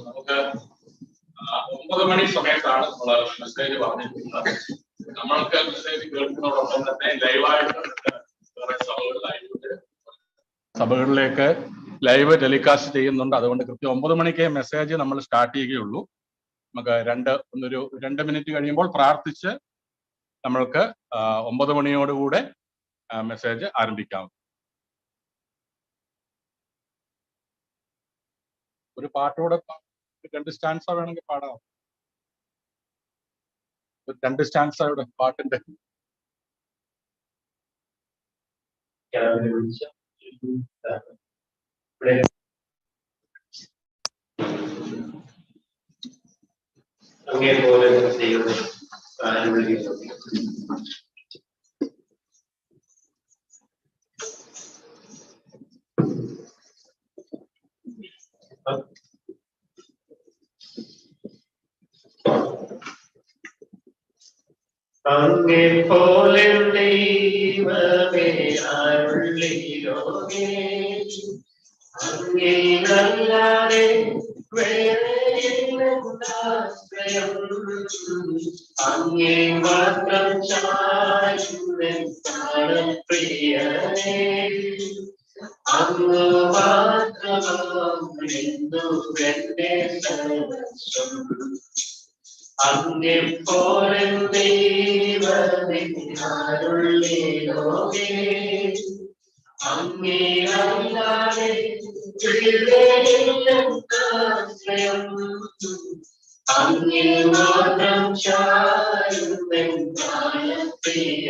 നമുക്ക് 9 മണി സമയത്താണ് നമ്മൾ മെസ്സേജ് പറഞ്ഞിരിക്കുന്നത്. നമ്മൾക്ക് മെസ്സേജ് കേൾക്കുന്നതോടൊപ്പം തന്നെ ലൈവായിട്ട് സഭകളിലേക്ക് ലൈവ് ടെലികാസ്റ്റ് ചെയ്യുന്നുണ്ട്. അതുകൊണ്ട് കൃത്യം 9 മണിക്ക് മെസ്സേജ് നമ്മൾ സ്റ്റാർട്ട് ചെയ്യുകയുള്ളൂ. നമുക്ക് 2 മിനിറ്റ് കഴിയുമ്പോൾ പ്രാർത്ഥിച്ച് നമ്മൾക്ക് 9 മണിയോടുകൂടെ മെസ്സേജ് ആരംഭിക്കാം. ഒരു പാട്ടോടെ 2 സ്റ്റാൻസ വേണമെങ്കിൽ പാടാം. 2 സ്റ്റാൻസയുടെ പാട്ടിന്റെ അങ്ങേപോലെ ദൈവമേ സ്ഥാനം വിളിക്കുന്നു. അങ്ങേ പോലെ ദൈവമേ അരുളി ലോകേ, അങ്ങേയല്ലാതെ വേറെയില്ലെന്നാശ്രയം. അങ്ങേ മാത്രം ചാരുന്നൻ പ്രാണപ്രിയനേ, അങ്ങ് മാത്രമെന്നു എന്റെ സർവസ്വം. അങ്ങേ പോലെ ദൈവമേ അരുളി ലോകേ, അങ്ങേയല്ലാതെ വേറെയില്ലെന്നാശ്രയം. അങ്ങേ മാത്രം ചാരുന്നൻ പ്രാണപ്രിയനേ,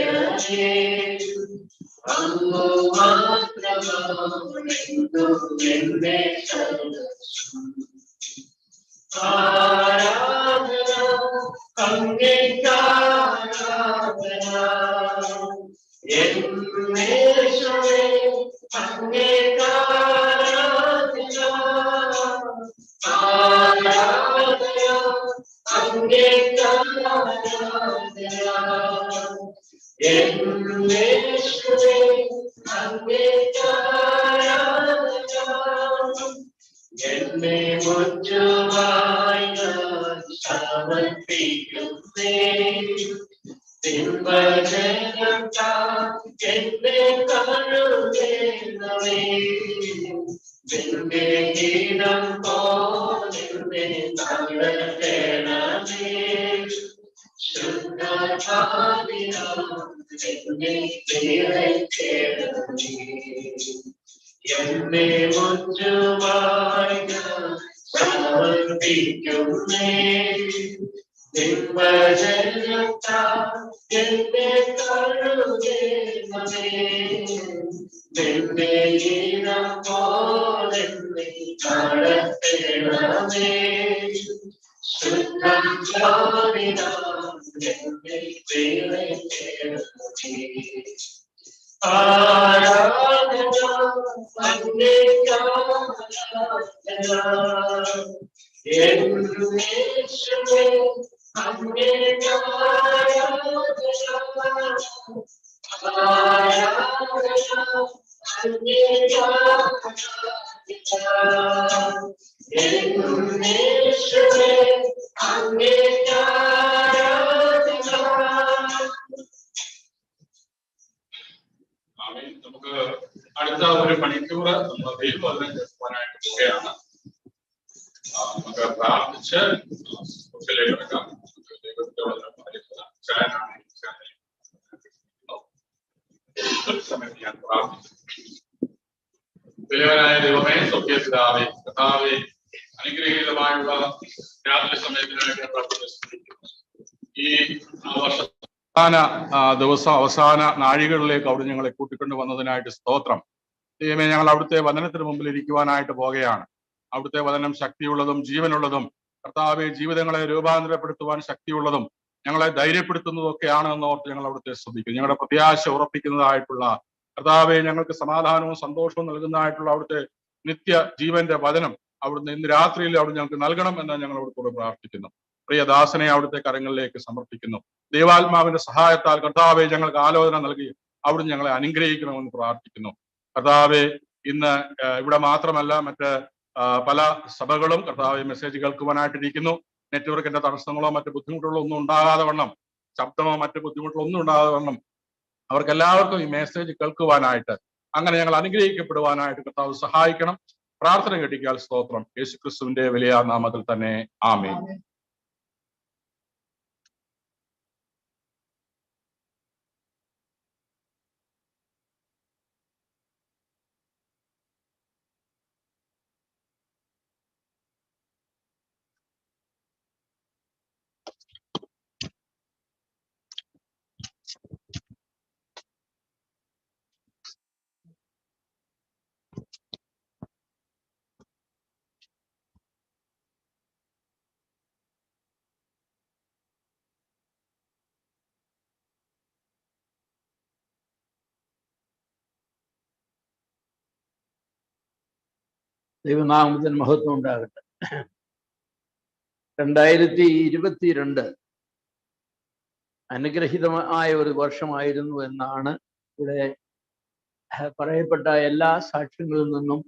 അങ്ങ് മാത്രമെന്നു എന്റെ സർവസ്വം. ആരാധന അങ്ങേക്കാരാധന, എന്നേശുവേ അങ്ങേക്കാരാധന. ആരാധന അങ്ങേക്കാരാധന, എന്നേശുവേ അങ്ങേക്കാരാധന. എന്നെ മുറ്റുമായി ഞാൻ സമർപ്പിക്കുന്നേ, തിന്മജനം താൻ എന്നെ കരുതേണമേ. നിന്റെ ഗീതം പോലെ നടത്തേണമേ, ശുദ്ധഭാവിനാം എന്നെ നിറയ്ക്കേണമേ. എന്നെ മുറ്റുമായി ഞാൻ സമർപ്പിക്കുന്നേ, നിൻവചനത്താൽ എന്നെ കരുതേണമേ. നിന്റെ ഗീതം പോലെ നടത്തേണമേ, ശുദ്ധജാതിനാം എന്നെ നിറയ്ക്കേണമേ. ആരാധന അങ്ങേക്കാരാധന, എന്നേശുവേ അങ്ങേക്കാരാധന. ആരാധന അങ്ങേക്കാരാധന, എന്നേശുവേ അങ്ങേക്കാരാധന. നമുക്ക് അടുത്ത 1 മണിക്കൂർ നമ്മൾ ദൈവവചനം കേൾക്കുവാനായിട്ട് പോവുകയാണ്. നമുക്ക് പ്രാർത്ഥിച്ച് കിടക്കാം. ദൈവത്തിന്റെ വചനം പറയുന്നത് സമയത്ത് ഞാൻ പ്രാർത്ഥിച്ചു. ദൈവനായ ദൈവമേ, സ്വർഗ്ഗപിതാവേ, കർത്താവേ, അനുഗ്രഹീതമായുള്ള രാത്രി സമയത്തിനായിട്ട് പ്രാർത്ഥിക്കുന്നു. ഈ അവസാന ദിവസം, അവസാന നാഴികളിലേക്ക് അവിടെ ഞങ്ങളെ കൂട്ടിക്കൊണ്ടു വന്നതിനായിട്ട് സ്തോത്രം. ദൈവമേ, ഞങ്ങൾ അവിടുത്തെ വചനത്തിന് മുമ്പിൽ ഇരിക്കുവാനായിട്ട് പോകുകയാണ്. അവിടുത്തെ വചനം ശക്തിയുള്ളതും ജീവനുള്ളതും, കർത്താവെ, ജീവിതങ്ങളെ രൂപാന്തരപ്പെടുത്തുവാൻ ശക്തിയുള്ളതും ഞങ്ങളെ ധൈര്യപ്പെടുത്തുന്നതും ഒക്കെയാണ് എന്നോർത്ത് ഞങ്ങൾ അവിടുത്തെ ശ്രദ്ധിക്കും. ഞങ്ങളുടെ പ്രത്യാശ ഉറപ്പിക്കുന്നതായിട്ടുള്ള, കർത്താവെ, ഞങ്ങൾക്ക് സമാധാനവും സന്തോഷവും നൽകുന്നതായിട്ടുള്ള അവിടുത്തെ നിത്യ ജീവന്റെ വചനം അവിടുന്ന് ഇന്ന് രാത്രിയിൽ അവിടെ ഞങ്ങൾക്ക് നൽകണം എന്ന് ഞങ്ങൾ അവിടുത്തോട് പ്രാർത്ഥിക്കുന്നു. പ്രിയദാസനെ അവിടുത്തെ കരങ്ങളിലേക്ക് സമർപ്പിക്കുന്നു. ദൈവാത്മാവിന്റെ സഹായത്താൽ കർത്താവെ ഞങ്ങൾക്ക് ആലോചന നൽകി അവിടുന്ന് ഞങ്ങളെ അനുഗ്രഹിക്കണമെന്ന് പ്രാർത്ഥിക്കുന്നു. കർത്താവെ, ഇന്ന് ഇവിടെ മാത്രമല്ല, മറ്റ് പല സഭകളും കർത്താവെ മെസ്സേജ് കേൾക്കുവാനായിട്ടിരിക്കുന്നു. നെറ്റ്വർക്കിന്റെ തടസ്സങ്ങളോ മറ്റ് ബുദ്ധിമുട്ടുകളോ ഒന്നും ഉണ്ടാകാതെ വണ്ണം, ശബ്ദമോ മറ്റ് ബുദ്ധിമുട്ടുകളോ ഒന്നും ഉണ്ടാകാതെ വണ്ണം അവർക്ക് എല്ലാവർക്കും ഈ മെസ്സേജ് കേൾക്കുവാനായിട്ട്, അങ്ങനെ ഞങ്ങൾ അനുഗ്രഹിക്കപ്പെടുവാനായിട്ട് കർത്താവ് സഹായിക്കണം. പ്രാർത്ഥന കേട്ടിക്കാൽ സ്തോത്രം. യേശുക്രിസ്തുവിന്റെ വലിയ നാമത്തിൽ തന്നെ ആമേൻ. ദൈവനാമത്തിന് മഹത്വം ഉണ്ടാകട്ടെ. 2022 അനുഗ്രഹീതമായ ഒരു വർഷമായിരുന്നു എന്നാണ് ഇവിടെ പറയപ്പെട്ട എല്ലാ സാക്ഷ്യങ്ങളിൽ നിന്നും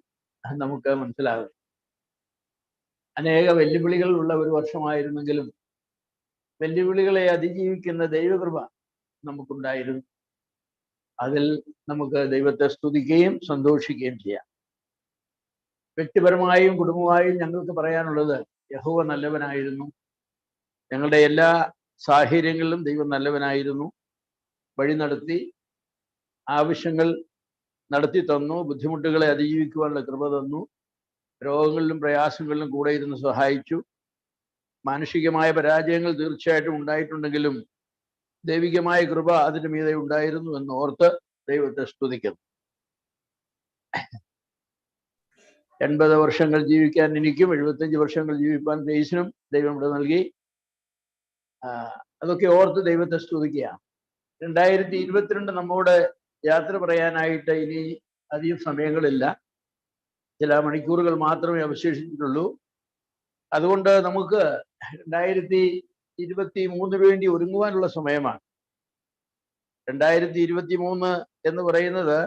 നമുക്ക് മനസ്സിലാകും. അനേക വെല്ലുവിളികൾ ഉള്ള ഒരു വർഷമായിരുന്നെങ്കിലും വെല്ലുവിളികളെ അതിജീവിക്കുന്ന ദൈവകൃപ നമുക്കുണ്ടായിരുന്നു. അതിൽ നമുക്ക് ദൈവത്തെ സ്തുതിക്കുകയും സന്തോഷിക്കുകയും ചെയ്യാം. വ്യക്തിപരമായും കുടുംബമായും ഞങ്ങൾക്ക് പറയാനുള്ളത്, യഹോവ നല്ലവനായിരുന്നു. ഞങ്ങളുടെ എല്ലാ സാഹചര്യങ്ങളിലും ദൈവം നല്ലവനായിരുന്നു. വഴി നടത്തി, ആവശ്യങ്ങൾ നടത്തി തന്നു, ബുദ്ധിമുട്ടുകളെ അതിജീവിക്കുവാനുള്ള കൃപ തന്നു, രോഗങ്ങളിലും പ്രയാസങ്ങളിലും കൂടെ ഇരുന്ന് സഹായിച്ചു. മാനുഷികമായ പരാജയങ്ങൾ തീർച്ചയായിട്ടും ഉണ്ടായിട്ടുണ്ടെങ്കിലും ദൈവികമായ കൃപ അതിന് മീതെ ഉണ്ടായിരുന്നു എന്ന് ഓർത്ത് ദൈവത്തെ സ്തുതിക്കുന്നു. 80 വർഷങ്ങൾ ജീവിക്കാൻ എനിക്കും 75 വർഷങ്ങൾ ജീവിപ്പാൻ ഗ്രേസിനും ദൈവം ഇവിടെ നൽകി. അതൊക്കെ ഓർത്ത് ദൈവത്തെ സ്തുതിക്കുക. 2022 നമ്മോട് യാത്ര പറയാനായിട്ട് ഇനി അധികം സമയങ്ങളില്ല, ചില മണിക്കൂറുകൾ മാത്രമേ അവശേഷിച്ചിട്ടുള്ളൂ. അതുകൊണ്ട് നമുക്ക് 2023 വേണ്ടി ഒരുങ്ങുവാനുള്ള സമയമാണ്. 2023 എന്ന് പറയുന്നത്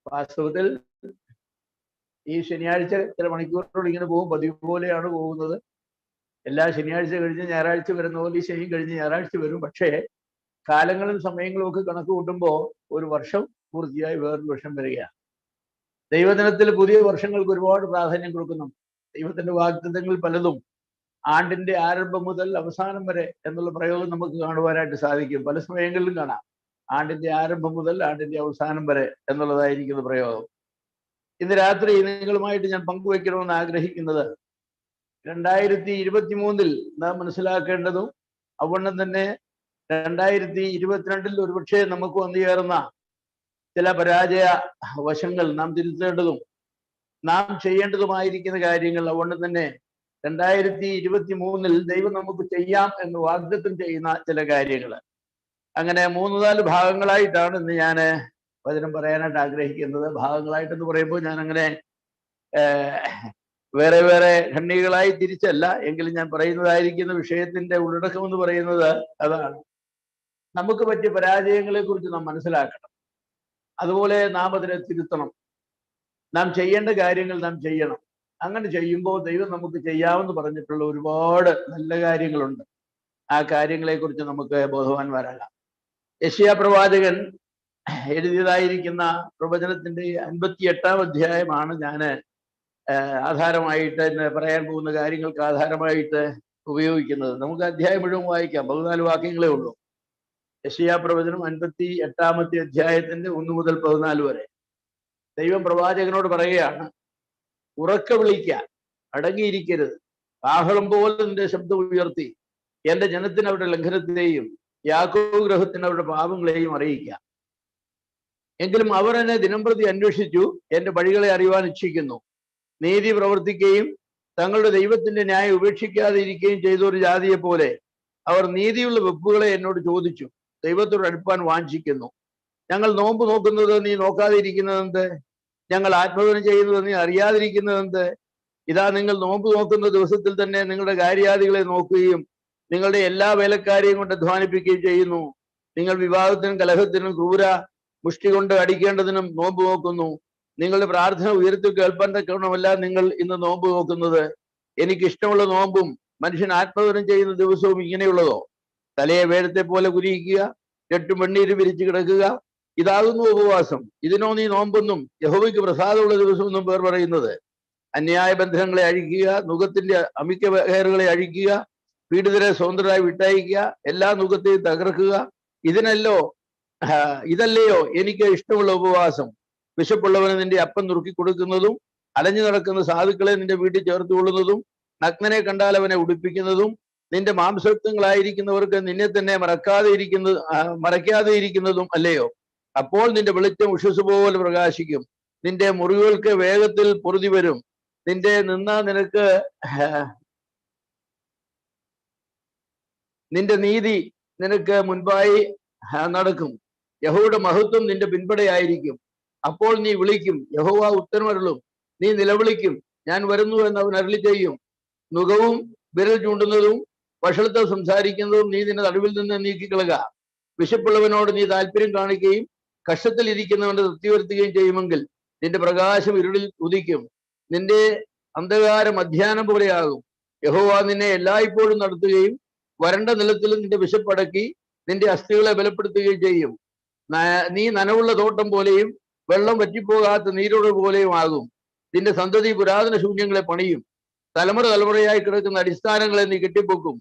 വാസ്തവത്തിൽ ഈ ശനിയാഴ്ച ചില മണിക്കൂറുകൾ ഇങ്ങനെ പോകും, പതിവ് പോലെയാണ് പോകുന്നത്. എല്ലാ ശനിയാഴ്ച കഴിഞ്ഞ് ഞായറാഴ്ച വരുന്ന പോലെ ഈ ശനി കഴിഞ്ഞ് ഞായറാഴ്ച വരും. പക്ഷേ കാലങ്ങളും സമയങ്ങളും ഒക്കെ കണക്ക് കൂട്ടുമ്പോൾ ഒരു വർഷം പൂർത്തിയായി വേറൊരു വർഷം വരികയാണ്. ദൈവദിനത്തിൽ പുതിയ വർഷങ്ങൾക്ക് ഒരുപാട് പ്രാധാന്യം കൊടുക്കുന്നു. ദൈവത്തിന്റെ വാഗ്ദത്തങ്ങൾ പലതും ആണ്ടിന്റെ ആരംഭം മുതൽ അവസാനം വരെ എന്നുള്ള പ്രയോഗം നമുക്ക് കാണുവാനായിട്ട് സാധിക്കും. പല സമയങ്ങളിലും കാണാം ആണ്ടിന്റെ ആരംഭം മുതൽ ആണ്ടിന്റെ അവസാനം വരെ എന്നുള്ളതായിരിക്കുന്ന പ്രയോഗം. ഇന്ന് രാത്രി നിങ്ങളുമായിട്ട് ഞാൻ പങ്കുവയ്ക്കണമെന്ന് ആഗ്രഹിക്കുന്നത് 2023 നാം മനസ്സിലാക്കേണ്ടതും അവണ്ണം തന്നെ 2022 ഒരുപക്ഷെ നമുക്ക് വന്നു ചേർന്ന ചില പരാജയ വശങ്ങൾ നാം തിരുത്തേണ്ടതും നാം ചെയ്യേണ്ടതുമായിരിക്കുന്ന കാര്യങ്ങൾ അവണ്ണം തന്നെ 2023 ദൈവം നമുക്ക് ചെയ്യാം എന്ന് വാഗ്ദത്തം ചെയ്യുന്ന ചില കാര്യങ്ങൾ. അങ്ങനെ 3-4 ഭാഗങ്ങളായിട്ടാണ് ഇന്ന് ഞാൻ വചനം പറയാനായിട്ട് ആഗ്രഹിക്കുന്നത്. ഭാഗങ്ങളായിട്ടെന്ന് പറയുമ്പോൾ ഞാൻ അങ്ങനെ വേറെ വേറെ ഖണ്ഡികളായി തിരിച്ചല്ല, എങ്കിലും ഞാൻ പറയുന്നതായിരിക്കുന്ന വിഷയത്തിന്റെ ഉള്ളടക്കം എന്ന് പറയുന്നത് അതാണ്. നമുക്ക് പറ്റിയ പരാജയങ്ങളെ കുറിച്ച് നാം മനസ്സിലാക്കണം. അതുപോലെ നാം അതിനെ തിരുത്തണം. നാം ചെയ്യേണ്ട കാര്യങ്ങൾ നാം ചെയ്യണം. അങ്ങനെ ചെയ്യുമ്പോൾ ദൈവം നമുക്ക് ചെയ്യാമെന്ന് പറഞ്ഞിട്ടുള്ള ഒരുപാട് നല്ല കാര്യങ്ങളുണ്ട്. ആ കാര്യങ്ങളെ കുറിച്ച് നമുക്ക് ബോധവാന്മാരാകാം. യെശയ്യാ പ്രവാചകൻ എഴുതിയതായിരിക്കുന്ന പ്രവചനത്തിന്റെ 58-ാം അധ്യായമാണ് ഞാൻ ആധാരമായിട്ട് പറയാൻ പോകുന്ന കാര്യങ്ങൾക്ക് ആധാരമായിട്ട് ഉപയോഗിക്കുന്നത്. നമുക്ക് അധ്യായം മുഴുവൻ വായിക്കാം, 14 വാക്യങ്ങളേ ഉള്ളൂ. യെശയ്യാ പ്രവചനം 58-ാമത്തെ അധ്യായത്തിന്റെ 1 മുതൽ 14 വരെ. ദൈവം പ്രവാചകനോട് പറയുകയാണ്, ഉറക്കെ വിളിക്കാൻ, അടങ്ങിയിരിക്കരുത്, കാഹളം പോലെ നിന്റെ ശബ്ദം ഉയർത്തി എന്റെ ജനത്തിന് അവരുടെ ലംഘനത്തെയും യാക്കോബ് ഗൃഹത്തിന് അവരുടെ പാപങ്ങളെയും അറിയിക്കാം. എങ്കിലും അവർ എന്നെ ദിനംപ്രതി അന്വേഷിച്ചു എന്റെ വഴികളെ അറിയുവാൻ ഇച്ഛിക്കുന്നു. നീതി പ്രവർത്തിക്കുകയും തങ്ങളുടെ ദൈവത്തിന്റെ ന്യായം ഉപേക്ഷിക്കാതെ ഇരിക്കുകയും ചെയ്ത ഒരു ജാതിയെ പോലെ അവർ നീതിയുള്ള വെപ്പുകളെ എന്നോട് ചോദിച്ചു, ദൈവത്തോട് അടുപ്പാൻ വാഞ്ചിക്കുന്നു. ഞങ്ങൾ നോമ്പ് നോക്കുന്നത് നീ നോക്കാതെ ഇരിക്കുന്നതെന്ത്? ഞങ്ങൾ ആത്മദാനം ചെയ്യുന്നത് നീ അറിയാതിരിക്കുന്നതെന്ത്? ഇതാ, നിങ്ങൾ നോമ്പ് നോക്കുന്ന ദിവസത്തിൽ തന്നെ നിങ്ങളുടെ കാര്യാദികളെ നോക്കുകയും നിങ്ങളുടെ എല്ലാ വേലക്കാരെയും കൊണ്ട് അധ്വാനിപ്പിക്കുകയും ചെയ്യുന്നു. നിങ്ങൾ വിവാഹത്തിനും കലഹത്തിനും ക്രൂര മുഷ്ടി കൊണ്ട് അടിക്കേണ്ടതിനും നോമ്പ് നോക്കുന്നു. നിങ്ങളുടെ പ്രാർത്ഥന ഉയർത്തി കേൾപ്പാൻ തക്കവണ്ണമല്ല നിങ്ങൾ ഇന്ന് നോമ്പ് നോക്കുന്നത്. എനിക്ക് ഇഷ്ടമുള്ള നോമ്പും മനുഷ്യൻ ആത്മദാനം ചെയ്യുന്ന ദിവസവും ഇങ്ങനെയുള്ളതോ? തലയെ വേഴത്തെ പോലെ കുരിയിക്കുക, രട്ടും വെണ്ണീര് വിരിച്ചു കിടക്കുക, ഇതാകുന്നു ഉപവാസം. ഇതിനോ നീ നോമ്പെന്നും യഹോവയ്ക്ക് പ്രസാദമുള്ള ദിവസമെന്നും പേർ പറയുന്നത്? അന്യായ ബന്ധനങ്ങളെ അഴിക്കുക, നുഖത്തിന്റെ അമിക്ക ഹെയറുകളെ അഴിക്കുക, പീഡിതരെ സ്വതന്ത്രരായി വിട്ടയക്കുക, എല്ലാ നുഖത്തെയും തകർക്കുക. ഇതല്ലയോ എനിക്ക് ഇഷ്ടമുള്ള ഉപവാസം? വിശപ്പുള്ളവന് നിന്റെ അപ്പം നുറുക്കി കൊടുക്കുന്നതും അലഞ്ഞു നടക്കുന്ന സാധുക്കളെ നിന്റെ വീട്ടിൽ ചേർത്തുകൊള്ളുന്നതും നഗ്നനെ കണ്ടാൽ അവനെ ഉടുപ്പിക്കുന്നതും നിന്റെ മാംസത്വങ്ങളായിരിക്കുന്നവർക്ക് നിന്നെ തന്നെ മറയ്ക്കാതെ ഇരിക്കുന്നതും അല്ലയോ? അപ്പോൾ നിന്റെ വെളിച്ചം ഉഷസ് പോലെ പ്രകാശിക്കും, നിന്റെ മുറിവുകൾക്ക് വേഗത്തിൽ പൊറുതി വരും, നിന്റെ നിന്റെ നീതി നിനക്ക് മുൻപായി നടക്കും. യഹോവയുടെ മഹത്വം നിന്റെ പിൻപടയായിരിക്കും. അപ്പോൾ നീ വിളിക്കും, യഹോവ ഉത്തരമരുളും. നീ നിലവിളിക്കും, ഞാൻ വരുന്നു എന്ന് അവൻ അരുളി ചെയ്യും. നുകവും വിരൽ ചൂണ്ടുന്നതും വഷളത്തെ സംസാരിക്കുന്നതും നീ നിന്റെ നടുവിൽ നിന്ന് നീക്കിക്കളക. വിശപ്പുള്ളവനോട് നീ താല്പര്യം കാണിക്കുകയും കഷ്ടത്തിൽ ഇരിക്കുന്നവന്റെ തൃപ്തി വരുത്തുകയും ചെയ്യുമെങ്കിൽ നിന്റെ പ്രകാശം ഇരുളിൽ ഉദിക്കും, നിന്റെ അന്ധകാരം മധ്യാഹ്നം പോലെയാകും. യഹോവ നിന്നെ എല്ലായ്പ്പോഴും നടത്തുകയും വരണ്ട നിലത്തിലും നിന്റെ വിശപ്പടക്കി നിന്റെ അസ്ഥികളെ ബലപ്പെടുത്തുകയും ചെയ്യും. നീ നനവുള്ള തോട്ടം പോലെയും വെള്ളം വറ്റിപ്പോകാത്ത നീരോട് പോലെയും ആകും. നിന്റെ സന്തതി പുരാതന ശൂന്യങ്ങളെ പണിയും, തലമുറ തലമുറയായി കിടക്കുന്ന അടിസ്ഥാനങ്ങളെ നീ കെട്ടിപ്പൊക്കും.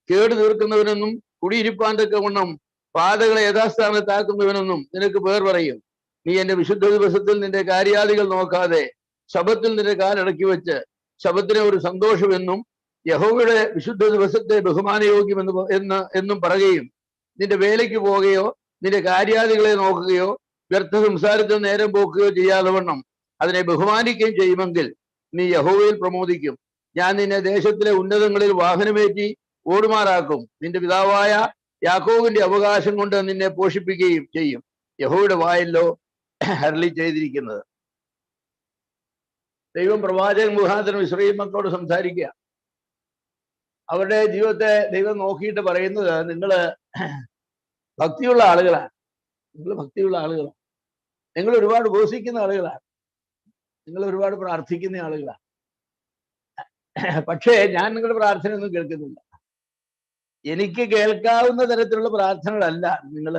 കേട് തീർക്കുന്നവനെന്നും കുടിയിരിപ്പാൻ തക്കവണ്ണം പാതകളെ യഥാസ്ഥാനത്താക്കുന്നവനെന്നും നിനക്ക് പേർ പറയും. നീ എന്റെ വിശുദ്ധ ദിവസത്തിൽ നിന്റെ കാര്യാദികൾ നോക്കാതെ ശബത്തിൽ നിന്റെ കാലടക്കി വെച്ച് ശബത്തിനെ ഒരു സന്തോഷമെന്നും യഹോവയുടെ വിശുദ്ധ ദിവസത്തെ ബഹുമാനയോഗ്യമെന്ന് എന്നും പറയുകയും നിന്റെ വേലയ്ക്ക് പോകുകയോ നിന്റെ കാര്യാദികളെ നോക്കുകയോ വ്യർത്ഥ സംസാരത്തിൽ നേരം പോക്കുകയോ ചെയ്യാതെ വണ്ണം അതിനെ ബഹുമാനിക്കുകയും ചെയ്യുമെങ്കിൽ നീ യഹോവയിൽ പ്രമോദിക്കും. ഞാൻ നിന്നെ ദേശത്തിലെ ഉന്നതങ്ങളിൽ വാഹനമേറ്റി ഓടുമാറാക്കും. നിന്റെ പിതാവായ യാക്കോബിന്റെ അവകാശം കൊണ്ട് നിന്നെ പോഷിപ്പിക്കുകയും ചെയ്യും. യഹോവയുടെ വായല്ലോ അരുളി ചെയ്തിരിക്കുന്നത്. ദൈവം പ്രവാചകൻ മുഖാന്തരം ഇസ്രായേൽ മക്കളോട് സംസാരിക്കുക. അവരുടെ ജീവിതത്തെ ദൈവം നോക്കിയിട്ട് പറയുന്നത്, നിങ്ങള് ഭക്തിയുള്ള ആളുകളാണ്, നിങ്ങൾ ഭക്തിയുള്ള ആളുകളാണ്, നിങ്ങൾ ഒരുപാട് ഉപവസിക്കുന്ന ആളുകളാണ്, നിങ്ങൾ ഒരുപാട് പ്രാർത്ഥിക്കുന്ന ആളുകളാണ്. പക്ഷേ ഞാൻ നിങ്ങളുടെ പ്രാർത്ഥന ഒന്നും കേൾക്കുന്നില്ല. എനിക്ക് കേൾക്കാവുന്ന തരത്തിലുള്ള പ്രാർത്ഥനകളല്ല നിങ്ങൾ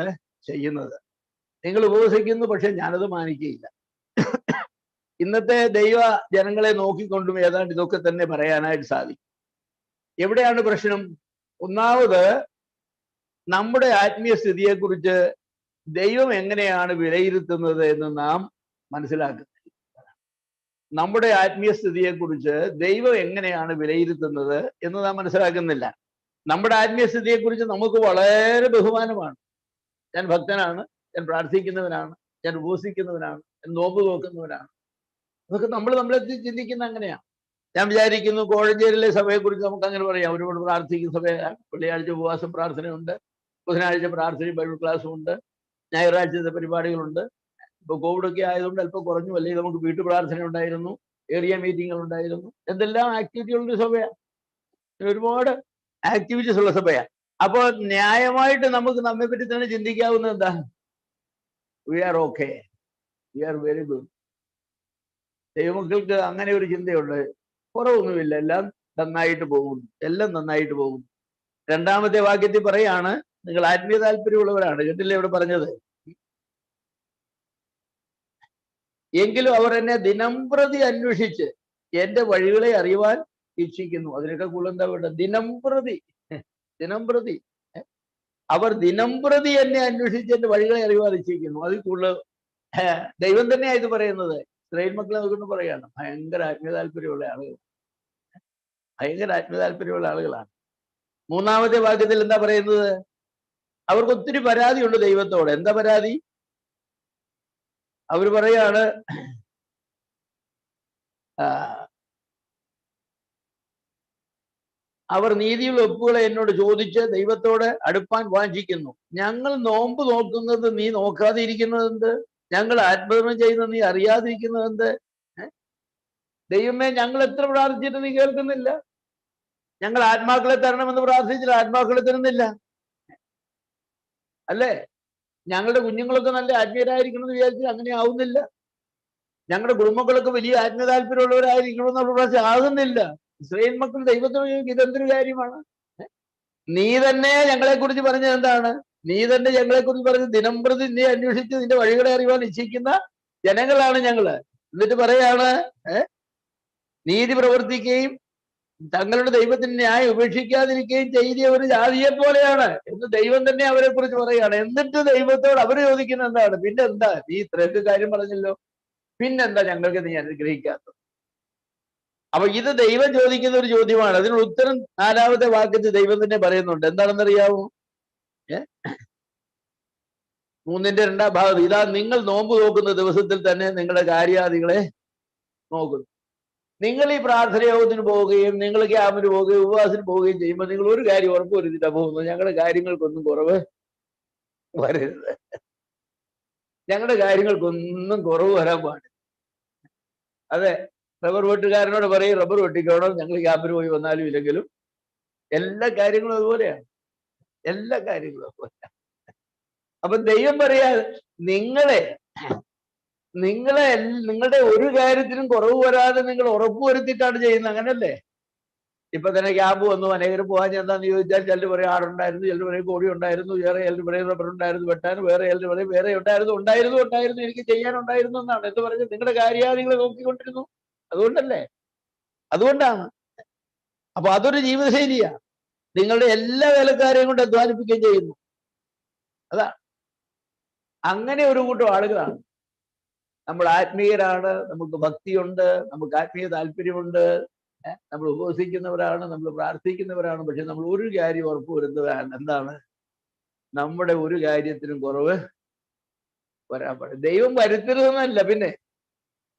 ചെയ്യുന്നത്. നിങ്ങൾ ഉപവസിക്കുന്നു, പക്ഷെ ഞാനത് മാനിക്കുകയില്ല. ഇന്നത്തെ ദൈവ ജനങ്ങളെ നോക്കിക്കൊണ്ടും ഏതാണ്ട് ഇതൊക്കെ തന്നെ പറയാനായിട്ട് സാധിക്കും. എവിടെയാണ് പ്രശ്നം? ഒന്നാമത്, നമ്മുടെ ആത്മീയ സ്ഥിതിയെക്കുറിച്ച് ദൈവം എങ്ങനെയാണ് വിലയിരുത്തുന്നത് എന്ന് നാം മനസ്സിലാക്കുന്നില്ല. നമ്മുടെ ആത്മീയ സ്ഥിതിയെക്കുറിച്ച് ദൈവം എങ്ങനെയാണ് വിലയിരുത്തുന്നത് എന്ന് നാം മനസ്സിലാക്കുന്നില്ല. നമ്മുടെ ആത്മീയ സ്ഥിതിയെക്കുറിച്ച് നമുക്ക് വളരെ ബഹുമാനമാണ്. ഞാൻ ഭക്തനാണ്, ഞാൻ പ്രാർത്ഥിക്കുന്നവനാണ്, ഞാൻ ഉപവസിക്കുന്നവനാണ്, ഞാൻ നോമ്പ് നോക്കുന്നവനാണ്. അതൊക്കെ നമ്മളെ ചിന്തിക്കുന്ന അങ്ങനെയാണ്. ഞാൻ വിചാരിക്കുന്നു കോഴഞ്ചേരിയിലെ സഭയെക്കുറിച്ച് നമുക്ക് അങ്ങനെ പറയാം. ഒരുപാട് പ്രാർത്ഥിക്കുന്ന സഭയാണ്. വെള്ളിയാഴ്ച ഉപവാസം പ്രാർത്ഥനയുണ്ട്, ബുധനാഴ്ച പ്രാർത്ഥനയും ബൈബിൾ ക്ലാസ്സും ഉണ്ട്, ഞായറാഴ്ചത്തെ പരിപാടികളുണ്ട്. ഇപ്പോൾ കോവിഡൊക്കെ ആയതുകൊണ്ട് അല്പം കുറഞ്ഞു, അല്ലെങ്കിൽ നമുക്ക് വീട്ടു പ്രാർത്ഥന ഉണ്ടായിരുന്നു, ഏരിയ മീറ്റിങ്ങുകൾ ഉണ്ടായിരുന്നു, എന്തെല്ലാം ആക്ടിവിറ്റികളുടെ സഭയാണ്, ഒരുപാട് ആക്ടിവിറ്റീസ് ഉള്ള സഭയാണ്. അപ്പോൾ ന്യായമായിട്ട് നമുക്ക് നമ്മെ പറ്റി തന്നെ ചിന്തിക്കാവുന്നത് എന്താ? We are okay, we are very good. ദൈവമക്കൾക്ക് അങ്ങനെ ഒരു ചിന്തയുണ്ട്, കുറവൊന്നുമില്ല, എല്ലാം നന്നായിട്ട് പോകുന്നു, എല്ലാം നന്നായിട്ട് പോകുന്നു. രണ്ടാമത്തെ വാക്യത്തിൽ പറയാണ്, നിങ്ങൾ ആത്മീയ താല്പര്യമുള്ളവരാണ്. കേട്ടില്ലേ ഇവിടെ പറഞ്ഞത്? എങ്കിലും അവർ എന്നെ ദിനംപ്രതി അന്വേഷിച്ച് എന്റെ വഴികളെ അറിയുവാൻ ഇച്ഛിക്കുന്നു. അതിനൊക്കെ കൂടുതൽ എന്താ വേണ്ട? ദിനംപ്രതി അവർ ദിനംപ്രതി എന്നെ അന്വേഷിച്ച് എന്റെ വഴികളെ അറിയുവാൻ ഇച്ഛിക്കുന്നു. അതിൽ കൂടുതൽ ദൈവം തന്നെയാണ് ഇത് പറയുന്നത്. ഇസ്രായേൽ മക്കളെ അതുകൊണ്ട് പറയാണ്, ഭയങ്കര ആത്മീയ താല്പര്യമുള്ള ആളുകൾ, ഭയങ്കര ആത്മീയ താല്പര്യമുള്ള ആളുകളാണ്. മൂന്നാമത്തെ വാക്യത്തിൽ എന്താ പറയുന്നത്? അവർക്ക് ഒത്തിരി പരാതിയുണ്ട് ദൈവത്തോട്. എന്താ പരാതി? അവർ പറയാണ്, അവർ നീതിയുള്ള ഒപ്പുകളെ എന്നോട് ചോദിച്ച് ദൈവത്തോട് അടുപ്പാൻ വാഞ്ചിക്കുന്നു. ഞങ്ങൾ നോമ്പ് നോക്കുന്നത് നീ നോക്കാതെ ഇരിക്കുന്നത് എന്ത്? ഞങ്ങൾ ആത്മധർമ്മം ചെയ്യുന്നത് നീ അറിയാതിരിക്കുന്നത് എന്ത്? ദൈവമേ, ഞങ്ങൾ എത്ര പ്രാർത്ഥിച്ചിട്ട് നീ കേൾക്കുന്നില്ല. ഞങ്ങൾ ആത്മാക്കളെ തരണമെന്ന് പ്രാർത്ഥിച്ചില്ല, ആത്മാക്കളെ തരുന്നില്ല. അല്ലേ? ഞങ്ങളുടെ കുഞ്ഞുങ്ങളൊക്കെ നല്ല ആത്മീയരായിരിക്കണമെന്ന് വിചാരിച്ചാൽ അങ്ങനെ ആവുന്നില്ല. ഞങ്ങളുടെ കുടുംബങ്ങളൊക്കെ വലിയ ആത്മീയ താല്പര്യമുള്ളവരായിരിക്കണമെന്ന് പ്രാർത്ഥന ആകുന്നില്ല. ഇസ്രായേൽ മക്കൾ ദൈവത്തിന് ഇതെന്തൊരു കാര്യമാണ്? നീ തന്നെ ഞങ്ങളെ കുറിച്ച് പറഞ്ഞത് എന്താണ്? നീ തന്നെ ഞങ്ങളെ കുറിച്ച് പറഞ്ഞത് ദിനംപ്രതി നീ അന്വേഷിച്ച് നിന്റെ വഴികളെ അറിയുവാൻ ഇച്ഛിക്കുന്ന ജനങ്ങളാണ് ഞങ്ങള്. എന്നിട്ട് പറയാണ്, നീതി പ്രവർത്തിക്കുകയും തങ്ങളുടെ ദൈവത്തിന് ന്യായം ഉപേക്ഷിക്കാതിരിക്കുകയും ചെയ്ത ഒരു ജാതിയെ പോലെയാണ് എന്ന് ദൈവം തന്നെ അവരെ കുറിച്ച് പറയുകയാണ്. എന്നിട്ട് ദൈവത്തോട് അവർ ചോദിക്കുന്ന എന്താണ്? പിന്നെന്താ നീ ഇത്രയൊക്കെ കാര്യം പറഞ്ഞല്ലോ, പിന്നെന്താ ഞങ്ങൾക്ക് നീ അനുഗ്രഹിക്കാത്തത്? അപ്പൊ ഇത് ദൈവം ചോദിക്കുന്ന ഒരു ചോദ്യമാണ്. അതിനുള്ള ഉത്തരം 4-ാമത്തെ വാക്യത്തിൽ ദൈവം തന്നെ പറയുന്നുണ്ട്. എന്താണെന്നറിയാമോ? 3:2 ഇതാ നിങ്ങൾ നോമ്പ് നോക്കുന്ന ദിവസത്തിൽ തന്നെ നിങ്ങളുടെ കാര്യാദികളെ നോക്കുന്നു. നിങ്ങൾ ഈ പ്രാർത്ഥന യോഗത്തിന് പോവുകയും നിങ്ങൾ ക്യാമ്പിന് പോവുകയും ഉപവാസത്തിന് പോവുകയും ചെയ്യുമ്പോൾ നിങ്ങൾ ഒരു കാര്യം ഉറപ്പുവരുത്തിട്ടാ പോകുന്നത്, ഞങ്ങളുടെ കാര്യങ്ങൾക്കൊന്നും കുറവ് വരരുത്, ഞങ്ങളുടെ കാര്യങ്ങൾക്കൊന്നും കുറവ് വരാൻ പാടില്ല. അതെ, റബ്ബർ വെട്ടുകാരനോട് പറയും റബ്ബർ വെട്ടിക്കോണം, ഞങ്ങൾ ക്യാമ്പിന് പോയി വന്നാലും ഇല്ലെങ്കിലും. എല്ലാ കാര്യങ്ങളും അതുപോലെയാണ്, എല്ലാ കാര്യങ്ങളും അതുപോലെയാണ്. അപ്പൊ ദൈവം പറയാ, നിങ്ങളെ നിങ്ങളുടെ ഒരു കാര്യത്തിനും കുറവ് വരാതെ നിങ്ങൾ ഉറപ്പുവരുത്തിയിട്ടാണ് ചെയ്യുന്നത്, അങ്ങനല്ലേ? ഇപ്പൊ തന്നെ ക്യാമ്പ് വന്നു, അനേകരും പോകാൻ എന്താന്ന് ചോദിച്ചാൽ ചിലർ പറയും ആടുണ്ടായിരുന്നു, ചിലർ പറയും കോഴി ഉണ്ടായിരുന്നു, വേറെ ചിലർ പറയും റബ്ബർ ഉണ്ടായിരുന്നു വെട്ടാൻ, വേറെ ചിലർ പറയും വേറെ ഉണ്ടായിരുന്നു എനിക്ക് ചെയ്യാനുണ്ടായിരുന്നു എന്നാണ്. എന്ന് പറഞ്ഞ് നിങ്ങളുടെ കാര്യാദികളെ നോക്കിക്കൊണ്ടിരുന്നു. അതുകൊണ്ടല്ലേ, അതുകൊണ്ടാണ്. അപ്പൊ അതൊരു ജീവിതശൈലിയാ. നിങ്ങളുടെ എല്ലാ വേലക്കാരെയും കൊണ്ട് അധ്വാനിപ്പിക്കുകയും ചെയ്യുന്നു. അതാ, അങ്ങനെ ഒരു കൂട്ടം ആളുകളാണ് നമ്മൾ. ആത്മീയരാണ്, നമുക്ക് ഭക്തിയുണ്ട്, നമുക്ക് ആത്മീയ താല്പര്യമുണ്ട്, നമ്മൾ ഉപവസിക്കുന്നവരാണ്, നമ്മൾ പ്രാർത്ഥിക്കുന്നവരാണ്. പക്ഷെ നമ്മൾ ഒരു കാര്യം ഉറപ്പുവരുത്തുകയാണ്, എന്താണ്? നമ്മുടെ ഒരു കാര്യത്തിനും കുറവ് വരാൻ പാടില്ല. ദൈവം വരുത്തരുതെന്നല്ല, പിന്നെ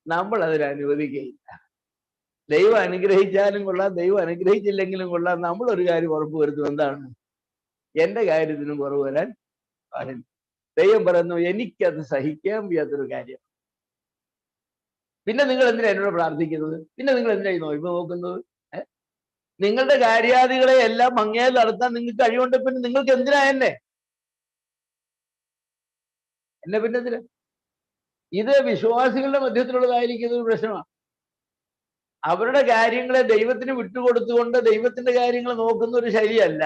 നമ്മൾ അതിന് അനുവദിക്കുകയില്ല. ദൈവം അനുഗ്രഹിച്ചാലും കൊള്ളാം, ദൈവം അനുഗ്രഹിച്ചില്ലെങ്കിലും കൊള്ളാം, നമ്മളൊരു കാര്യം ഉറപ്പുവരുത്തും, എന്താണ്? എന്റെ കാര്യത്തിനും കുറവ് വരാൻ പാടില്ല. ദൈവം പറയുന്നു, എനിക്കത് സഹിക്കാൻ വയ്യാത്തൊരു കാര്യം. പിന്നെ നിങ്ങൾ എന്തിനാ എന്നോട് പ്രാർത്ഥിക്കുന്നത്? പിന്നെ നിങ്ങൾ എന്തിനായി നോയിപ്പ് നോക്കുന്നത്? നിങ്ങളുടെ കാര്യാദികളെ എല്ലാം ഭംഗിയായി നടത്താൻ നിങ്ങൾക്ക് കഴിവുണ്ട്, പിന്നെ നിങ്ങൾക്ക് എന്തിനാ എന്നെ പിന്നെ എന്തിനാ? ഇത് വിശ്വാസികളുടെ മധ്യത്തിലുള്ളതായിരിക്കുന്ന ഒരു പ്രശ്നമാണ്. അവരുടെ കാര്യങ്ങളെ ദൈവത്തിന് വിട്ടുകൊടുത്തുകൊണ്ട് ദൈവത്തിന്റെ കാര്യങ്ങൾ നോക്കുന്ന ഒരു ശൈലിയല്ല.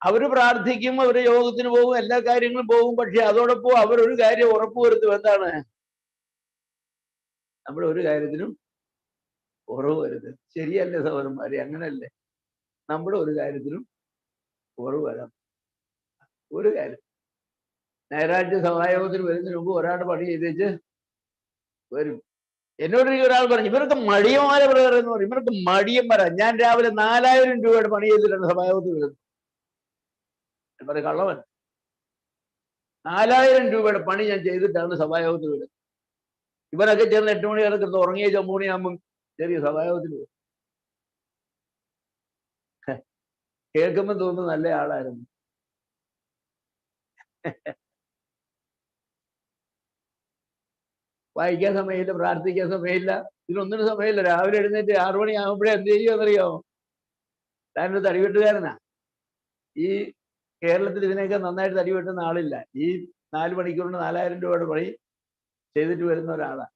അവര് പ്രാർത്ഥിക്കും, അവര് യോഗത്തിന് പോകും, എല്ലാ കാര്യങ്ങളും പോകും. പക്ഷെ അതോടൊപ്പം അവരൊരു കാര്യം ഉറപ്പുവരുത്തും, എന്താണ്? നമ്മുടെ ഒരു കാര്യത്തിനും കുറവ് വരുത്. ശരിയല്ലേ സഹോദരന്മാരെ? അങ്ങനല്ലേ? നമ്മുടെ ഒരു കാര്യത്തിനും കുറവ് വരാം. ഒരു കാര്യം, ഞായറാഴ്ച സഭായോഗത്തിന് വരുന്നതിന് മുമ്പ് ഒരാൾ പണി ചെയ്തേച്ച് വരും. എന്നോട് ഒരാൾ പറഞ്ഞു, ഇവർക്ക് മടിയന്മാരെ പറയുന്നു പറയും, ഇവർക്ക് മടിയന്മാരാ. ഞാൻ രാവിലെ 4000 രൂപയുടെ പണി ചെയ്തിട്ടാണ് സഭായോഗത്തിൽ വരുന്നത്. ഞാൻ പറയും, കള്ളവൻ. 4000 രൂപയുടെ പണി ഞാൻ ചെയ്തിട്ടാണ് സഭായോഗത്തിൽ വരുന്നത്. ഇവരൊക്കെ ചേർന്ന് 8 മണി കിടക്കുന്നത് ഉറങ്ങിയ 9 മണിയാകുമ്പം ചെറിയ സഭായോഗത്തിൽ വരും. കേൾക്കുമ്പോൾ തോന്നുന്നു നല്ല ആളായിരുന്നു. വായിക്കാൻ സമയമില്ല, പ്രാർത്ഥിക്കാൻ സമയമില്ല, ഇതിനൊന്നിനും സമയമില്ല. രാവിലെ എഴുന്നേറ്റ് 6 മണിയാകുമ്പോഴേ എന്ത് ചെയ്യുമെന്നറിയാമോ? താനൊരു തടിവെട്ടുകാരനാ. ഈ കേരളത്തിൽ ഇതിനൊക്കെ നന്നായിട്ട് തടിവെട്ടുന്ന ആളില്ല. ഈ 4 മണിക്കൂറിന് 4000 രൂപയുടെ പണി ചെയ്തിട്ട് വരുന്ന ഒരാളാണ്.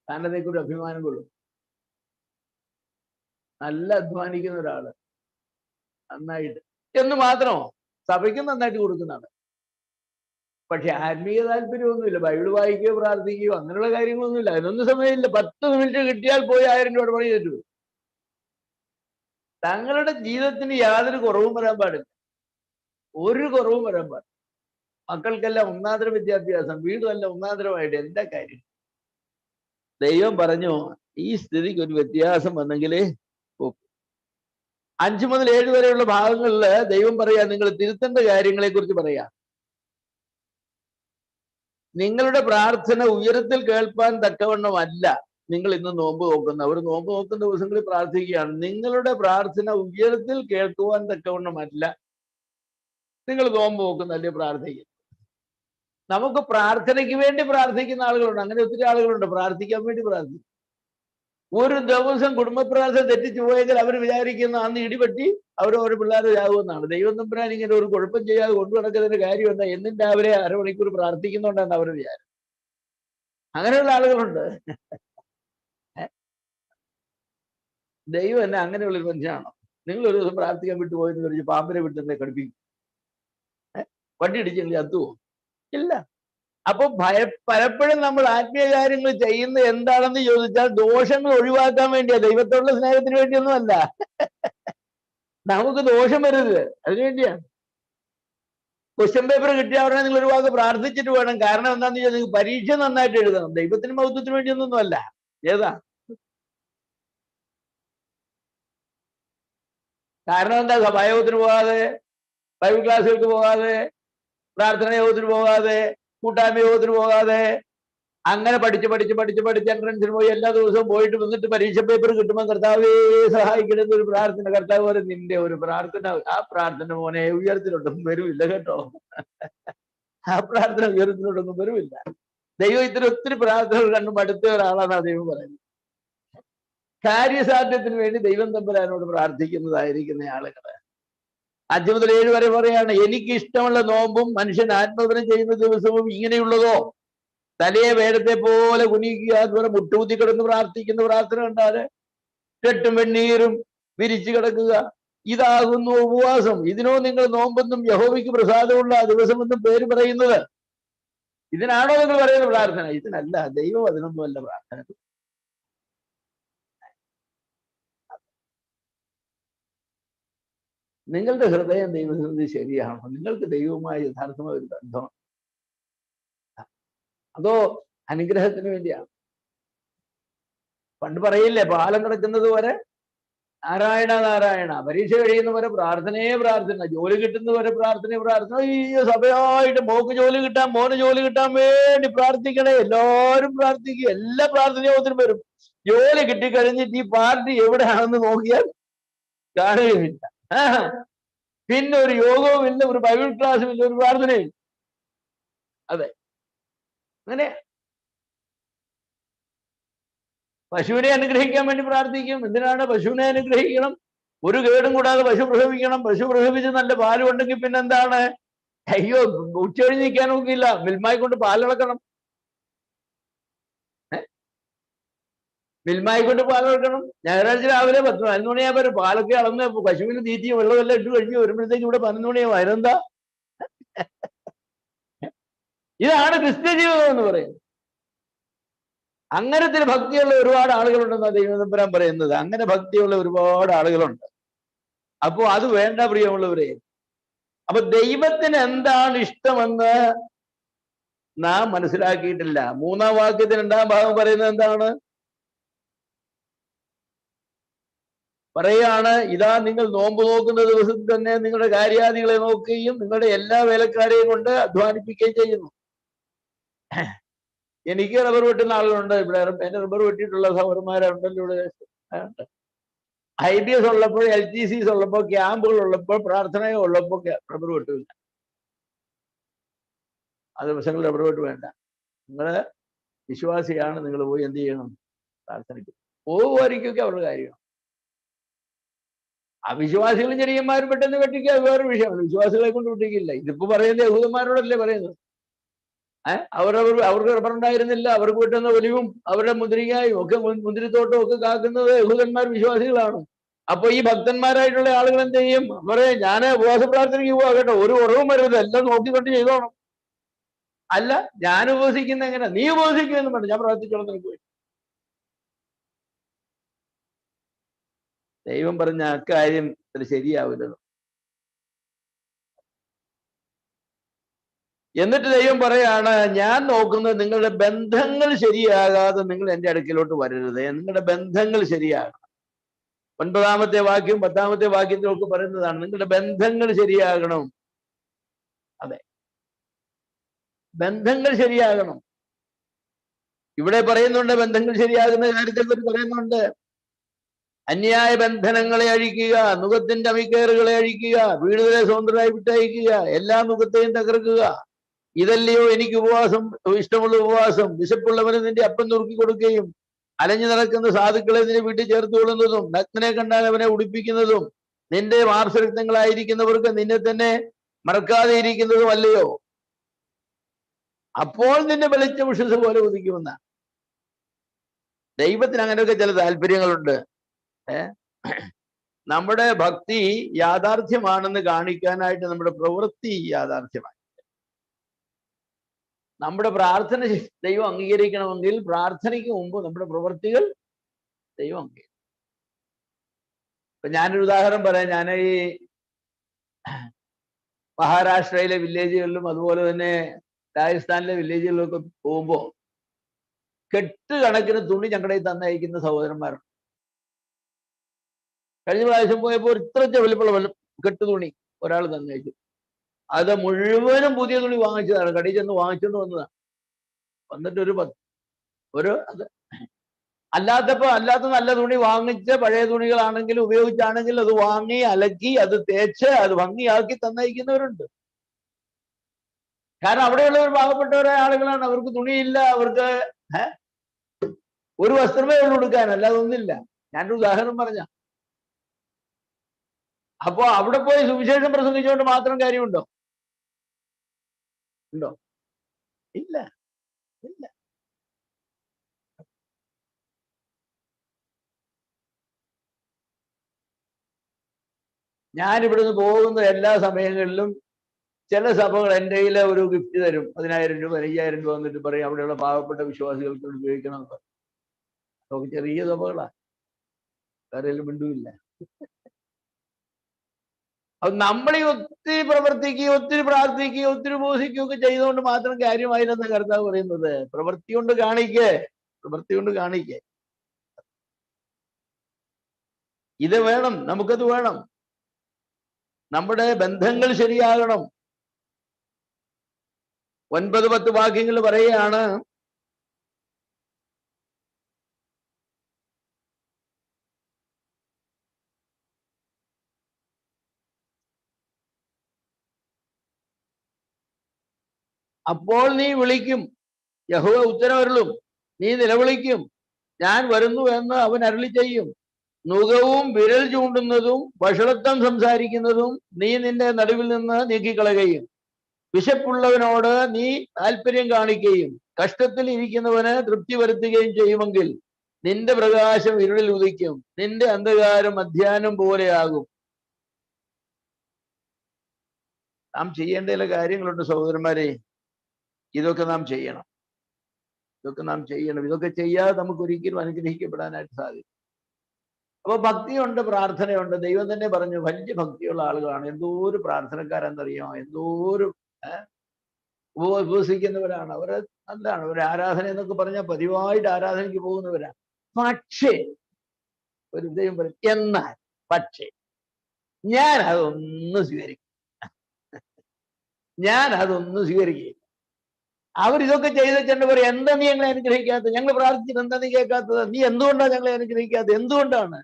താനതേക്കൊരു അഭിമാനം കൊള്ളും. നല്ല അധ്വാനിക്കുന്ന ഒരാള്, നന്നായിട്ട് എന്ന് മാത്രമോ, സഭയ്ക്കും നന്നായിട്ട് കൊടുക്കുന്നതാണ്. പക്ഷെ ആത്മീയ താല്പര്യമൊന്നുമില്ല. ബൈബിൾ വായിക്കുകയോ പ്രാർത്ഥിക്കുകയോ അങ്ങനെയുള്ള കാര്യങ്ങളൊന്നുമില്ല. അതിനൊന്നും സമയമില്ല. 10 മിനിറ്റ് കിട്ടിയാൽ പോയി 1000 രൂപയുടെ പണി ചെയ്തിട്ട് വരും. തങ്ങളുടെ ജീവിതത്തിന് യാതൊരു കുറവും വരാൻ പാടില്ല, ഒരു കുറവും വരാൻ പാടില്ല. മക്കൾക്കെല്ലാം ഒന്നാന്തര വിദ്യാഭ്യാസം, വീടുമെല്ലാം ഒന്നാന്തരമായിട്ട്. എന്താ കാര്യം? ദൈവം പറഞ്ഞു, ഈ സ്ഥിതിക്ക് ഒരു വ്യത്യാസം വന്നെങ്കിലേ 5 മുതൽ 7 വരെയുള്ള ഭാഗങ്ങളിൽ ദൈവം പറയാ, നിങ്ങൾ തിരുത്തേണ്ട കാര്യങ്ങളെ കുറിച്ച് പറയാ. നിങ്ങളുടെ പ്രാർത്ഥന ഉയരത്തിൽ കേൾപ്പാൻ തക്കവണ്ണമല്ല നിങ്ങൾ ഇന്ന് നോമ്പ് നോക്കുന്ന. അവർ നോമ്പ് നോക്കുന്ന ദിവസങ്ങളിൽ പ്രാർത്ഥിക്കുകയാണ്. നിങ്ങളുടെ പ്രാർത്ഥന ഉയരത്തിൽ കേൾക്കുവാൻ തക്കവണ്ണമല്ല നിങ്ങൾ നോമ്പ് നോക്കുന്ന, അല്ലേ പ്രാർത്ഥിക്കുക. നമുക്ക് പ്രാർത്ഥനയ്ക്ക് വേണ്ടി പ്രാർത്ഥിക്കുന്ന ആളുകളുണ്ട്. അങ്ങനെ ഒത്തിരി ആളുകളുണ്ട് പ്രാർത്ഥിക്കാൻ വേണ്ടി പ്രാർത്ഥിക്കും. ഒരു ദിവസം കുടുംബ പ്രാർത്ഥന തെറ്റിച്ചു പോയെങ്കിൽ അവർ വിചാരിക്കുന്ന അന്ന് ഇടിപെട്ടി അവരോരോ പിള്ളേരെ ചാകുമെന്നാണ്. ദൈവം തമ്പുരാൻ ഇങ്ങനെ ഒരു കുഴപ്പം ചെയ്യാതെ കൊണ്ടു നടക്കുന്നതിന്റെ കാര്യം എന്താ? എന്നും രാവിലെ അരമണിക്കൂർ പ്രാർത്ഥിക്കുന്നുണ്ടെന്ന് അവർ വിചാരം. അങ്ങനെയുള്ള ആളുകളുണ്ട്. ദൈവം എന്നെ അങ്ങനെയുള്ളൊരു മനുഷ്യനാണോ? നിങ്ങൾ ഒരു ദിവസം പ്രാർത്ഥിക്കാൻ വിട്ടുപോയെന്ന് കഴിഞ്ഞ് പാമ്പിനെ വിട്ടെന്നെ കടുപ്പിക്കും. വണ്ടി ഇടിച്ചെങ്കിൽ ചത്തുവോ? ഇല്ല. അപ്പൊ പലപ്പോഴും നമ്മൾ ആത്മീയ കാര്യങ്ങൾ ചെയ്യുന്നത് എന്താണെന്ന് ചോദിച്ചാൽ ദോഷങ്ങൾ ഒഴിവാക്കാൻ വേണ്ടിയാ, ദൈവത്തോടുള്ള സ്നേഹത്തിന് വേണ്ടിയൊന്നും അല്ല. നമുക്ക് ദോഷം വരരുത്, അതിനുവേണ്ടിയാണ്. ക്വസ്റ്റ്യൻ പേപ്പർ കിട്ടിയ ഉടനെ നിങ്ങൾ ഒരു വാക്ക് പ്രാർത്ഥിച്ചിട്ട് വേണം. കാരണം എന്താണെന്ന് ചോദിച്ചാൽ നിങ്ങൾക്ക് പരീക്ഷ നന്നായിട്ട് എഴുതണം. ദൈവത്തിന് മഹത്വത്തിന് വേണ്ടിയൊന്നും അല്ല. ഏതാ കാരണം? എന്താ? സഭായോഗത്തിന് പോകാതെ, ബൈബിൾ ക്ലാസ്സുകൾക്ക് പോകാതെ, പ്രാർത്ഥന യോഗത്തിന് പോകാതെ, കൂട്ടായ്മ യോഗത്തിന് പോകാതെ, അങ്ങനെ പഠിച്ച് എൻട്രൻസിന് പോയി എല്ലാ ദിവസവും പോയിട്ട് വന്നിട്ട് പരീക്ഷ പേപ്പർ കിട്ടുമ്പോൾ കർത്താവേ സഹായിക്കണമെന്ന് ഒരു പ്രാർത്ഥന. കർത്താവ് പോലെ നിന്റെ ഒരു പ്രാർത്ഥന, ആ പ്രാർത്ഥന മോനെ ഉയരത്തിലോട്ടൊന്നും വരുമില്ല കേട്ടോ. ആ പ്രാർത്ഥന ഉയരത്തിലോട്ടൊന്നും വരുമില്ല. ദൈവം ഇത്ര ഒത്തിരി പ്രാർത്ഥനകൾ കണ്ടു മടുത്ത ഒരാളാണ് ദൈവം പറയുന്നത്. കാര്യസാധ്യത്തിന് വേണ്ടി ദൈവം തമ്പുരാനോട് പ്രാർത്ഥിക്കുന്നതായിരിക്കുന്ന ആളുകൾ 5 മുതൽ 7 വരെ പറയാണ്, എനിക്ക് ഇഷ്ടമുള്ള നോമ്പും മനുഷ്യൻ ആത്മപരം ചെയ്യുന്ന ദിവസവും ഇങ്ങനെയുള്ളതോ? തലയെ വേടത്തെ പോലെ കുനിക്കുക, അതുപോലെ മുട്ടുകുത്തി കിടന്ന് പ്രാർത്ഥിക്കുന്ന പ്രാർത്ഥന കണ്ടാല് കെട്ടും വെണ്ണീരും വിരിച്ചു കിടക്കുക, ഇതാകുന്നു ഉപവാസം. ഇതിനോ നിങ്ങൾ നോമ്പെന്നും യഹോവയ്ക്ക് പ്രസാദമുള്ള ദിവസമെന്നും പേര് പറയുന്നത്? ഇതിനാണോ നിങ്ങൾ പറയുന്ന പ്രാർത്ഥന? ഇതിനല്ല. ദൈവം അതിനൊന്നുമല്ല പ്രാർത്ഥന. നിങ്ങളുടെ ഹൃദയം ദൈവത്തിന് ശരിയാണോ? നിങ്ങൾക്ക് ദൈവവുമായി യഥാർത്ഥമായ ഒരു ബന്ധമാണ്, അതോ അനുഗ്രഹത്തിന് വേണ്ടിയാണ്? പണ്ട് പറയില്ലേ, പാലം കിടക്കുന്നത് വരെ നാരായണ നാരായണ, പരീക്ഷ കഴിയുന്നവരെ പ്രാർത്ഥനയെ പ്രാർത്ഥന, ജോലി കിട്ടുന്നവരെ പ്രാർത്ഥനയെ പ്രാർത്ഥന. ഈ സഭയായിട്ട് മോക്ക് ജോലി കിട്ടാൻ, മോന് ജോലി കിട്ടാൻ വേണ്ടി പ്രാർത്ഥിക്കണേ. എല്ലാവരും പ്രാർത്ഥിക്കുക, എല്ലാ പ്രാർത്ഥനയോത്തിനും വരും. ജോലി കിട്ടിക്കഴിഞ്ഞിട്ട് ഈ പാർട്ടി എവിടെയാണെന്ന് നോക്കിയാൽ കാണുകയുമില്ല. പിന്നെ ഒരു യോഗവും ഇല്ല, ഒരു ബൈബിൾ ക്ലാസ്സും ഇല്ല, ഒരു പ്രാർത്ഥനയും. അതെ, അങ്ങനെ പശുവിനെ അനുഗ്രഹിക്കാൻ വേണ്ടി പ്രാർത്ഥിക്കും. എന്തിനാണ് പശുവിനെ അനുഗ്രഹിക്കണം? ഒരു കേടും കൂടാതെ പശു പ്രസവിക്കണം. പശു പ്രസവിച്ച് നല്ല പാല് ഉണ്ടെങ്കിൽ പിന്നെന്താണ്? അയ്യോ, ഉച്ചകഴിഞ്ഞ് നിൽക്കാൻ നോക്കിയില്ല, മിൽമായി കൊണ്ട് പാലിളക്കണം. മിൽമായി കൊണ്ട് പാലിളക്കണം. ഞായറാഴ്ച രാവിലെ 10-11 മണിയാകുമ്പോൾ പാലൊക്കെ അളന്ന് പശുവിന് തീറ്റിയും വെള്ളമെല്ലാം ഇട്ട് കഴിഞ്ഞ് വരുമ്പോഴത്തേക്ക് ഇവിടെ 11 മണിയാവും. അതിനെന്താ? ഇതാണ് ക്രിസ്ത്യ ജീവിതം എന്ന് പറയുന്നത്. അങ്ങനത്തെ ഭക്തിയുള്ള ഒരുപാട് ആളുകളുണ്ടെന്നാണ് ദൈവതമ്പുരാൻ പറയുന്നത്. അങ്ങനെ ഭക്തിയുള്ള ഒരുപാട് ആളുകളുണ്ട്. അപ്പോ അത് വേണ്ട പ്രിയമുള്ളവരെ. അപ്പൊ ദൈവത്തിന് എന്താണ് ഇഷ്ടമെന്ന് നാം മനസ്സിലാക്കിയിട്ടില്ല. 3-ാം വാക്യത്തിന് 2-ാം ഭാഗം പറയുന്നത് എന്താണ്? പറയാണ്, ഇതാ നിങ്ങൾ നോമ്പ് നോക്കുന്ന ദിവസം തന്നെ നിങ്ങളുടെ കാര്യാദികളെ നോക്കുകയും നിങ്ങളുടെ എല്ലാ വേലക്കാരെയും കൊണ്ട് അധ്വാനിപ്പിക്കുകയും ചെയ്യുന്നു. എനിക്ക് റബ്ബർ വെട്ടുന്ന ആളുകളുണ്ട് ഇവിടെ. എന്റെ റബ്ബർ വെട്ടിയിട്ടുള്ള സഹോദരന്മാരുണ്ടല്ലോ ഇവിടെ. IBS ഉള്ളപ്പോൾ, LTCs ഉള്ളപ്പോൾ, ക്യാമ്പുകൾ ഉള്ളപ്പോൾ, പ്രാർത്ഥനയോ ഉള്ളപ്പോൾ റബ്ബർ വെട്ടില്ല. ആ ദിവസങ്ങളിൽ റബ്ബർ വെട്ട് വേണ്ട. നിങ്ങള് വിശ്വാസിയാണ്, നിങ്ങൾ പോയി എന്ത് ചെയ്യണം? പ്രാർത്ഥനയ്ക്ക് പോകുമായിരിക്കൊക്കെ അവരുടെ കാര്യമാണ്. അവിശ്വാസികളും ചെറിയന്മാരും പെട്ടെന്ന് വെട്ടിക്കുക, വേറൊരു വിഷയമാണ്. വിശ്വാസികളെ കൊണ്ട് വെട്ടിക്കില്ല. ഇതിപ്പോ പറയുന്നത് യഹൂദന്മാരോടല്ലേ പറയുന്നത്. അവർക്ക് റബ്ബറുണ്ടായിരുന്നില്ല, അവർക്ക് കിട്ടുന്ന ഒലിവും അവരുടെ മുന്തിരിങ്ങായും ഒക്കെ, മുന്തിരിത്തോട്ടവും ഒക്കെ കാക്കുന്നത് യഹൂദന്മാർ വിശ്വാസികളാണ്. അപ്പൊ ഈ ഭക്തന്മാരായിട്ടുള്ള ആളുകൾ എന്ത് ചെയ്യും? പറയാം, ഞാൻ ഉപവാസ പ്രാർത്ഥനയ്ക്ക് പോവാ കേട്ടോ, ഒരു കുറവും വരരുത്, എല്ലാം നോക്കിക്കൊണ്ട് ചെയ്തോണം. അല്ല, ഞാൻ ഉപവസിക്കുന്ന എങ്ങനെ? നീ ഉപവസിക്കുമെന്ന് പറഞ്ഞു, ഞാൻ പ്രാർത്ഥിച്ചോളം നിനക്ക് പോയി. ദൈവം പറഞ്ഞ അക്കാര്യം അത്ര ശരിയാവില്ലല്ലോ. എന്നിട്ട് ദൈവം പറയാണ്, ഞാൻ നോക്കുന്നത് നിങ്ങളുടെ ബന്ധങ്ങൾ ശരിയാകാതെ നിങ്ങൾ എൻ്റെ അടുക്കിലോട്ട് വരരുത്. നിങ്ങളുടെ ബന്ധങ്ങൾ ശരിയാകണം. 9-ാമത്തെ വാക്യം 10-ാമത്തെ വാക്യത്തിലൊക്കെ പറയുന്നതാണ്, നിങ്ങളുടെ ബന്ധങ്ങൾ ശരിയാകണം. അതെ, ബന്ധങ്ങൾ ശരിയാകണം. ഇവിടെ പറയുന്നുണ്ട്, ബന്ധങ്ങൾ ശരിയാകുന്ന കാര്യത്തിൽ പറയുന്നുണ്ട്, അന്യായ ബന്ധനങ്ങളെ അഴിക്കുക, നുഖത്തിന്റെ അമിക്കേറുകളെ അഴിക്കുക, വീടുകളെ സ്വതന്ത്രമായി വിട്ടയക്കുക, എല്ലാ നുഖത്തെയും തകർക്കുക. ഇതല്ലയോ എനിക്ക് ഉപവാസം, ഇഷ്ടമുള്ള ഉപവാസം? വിശപ്പുള്ളവന് നിന്റെ അപ്പം നുറുക്കി കൊടുക്കുകയും അലഞ്ഞു നടക്കുന്ന സാധുക്കളെ നിന്റെ വീട്ടിൽ ചേർത്ത് കൊള്ളുന്നതും നഗ്നനെ കണ്ടാൽ അവനെ ഉടുപ്പിക്കുന്നതും നിന്റെ മാംസരക്തങ്ങളായിരിക്കുന്നവർക്ക് നിന്നെ തന്നെ മറക്കാതെ ഇരിക്കുന്നതും അല്ലയോ? അപ്പോൾ നിന്റെ വെളിച്ച ഉഷസ് പോലെ ഉദിക്കുമെന്ന. ദൈവത്തിന് അങ്ങനെയൊക്കെ ചില താല്പര്യങ്ങളുണ്ട്. നമ്മുടെ ഭക്തി യാഥാർത്ഥ്യമാണെന്ന് കാണിക്കാനായിട്ട് നമ്മുടെ പ്രവൃത്തി യാഥാർത്ഥ്യമായി. നമ്മുടെ പ്രാർത്ഥന ദൈവം അംഗീകരിക്കണമെങ്കിൽ പ്രാർത്ഥനയ്ക്ക് മുമ്പ് നമ്മുടെ പ്രവൃത്തികൾ ദൈവം അംഗീകരിക്കും. ഇപ്പൊ ഞാനൊരു ഉദാഹരണം പറയാം. ഞാൻ ഈ മഹാരാഷ്ട്രയിലെ വില്ലേജുകളിലും അതുപോലെ തന്നെ രാജസ്ഥാനിലെ വില്ലേജുകളിലൊക്കെ പോകുമ്പോൾ കെട്ടുകണക്കിന് തുണി ഞങ്ങളുടെ തന്നയക്കുന്ന സഹോദരന്മാരുണ്ട്. കഴിഞ്ഞ പ്രാവശ്യം പോയപ്പോൾ ഇത്രച്ച വലിപ്പമുള്ള കെട്ടുതുണി ഒരാൾ തന്നയച്ചു. അത് മുഴുവനും പുതിയ തുണി വാങ്ങിച്ചതാണ്, കടയിൽ ചെന്ന് വാങ്ങിച്ചുകൊണ്ട് വന്നതാണ്. വന്നിട്ട് അത് അല്ലാത്ത നല്ല തുണി വാങ്ങിച്ച് പഴയ തുണികളാണെങ്കിൽ ഉപയോഗിച്ചാണെങ്കിൽ അത് വാങ്ങി അലക്കി അത് തേച്ച് അത് ഭംഗിയാക്കി തന്നയക്കുന്നവരുണ്ട്. കാരണം അവിടെയുള്ളവർ പാവപ്പെട്ടവരായ ആളുകളാണ്. അവർക്ക് തുണിയില്ല, അവർക്ക് ഒരു വസ്ത്രമേ ഉള്ളൂ കൊടുക്കാൻ, അല്ലാതെ ഒന്നില്ല. ഞാനൊരു ഉദാഹരണം പറഞ്ഞ. അപ്പോ അവിടെ പോയി സുവിശേഷം പ്രസംഗിച്ചുകൊണ്ട് മാത്രം കാര്യമുണ്ടോ? ഉണ്ടോ? ഇല്ല, ഇല്ല. ഞാൻ ഇവിടുന്ന് പോകുന്ന എല്ലാ സമയങ്ങളിലും ചില സഭകൾ എൻ്റെ കയ്യിൽ ഒരു ഗിഫ്റ്റ് തരും, 10,000 രൂപ 15,000 രൂപ എന്നിട്ട് പറയും അവിടെയുള്ള പാവപ്പെട്ട വിശ്വാസികൾക്ക് ഉപയോഗിക്കണം എന്ന് പറയും. അതൊക്കെ ചെറിയ സഭകളാണ്, വേറെ മിണ്ടുമില്ല. അത് നമ്മൾ ഈ ഒത്തിരി പ്രവർത്തിക്കുകയും ഒത്തിരി പ്രാർത്ഥിക്കുകയും ഒത്തിരി ഉപസിക്കുകയും ഒക്കെ ചെയ്തുകൊണ്ട് മാത്രം കാര്യമായില്ലെന്ന് കർത്താവ് പറയുന്നത്. പ്രവൃത്തി കൊണ്ട് കാണിക്കേ, പ്രവൃത്തി കൊണ്ട് കാണിക്കേ. ഇത് വേണം, നമുക്കത് വേണം. നമ്മുടെ ബന്ധങ്ങൾ ശരിയാകണം. 9-10 വാക്യങ്ങൾ പറയുകയാണ്, അപ്പോൾ നീ വിളിക്കും, യഹോവ ഉത്തരവരുളും. നീ നിലവിളിക്കും, ഞാൻ വരുന്നു എന്ന് അവൻ അരുളി ചെയ്യും. നുകവും വിരൽ ചൂണ്ടുന്നതും വഷളത്വം സംസാരിക്കുന്നതും നീ നിന്റെ നടുവിൽ നിന്ന് നീക്കിക്കളയുകയും വിശപ്പുള്ളവനോട് നീ താല്പര്യം കാണിക്കുകയും കഷ്ടത്തിൽ ഇരിക്കുന്നവന് തൃപ്തി വരുത്തുകയും ചെയ്യുമെങ്കിൽ നിന്റെ പ്രകാശം ഇരുളിൽ ഉദിക്കും, നിന്റെ അന്ധകാരം മധ്യാഹ്നം പോലെയാകും. നാം ചെയ്യേണ്ട ചില കാര്യങ്ങളുണ്ട് സഹോദരന്മാരെ. ഇതൊക്കെ നാം ചെയ്യണം, ഇതൊക്കെ നാം ചെയ്യണം. ഇതൊക്കെ ചെയ്യാതെ നമുക്ക് ഒരിക്കലും അനുഗ്രഹിക്കപ്പെടാനായിട്ട് സാധിക്കും. അപ്പൊ ഭക്തിയുണ്ട്, പ്രാർത്ഥനയുണ്ട്. ദൈവം തന്നെ പറഞ്ഞു വലിയ ഭക്തിയുള്ള ആളുകളാണ്. എന്തോരു പ്രാർത്ഥനക്കാരെന്നറിയാമോ, എന്തോരു ഉപവസിക്കുന്നവരാണ്. അവര് എന്താണ് ഒരു ആരാധന എന്നൊക്കെ പറഞ്ഞാൽ പതിവായിട്ട് ആരാധനയ്ക്ക് പോകുന്നവരാണ്. പക്ഷേ ഒരു ദൈവം പറയും, എന്നാൽ പക്ഷേ ഞാൻ അതൊന്നും സ്വീകരിക്കും, ഞാൻ അതൊന്നും സ്വീകരിക്കുകയില്ല. അവരിതൊക്കെ ചെയ്തിട്ട് പറയും, എന്താ നീ ഞങ്ങളെ അനുഗ്രഹിക്കാത്തത്? ഞങ്ങൾ പ്രാർത്ഥിച്ചിട്ട് എന്താ നീ കേൾക്കാത്തത്? നീ എന്തുകൊണ്ടാണ് ഞങ്ങളെ അനുഗ്രഹിക്കാത്തത്? എന്തുകൊണ്ടാണ്?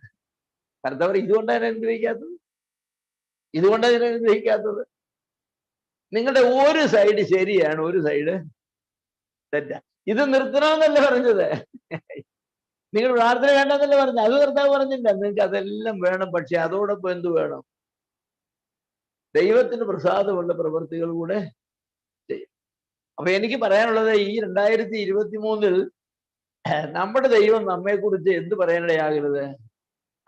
കർത്താവ് ഇതുകൊണ്ടാണ് അനുഗ്രഹിക്കാത്തത്, ഇതുകൊണ്ടാണ് ഞാൻ അനുഗ്രഹിക്കാത്തത്. നിങ്ങളുടെ ഒരു സൈഡ് ശരിയാണ്, ഒരു സൈഡ് തെറ്റാ. ഇത് നിർത്തണമെന്നല്ല പറഞ്ഞത്, നിങ്ങൾ പ്രാർത്ഥന വേണ്ടെന്നല്ല പറഞ്ഞത്. അത് കർത്താവ് പറഞ്ഞില്ല, നിങ്ങൾക്ക് അതെല്ലാം വേണം. പക്ഷെ അതോടൊപ്പം എന്ത് വേണം? ദൈവത്തിന് പ്രസാദമുള്ള പ്രവൃത്തികൾ കൂടെ ചെയ്യും. അപ്പൊ എനിക്ക് പറയാനുള്ളത്, ഈ 2023 നമ്മുടെ ദൈവം നമ്മെക്കുറിച്ച് എന്ത് പറയാനിടയാകരുത്?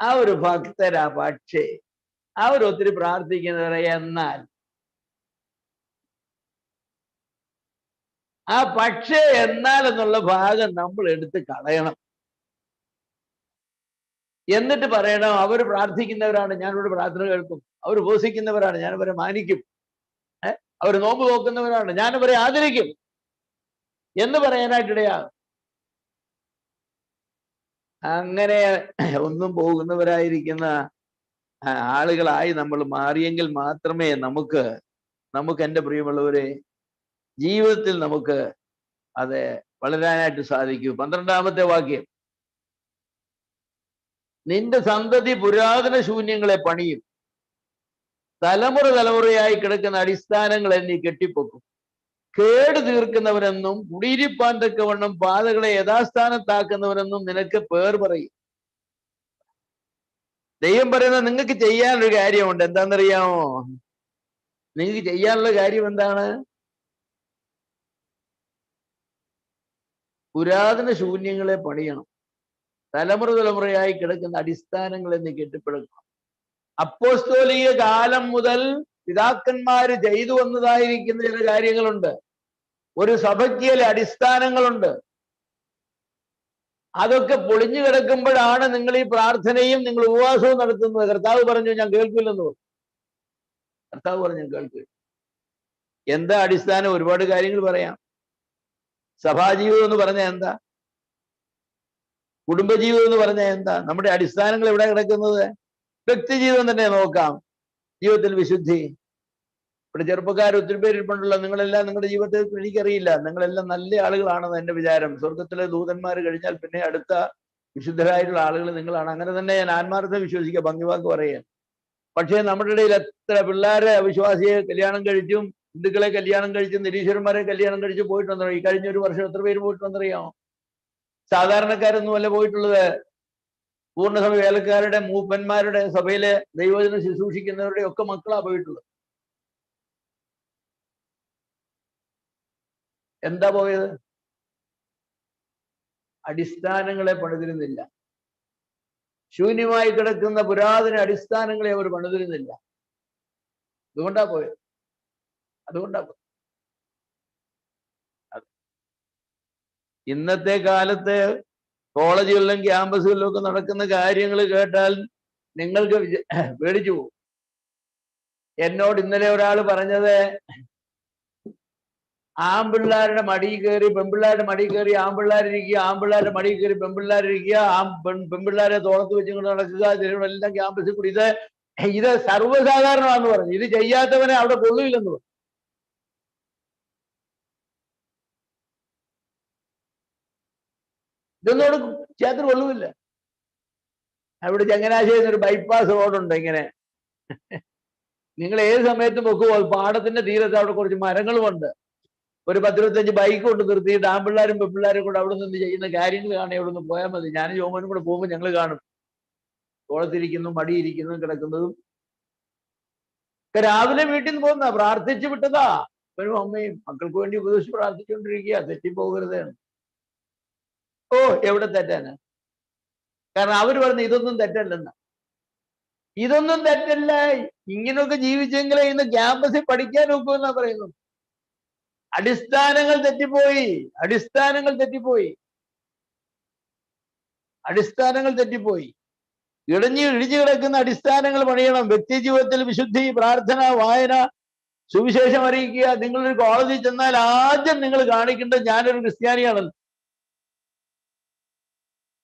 ആ ഒരു ഭക്തരാ, പക്ഷേ അവരൊത്തിരി പ്രാർത്ഥിക്കുന്നവരെ. എന്നാൽ ആ പക്ഷേ എന്നാൽ എന്നുള്ള ഭാഗം നമ്മൾ എടുത്ത് കളയണം. എന്നിട്ട് പറയണം, അവർ പ്രാർത്ഥിക്കുന്നവരാണ്, ഞാനിവിടെ പ്രാർത്ഥന കേൾക്കും. അവർ ഉപവസിക്കുന്നവരാണ്, ഞാനവരെ മാനിക്കും. അവർ നോമ്പ് നോക്കുന്നവരാണ്, ഞാനവരെ ആദരിക്കും എന്ന് പറയാനായിട്ടിടയാകും. അങ്ങനെ ഒന്നും പോകുന്നവരായിരിക്കുന്ന ആളുകളായി നമ്മൾ മാറിയെങ്കിൽ മാത്രമേ നമുക്ക് എൻ്റെ പ്രിയമുള്ളവരെ ജീവിതത്തിൽ നമുക്ക് അത് വളരാനായിട്ട് സാധിക്കൂ. 12-ാമത്തെ വാക്യം, നിന്റെ സന്തതി പുരാതന ശൂന്യങ്ങളെ പണിയും, തലമുറ തലമുറയായി കിടക്കുന്ന അടിസ്ഥാനങ്ങളെ നീ കെട്ടിപ്പൊക്കും. കേട് തീർക്കുന്നവനെന്നും കുടിയിരിപ്പാൻ തക്കവണ്ണം പാതകളെ യഥാസ്ഥാനത്താക്കുന്നവനെന്നും നിനക്ക് പേർ പറയും. ദൈവം പറയുന്നത് നിങ്ങൾക്ക് ചെയ്യാനൊരു കാര്യമുണ്ട്. എന്താണെന്നറിയാമോ? നിങ്ങൾക്ക് ചെയ്യാനുള്ള കാര്യം എന്താണ്? പുരാതന ശൂന്യങ്ങളെ പണിയണം, തലമുറ തലമുറയായി കിടക്കുന്ന അടിസ്ഥാനങ്ങളെ നീ കെട്ടിപ്പടുക്കണം. അപ്പോസ്തോലിക കാലം മുതൽ പിതാക്കന്മാര് ചെയ്തു വന്നതായിരിക്കുന്ന ചില കാര്യങ്ങളുണ്ട്. ഒരു സഭയ്ക്ക് ചില അടിസ്ഥാനങ്ങളുണ്ട്. അതൊക്കെ പൊളിഞ്ഞു കിടക്കുമ്പോഴാണ് നിങ്ങൾ ഈ പ്രാർത്ഥനയും നിങ്ങൾ ഉപവാസവും നടത്തുന്നത്. കർത്താവ് പറഞ്ഞു ഞാൻ കേൾക്കില്ലെന്ന് പറഞ്ഞു. കർത്താവ് പറഞ്ഞു ഞാൻ കേൾക്കില്ല. എന്താ അടിസ്ഥാനം? ഒരുപാട് കാര്യങ്ങൾ പറയാം. സഭാജീവിതം എന്ന് പറഞ്ഞാൽ എന്താ? കുടുംബജീവിതം എന്ന് പറഞ്ഞാൽ എന്താ? നമ്മുടെ അടിസ്ഥാനങ്ങൾ എവിടെ കിടക്കുന്നത്? വ്യക്തി ജീവിതം തന്നെ നോക്കാം. ജീവിതത്തിൽ വിശുദ്ധി. ഇവിടെ ചെറുപ്പക്കാർ ഒത്തിരി പേരിൽപ്പുണ്ടല്ലോ. നിങ്ങളെല്ലാം നിങ്ങളുടെ ജീവിതത്തിൽ എനിക്കറിയില്ല, നിങ്ങളെല്ലാം നല്ല ആളുകളാണെന്ന് എൻ്റെ വിചാരം. സ്വർഗത്തിലെ ദൂതന്മാർ കഴിഞ്ഞാൽ പിന്നെ അടുത്ത വിശുദ്ധരായിട്ടുള്ള ആളുകൾ നിങ്ങളാണ്. അങ്ങനെ തന്നെ ഞാൻ ആത്മാർത്ഥം വിശ്വസിക്കുക, ഭംഗിവാക്ക് പറയുക. പക്ഷേ നമ്മുടെ ഇടയിൽ എത്ര പിള്ളേരെ അവിശ്വാസിയെ കല്യാണം കഴിച്ചും ഹിന്ദുക്കളെ കല്യാണം കഴിച്ച് നിരീശ്വരന്മാരെ കല്യാണം കഴിച്ച് പോയിട്ടുണ്ടോ? ഈ കഴിഞ്ഞ ഒരു വർഷം എത്ര പേര് പോയിട്ടുണ്ടെന്നറിയാമോ? സാധാരണക്കാരൊന്നുമല്ല പോയിട്ടുള്ളത്. പൂർണ്ണസഭ വേലക്കാരുടെ, മൂപ്പന്മാരുടെ, സഭയിലെ ദൈവജനം ശുശ്രൂഷിക്കുന്നവരുടെ ഒക്കെ മക്കളാ പോയിട്ടുള്ളത്. എന്താ പോയത്? അടിസ്ഥാനങ്ങളെ പണിതിരുന്നില്ല. ശൂന്യമായി കിടക്കുന്ന പുരാതന അടിസ്ഥാനങ്ങളെ അവർ പണിതിരുന്നില്ല. അതുകൊണ്ടാ പോയത്. ഇന്നത്തെ കാലത്ത് കോളേജുകളിലും ക്യാമ്പസുകളിലും ഒക്കെ നടക്കുന്ന കാര്യങ്ങൾ കേട്ടാൽ നിങ്ങൾക്ക് പേടിച്ചു പോകും. എന്നോട് ഇന്നലെ ഒരാൾ പറഞ്ഞത്, ആമ്പിള്ളാരുടെ മടിയിൽ കയറി പെൺപിള്ളാരുടെ മടിയിൽ കയറി ആമ്പിള്ളാരിരിക്കുക, ആമ്പിള്ളാരുടെ മടിയിൽ കയറി പെൺപിള്ളാരിരിക്കുക, പെൺപിള്ളാരെ തോളത്ത് വെച്ചുകൊണ്ട് നടക്കുക, എല്ലാം ക്യാമ്പസിൽ കൂടി. ഇത് സർവ്വസാധാരണമാണെന്ന് പറഞ്ഞു. ഇത് ചെയ്യാത്തവനെ അവിടെ കൊള്ളില്ലെന്ന് പറഞ്ഞു. ഇതൊന്നും ക്ഷേത്രം കൊള്ളുമില്ല. അവിടെ ചങ്ങനാശ്ശേരി ഒരു ബൈപ്പാസ് റോഡുണ്ട്. ഇങ്ങനെ നിങ്ങൾ ഏത് സമയത്തും വെക്കുമോ, പാടത്തിന്റെ തീരത്ത് അവിടെ കുറച്ച് മരങ്ങളുമുണ്ട്. ഒരു 10-25 ബൈക്ക് കൊണ്ട് നിർത്തിയിട്ട് ആമ്പിള്ളാരും പെൺപിള്ളാരും കൂടെ അവിടെ നിന്ന് ചെയ്യുന്ന കാര്യങ്ങൾ കാണാൻ അവിടെ നിന്ന് പോയാൽ മതി. ഞാനും ജോമനും കൂടെ പോകുമ്പോൾ ഞങ്ങൾ കാണും. തോളത്തിരിക്കുന്നു, മടിയിരിക്കുന്നു, കിടക്കുന്നതും. രാവിലെ വീട്ടിൽ നിന്ന് പോകുന്ന പ്രാർത്ഥിച്ചു വിട്ടതാ. അപ്പനും അമ്മയും മക്കൾക്ക് വേണ്ടി ഉപദേശിച്ച് പ്രാർത്ഥിച്ചുകൊണ്ടിരിക്കുക, തെറ്റിപ്പോകരുത്. ഓ, എവിടെ തെറ്റാന്? കാരണം അവർ പറഞ്ഞു ഇതൊന്നും തെറ്റല്ലെന്ന്. ഇതൊന്നും തെറ്റല്ല, ഇങ്ങനെയൊക്കെ ജീവിച്ചെങ്കിലേ ഇന്ന് ക്യാമ്പസിൽ പഠിക്കാൻ നോക്കുമെന്നാ പറയുന്നത്. അടിസ്ഥാനങ്ങൾ തെറ്റിപ്പോയി. ഇടിഞ്ഞു കിടക്കുന്ന അടിസ്ഥാനങ്ങൾ പണിയണം. വ്യക്തി ജീവിതത്തിൽ വിശുദ്ധി, പ്രാർത്ഥന, വായന, സുവിശേഷം അറിയിക്കുക. നിങ്ങളൊരു കോളേജിൽ ചെന്നാൽ ആദ്യം നിങ്ങൾ കാണിക്കേണ്ടത് ഞാനൊരു ക്രിസ്ത്യാനിയാണല്ലോ.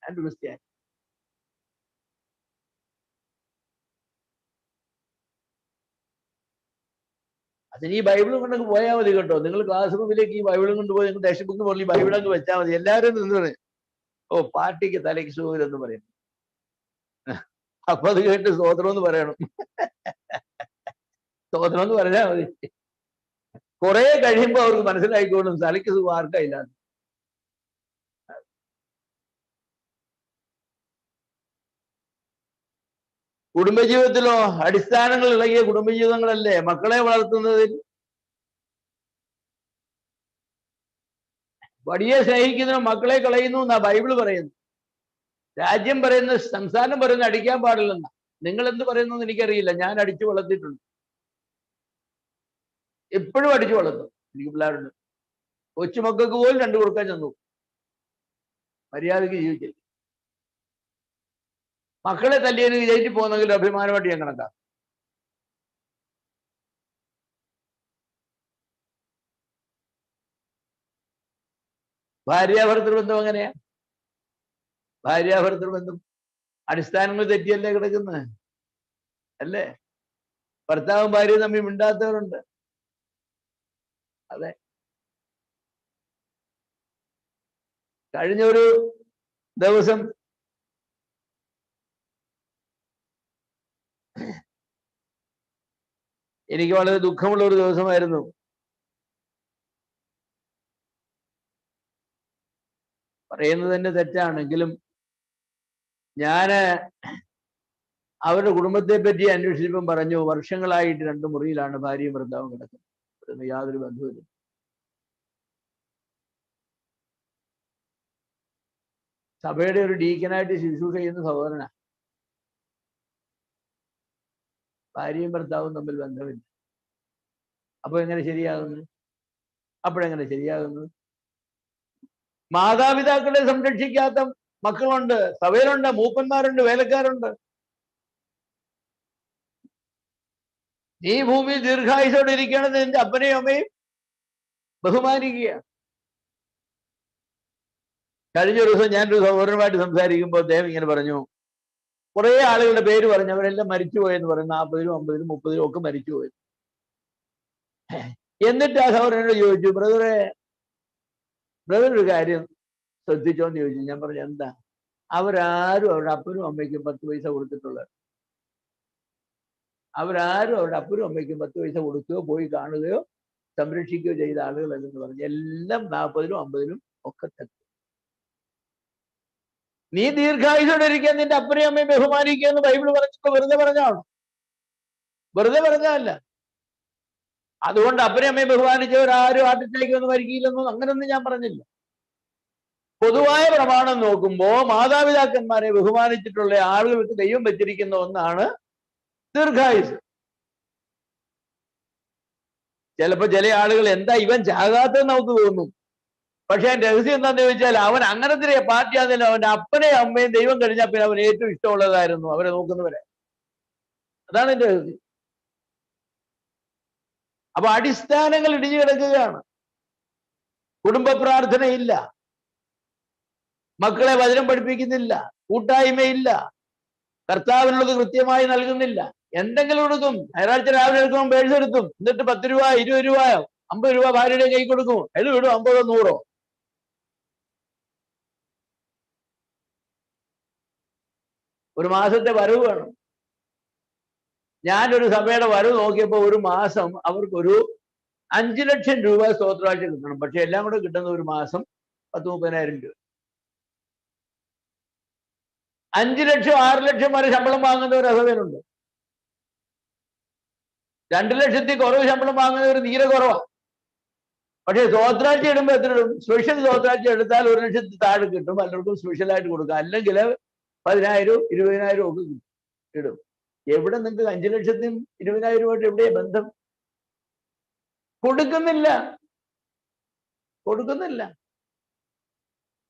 ക്രിസ്ത്യാനി അതിന് ഈ ബൈബിളും കൊണ്ടങ്ങ് പോയാൽ മതി കേട്ടോ. നിങ്ങൾ ക്ലാസ് റൂമിലേക്ക് ഈ ബൈബിളും കൊണ്ടുപോയി നിങ്ങൾ ടെക്സ്റ്റ് ബുക്ക് പോലെ ഈ ബൈബിളങ്ങ് വെച്ചാൽ മതി. എല്ലാവരും നിന്ന് പറയും, ഓ പാർട്ടിക്ക് തലയ്ക്ക് സുഖമില്ലെന്ന് പറയും. അപ്പൊ അത് കേട്ട് സ്തോത്രം എന്ന് പറയണം. സ്തോത്രം എന്ന് പറഞ്ഞാൽ മതി. കുറെ കഴിയുമ്പോ അവർക്ക് മനസ്സിലായിക്കോളും തലയ്ക്ക് സുഖം ആർക്കായില്ല. കുടുംബജീവിതത്തിലോ അടിസ്ഥാനങ്ങൾ ഇളകിയ കുടുംബജീവിതങ്ങളല്ലേ മക്കളെ വളർത്തുന്നതിൽ. വടിയെ സ്നേഹിക്കുന്നതിന് മക്കളെ കളയുന്നു എന്നാ ബൈബിള് പറയുന്നു. രാജ്യം പറയുന്ന, സംസ്ഥാനം പറയുന്ന അടിക്കാൻ പാടില്ലെന്നാ. നിങ്ങൾ എന്ത് പറയുന്നു എനിക്കറിയില്ല. ഞാൻ അടിച്ചു വളർത്തിയിട്ടുണ്ട്, എപ്പോഴും അടിച്ചു വളർത്തും. എനിക്ക് പിള്ളേരുണ്ട്. കൊച്ചുമക്കൾക്ക് പോലും 2 കൊടുക്കാൻ ചെന്നു. മര്യാദക്ക് ജീവിച്ചില്ല. മക്കളെ തല്ലിയതിന് വിജയിച്ചു പോകുന്നെങ്കിൽ അഭിമാനമായിട്ട് ഞാൻ കണക്കാക്കും. ഭാര്യാഭർത്തൃബന്ധം എങ്ങനെയാ? ഭാര്യാഭർത്തൃബന്ധം അടിസ്ഥാനങ്ങൾ തെറ്റിയല്ലേ കിടക്കുന്നത് അല്ലേ? ഭർത്താവും ഭാര്യയും തമ്മിൽ മിണ്ടാത്തവരുണ്ട്. അതെ, കഴിഞ്ഞൊരു ദിവസം എനിക്ക് വളരെ ദുഃഖമുള്ള ഒരു ദിവസമായിരുന്നു. പറയുന്നത് തന്നെ തെറ്റാണെങ്കിലും ഞാന് അവരുടെ കുടുംബത്തെ പറ്റി അന്വേഷിച്ചപ്പം പറഞ്ഞു, വർഷങ്ങളായിട്ട് 2 മുറിയിലാണ് ഭാര്യയും ഭർത്താവും കിടക്കുന്നത്. യാതൊരു ബന്ധവുമില്ല. സഭയുടെ ഒരു ഡീക്കനായിട്ട് ശുശ്രൂഷ ചെയ്യുന്ന സഹോദരനാ. ഭാര്യയും ഭർത്താവും തമ്മിൽ ബന്ധമില്ല. അപ്പൊ എങ്ങനെ ശരിയാകുന്നു? അപ്പോഴെങ്ങനെ ശരിയാകുന്നു? മാതാപിതാക്കളെ സംരക്ഷിക്കാത്ത മക്കളുണ്ട്, സഭയിലുണ്ട്, മൂപ്പന്മാരുണ്ട്, വേലക്കാരുണ്ട്. നീ ഭൂമിയിൽ ദീർഘായുസോടെ ഇരിക്കണത് നിന്റെ അപ്പനെയും അമ്മയും ബഹുമാനിക്കുക. കഴിഞ്ഞ ദിവസം ഞാനൊരു സഹോദരനുമായിട്ട് സംസാരിക്കുമ്പോൾ അദ്ദേഹം ഇങ്ങനെ പറഞ്ഞു, കുറെ ആളുകളുടെ പേര് പറഞ്ഞു, അവരെല്ലാം മരിച്ചുപോയെന്ന് പറയും. 40-ലും 50-ലും 30-ലും ഒക്കെ മരിച്ചുപോയി. എന്നിട്ട് ആ സഹോദരനോട് ചോദിച്ചു, ബ്രദർ ഒരു കാര്യം ശ്രദ്ധിച്ചോന്ന് ചോദിച്ചു. ഞാൻ പറഞ്ഞു, എന്താ? അവരാരും അവരുടെ അപ്പനും അമ്മയ്ക്കും 10 പൈസ കൊടുത്തിട്ടുള്ളത്. അവരാരും അവരുടെ അപ്പനും അമ്മയ്ക്കും 10 പൈസ കൊടുക്കുകയോ പോയി കാണുകയോ സംരക്ഷിക്കുകയോ ചെയ്ത ആളുകളല്ലെന്ന് പറഞ്ഞു. എല്ലാം 40-ലും 50-ലും ഒക്കെ തെറ്റ്. നീ ദീർഘായുസോടെ ഇരിക്കാൻ നിന്റെ അപ്പനെയും അമ്മയും ബഹുമാനിക്കുക എന്ന് ബൈബിൾ പറഞ്ഞിട്ട് വെറുതെ പറഞ്ഞാണോ? വെറുതെ പറഞ്ഞല്ല. അതുകൊണ്ട് അപ്പനെയും അമ്മയും ബഹുമാനിച്ചവരാരും ഹാർട്ട് അറ്റാക്ക് ഒന്നും മരിക്കില്ലെന്നും അങ്ങനൊന്നും ഞാൻ പറഞ്ഞില്ല. പൊതുവായ പ്രമാണം നോക്കുമ്പോ മാതാപിതാക്കന്മാരെ ബഹുമാനിച്ചിട്ടുള്ള ആളുകൾക്ക് ദൈവം വെച്ചിരിക്കുന്ന ഒന്നാണ് ദീർഘായുസ്. ചിലപ്പോ ചില ആളുകൾ എന്താ ഇവൻ ചാകാത്തെന്ന് നമുക്ക് തോന്നും. പക്ഷെ രഹസ്യം എന്താന്ന് ചോദിച്ചാൽ അവൻ അങ്ങനത്തെ പാർട്ടി ആണെങ്കിലും അവന്റെ അപ്പനെയും അമ്മയും ദൈവം കഴിഞ്ഞാൽ പിന്നെ അവൻ ഏറ്റവും ഇഷ്ടമുള്ളതായിരുന്നു അവരെ നോക്കുന്നവരെ. അതാണ് എന്റെ രഹസ്യം. അപ്പൊ അടിസ്ഥാനങ്ങൾ ഇടിഞ്ഞു കിടക്കുകയാണ്. കുടുംബ പ്രാർത്ഥനയില്ല, മക്കളെ വചനം പഠിപ്പിക്കുന്നില്ല, കൂട്ടായ്മയില്ല, കർത്താവിനുള്ളത് കൃത്യമായി നൽകുന്നില്ല. എന്തെങ്കിലും കൊടുക്കും, ഞായറാഴ്ച രാവിലെ എടുക്കുമ്പോൾ പേഴ്സ് എടുത്തും, എന്നിട്ട് 10 രൂപ 20 രൂപയോ 50 രൂപ ഭാര്യയുടെ കൈ കൊടുക്കും. അതിൽ വിടും 50 100. ഒരു മാസത്തെ വരവ് വേണം. ഞാനൊരു സഭയുടെ വരവ് നോക്കിയപ്പോൾ ഒരു മാസം അവർക്കൊരു 5 ലക്ഷം രൂപ സ്തോത്രമായിട്ട് കിട്ടണം. പക്ഷെ എല്ലാം കൂടെ കിട്ടുന്ന ഒരു മാസം 10-30,000 രൂപ. 5 ലക്ഷം 6 ലക്ഷം വരെ ശമ്പളം വാങ്ങുന്ന ഒരു സഭയിലുണ്ട്. 2 ലക്ഷത്തിൽ കുറവ് ശമ്പളം വാങ്ങുന്നവർ തീരെ കുറവാണ്. പക്ഷെ സ്തോത്രാഴ്ച ഇടുമ്പോൾ എത്ര ഇടും? സ്പെഷ്യൽ സ്തോത്രാഴ്ച എടുത്താൽ 1 ലക്ഷത്തിൽ താഴെ കിട്ടും. പലർക്കും സ്പെഷ്യലായിട്ട് കൊടുക്കാം. അല്ലെങ്കിൽ 10,000 20,000 ഒക്കെ ഇടും. എവിടെ നിങ്ങൾക്ക് 5 ലക്ഷത്തിനും 20,000 എവിടെയാ ബന്ധം? കൊടുക്കുന്നില്ല.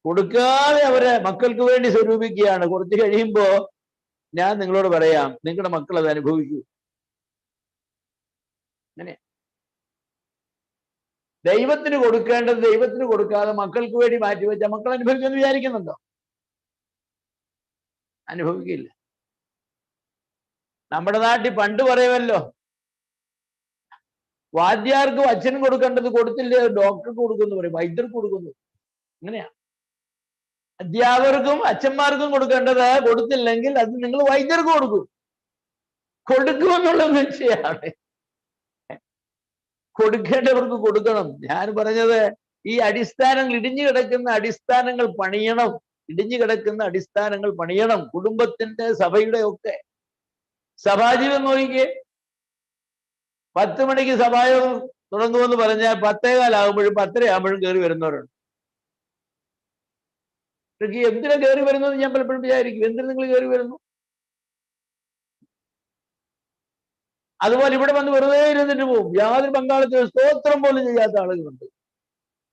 കൊടുക്കാതെ അവരെ മക്കൾക്ക് വേണ്ടി സ്വരൂപിക്കുകയാണ്. കുറച്ച് കഴിയുമ്പോ ഞാൻ നിങ്ങളോട് പറയാം, നിങ്ങളുടെ മക്കൾ അത് അനുഭവിക്കൂ. അങ്ങനെ ദൈവത്തിന് കൊടുക്കേണ്ടത് ദൈവത്തിന് കൊടുക്കാതെ മക്കൾക്ക് വേണ്ടി മാറ്റിവെച്ചാൽ മക്കൾ അനുഭവിക്കുമെന്ന് വിചാരിക്കുന്നുണ്ടോ? അനുഭവിക്കില്ല. നമ്മുടെ നാട്ടിൽ പണ്ട് പറയുമല്ലോ, വാദ്യാർക്കും അച്ഛനും കൊടുക്കേണ്ടത് കൊടുത്തില്ലേ ഡോക്ടർക്ക് കൊടുക്കുമെന്ന് പറയും, വൈദ്യർക്ക് കൊടുക്കുന്നു. അങ്ങനെയാ. അധ്യാപകർക്കും അച്ഛന്മാർക്കും കൊടുക്കേണ്ടത് കൊടുത്തില്ലെങ്കിൽ അത് നിങ്ങൾ വൈദ്യർക്ക് കൊടുക്കും. കൊടുക്കുമെന്നുള്ള നിശ്ചയാണ്. കൊടുക്കേണ്ടവർക്ക് കൊടുക്കണം. ഞാൻ പറഞ്ഞത് ഈ അടിസ്ഥാനങ്ങൾ ഇടിഞ്ഞു കിടക്കുന്ന അടിസ്ഥാനങ്ങൾ പണിയണം. ഇടിഞ്ഞു കിടക്കുന്ന അടിസ്ഥാനങ്ങൾ പണിയണം. കുടുംബത്തിന്റെ സഭയുടെ ഒക്കെ സഭാജീവൻ നോക്കിക്കേ. 10 മണിക്ക് സഭായോഗം തുടങ്ങുമെന്ന് പറഞ്ഞാൽ 10:15 ആകുമ്പോഴും 10:30 ആകുമ്പോഴും കയറി വരുന്നവരുണ്ട്. എന്തിനാ കയറി വരുന്നത് ഞാൻ പലപ്പോഴും വിചാരിക്കും. എന്തിനു നിങ്ങൾ കയറി വരുന്നു? അതുപോലെ ഇവിടെ വന്ന് വെറുതെ ഇരുന്നിട്ട് പോകും. യാതൊരു പങ്കാളിത്തവും സ്തോത്രം പോലും ചെയ്യാത്ത ആളുകളുണ്ട്,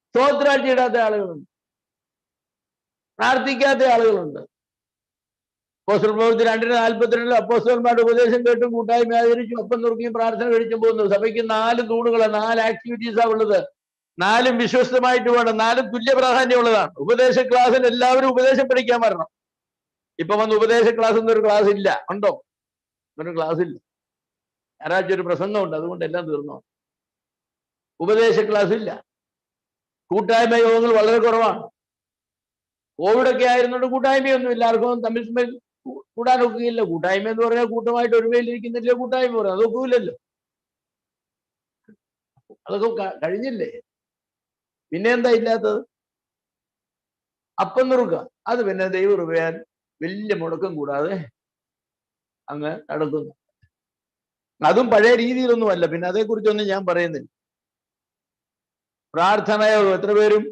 സ്തോത്രാഴ്ച ഇടാത്ത ആളുകളുണ്ട്, പ്രാർത്ഥിക്കാത്ത ആളുകളുണ്ട്. അപ്പോസ്തല പ്രവൃത്തി 2:42 അപ്പോസ്തലന്മാരുടെ ഉപദേശം കേട്ടും കൂട്ടായ്മ ആചരിച്ചും ഒപ്പം നുറുക്കിയും പ്രാർത്ഥന കഴിച്ചും പോകുന്നു. സഭയ്ക്ക് 4 തൂണുകളാണ്, 4 ആക്ടിവിറ്റീസാ ഉള്ളത്. 4 വിശ്വസ്തമായിട്ട് വേണം, 4 തുല്യ പ്രാധാന്യമുള്ളതാണ്. ഉപദേശ ക്ലാസ്സിൽ എല്ലാവരും ഉപദേശം പഠിക്കാൻ വരണം. ഇപ്പൊ വന്ന് ഉപദേശ ക്ലാസ് എന്നൊരു ക്ലാസ് ഇല്ല. ഉണ്ടോ? ഒരു ക്ലാസ് ഇല്ല. ഞായറാഴ്ച ഒരു പ്രസംഗമുണ്ട്, അതുകൊണ്ട് എല്ലാം തീർന്നു. ഉപദേശ ക്ലാസ് ഇല്ല. കൂട്ടായ്മ യോഗങ്ങൾ വളരെ കുറവാണ്. കോവിഡൊക്കെ ആയിരുന്നുകൊണ്ട് കൂട്ടായ്മയൊന്നും ഇല്ല. ആർക്കും തമ്മിൽ കൂടാനൊക്കുകയില്ല. കൂട്ടായ്മ എന്ന് പറഞ്ഞാൽ കൂട്ടമായിട്ട് ഒരുമയിലിരിക്കുന്നില്ല കൂട്ടായ്മ പറയാം, അതൊക്കില്ലല്ലോ. അതൊക്കെ കഴിഞ്ഞില്ലേ. പിന്നെ എന്താ ഇല്ലാത്തത്? അപ്പം നുറുക്കുക. അത് പിന്നെ ദൈവകൃപയാൽ വലിയ മുടക്കം കൂടാതെ അങ്ങ് നടക്കുന്നു. അതും പഴയ രീതിയിലൊന്നുമല്ല. പിന്നെ അതേക്കുറിച്ചൊന്നും ഞാൻ പറയുന്നില്ല. പ്രാർത്ഥനയോ എത്ര പേരും?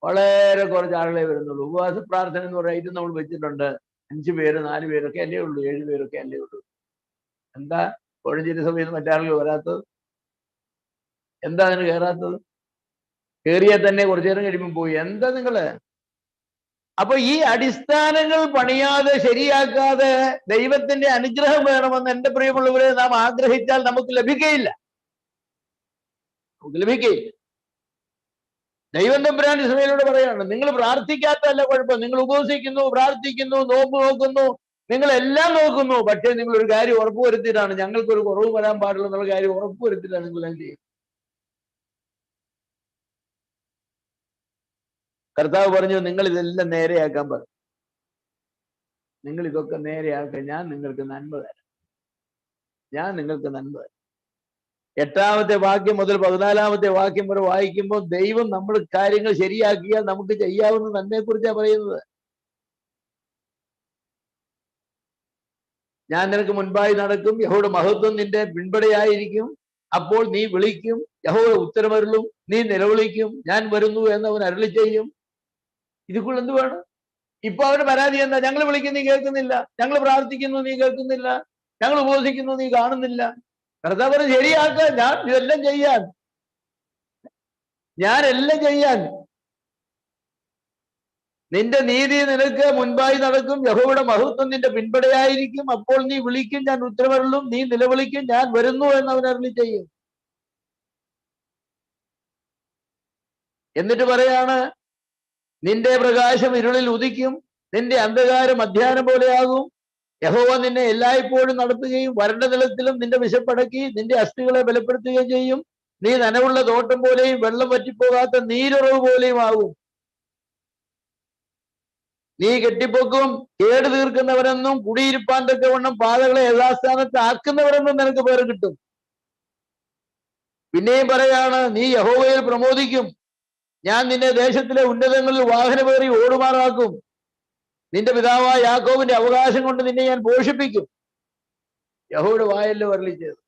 വളരെ കുറച്ച് ആളുകളെ വരുന്നുള്ളൂ. ഉപവാസ പ്രാർത്ഥന എന്ന് പറയുന്നത് ഇത് നമ്മൾ വെച്ചിട്ടുണ്ട്. 5 പേര് 4 പേരൊക്കെ അല്ലേ ഉള്ളൂ, 7 പേരൊക്കെ അല്ലേ ഉള്ളൂ. എന്താ കോഴഞ്ചേരി സഭയിൽ നിന്ന് മറ്റാളുകൾ വരാത്തത്? എന്താ അതിന് കയറാത്തത്? കയറിയാൽ തന്നെ കുറച്ചു നേരം കഴിയുമ്പോൾ പോയി. എന്താ നിങ്ങള്? അപ്പൊ ഈ അടിസ്ഥാനങ്ങൾ പണിയാതെ ശരിയാക്കാതെ ദൈവത്തിന്റെ അനുഗ്രഹം വേണമെന്ന് എന്റെ പ്രിയമുള്ളവരെ നാം ആഗ്രഹിച്ചാൽ നമുക്ക് ലഭിക്കുകയില്ല. ദൈവം തമ്പുരാന്റെ സഭയിലൂടെ പറയാണ്, നിങ്ങൾ പ്രാർത്ഥിക്കാത്തല്ല കുഴപ്പം. നിങ്ങൾ ഉപവസിക്കുന്നു, പ്രാർത്ഥിക്കുന്നു, നോമ്പ് നോക്കുന്നു, നിങ്ങൾ എല്ലാം നോക്കുന്നു. പക്ഷേ നിങ്ങൾ ഒരു കാര്യം ഉറപ്പുവരുത്തിയിട്ടാണ്, ഞങ്ങൾക്കൊരു കുറവ് വരാൻ പാടില്ല എന്നുള്ള കാര്യം ഉറപ്പുവരുത്തിയിട്ടാണ് നിങ്ങൾ എന്ത് ചെയ്യും? കർത്താവ് പറഞ്ഞു, നിങ്ങൾ ഇതെല്ലാം നേരെയാക്കാൻ പറഞ്ഞു. നിങ്ങൾ ഇതൊക്കെ നേരെയാക്കാൻ ഞാൻ നിങ്ങൾക്ക് നന്മ തരാം. 8-ാമത്തെ വാക്യം മുതൽ 14-ാമത്തെ വാക്യം വരെ വായിക്കുമ്പോൾ ദൈവം നമ്മൾ കാര്യങ്ങൾ ശരിയാക്കിയാൽ നമുക്ക് ചെയ്യാവുന്ന നന്മയെക്കുറിച്ചാണ് പറയുന്നത്. ഞാൻ നിനക്ക് മുൻപായി നടക്കും, യഹോവയുടെ മഹത്വം നിന്റെ പിൻപടയായിരിക്കും. അപ്പോൾ നീ വിളിക്കും, യഹോവ ഉത്തരമരുളും, നീ നിലവിളിക്കും, ഞാൻ വരുന്നു എന്ന് അവൻ അരുളി ചെയ്യും. ഇതിക്കുള്ള എന്ത് വേണം? ഇപ്പൊ അവന് പരാതി എന്താ? ഞങ്ങൾ വിളിക്കുന്നു, നീ കേൾക്കുന്നില്ല. ഞങ്ങൾ പ്രാർത്ഥിക്കുന്നു, നീ കേൾക്കുന്നില്ല. ഞങ്ങൾ ഉപവസിക്കുന്നു, നീ കാണുന്നില്ല. കർത്താവ് ശരിയാക്കാൻ, ഞാൻ ഇതെല്ലാം ചെയ്യാൻ, ഞാനെല്ലാം ചെയ്യാൻ. നിന്റെ നീതി നിനക്ക് മുൻപായി നടക്കും, യഹോവയുടെ മഹത്വം നിന്റെ പിൻപടയായിരിക്കും. അപ്പോൾ നീ വിളിക്കും, ഞാൻ ഉത്തരമരുളും, നീ നിലവിളിക്കും, ഞാൻ വരുന്നു എന്ന് അവൻ അരുളി ചെയ്യും. എന്നിട്ട് പറയാണ്, നിന്റെ പ്രകാശം ഇരുളിൽ ഉദിക്കും, നിന്റെ അന്ധകാരം മധ്യാഹ്നം പോലെയാകും. യഹോവ നിന്നെ എല്ലായ്പ്പോഴും നടത്തുകയും വരണ്ട നിലത്തിലും നിന്റെ വിശപ്പടക്കി നിന്റെ അസ്ഥികളെ ബലപ്പെടുത്തുകയും ചെയ്യും. നീ നനവുള്ള തോട്ടം പോലെയും വെള്ളം വറ്റിപ്പോകാത്ത നീരുറവ് പോലെയും ആകും. നീ കെട്ടിപ്പൊക്കും, കേട് തീർക്കുന്നവരെന്നും കുടിയിരിപ്പാൻ തക്കവണ്ണം പാതകളെ യഥാസ്ഥാനത്ത് ആക്കുന്നവരെന്നും നിനക്ക് പേര് കിട്ടും. പിന്നെയും പറയാണ്, നീ യഹോവയിൽ പ്രമോദിക്കും, ഞാൻ നിന്നെ ദേശത്തിലെ ഉന്നതങ്ങളിൽ വാഹനമേറി ഓടുമാറാക്കും. നിന്റെ പിതാവായ യാക്കോബിന്റെ അവകാശം കൊണ്ട് നിന്നെ ഞാൻ പോഷിപ്പിക്കും. യഹോവയുടെ വായല്ലോ അരുളി ചെയ്തു.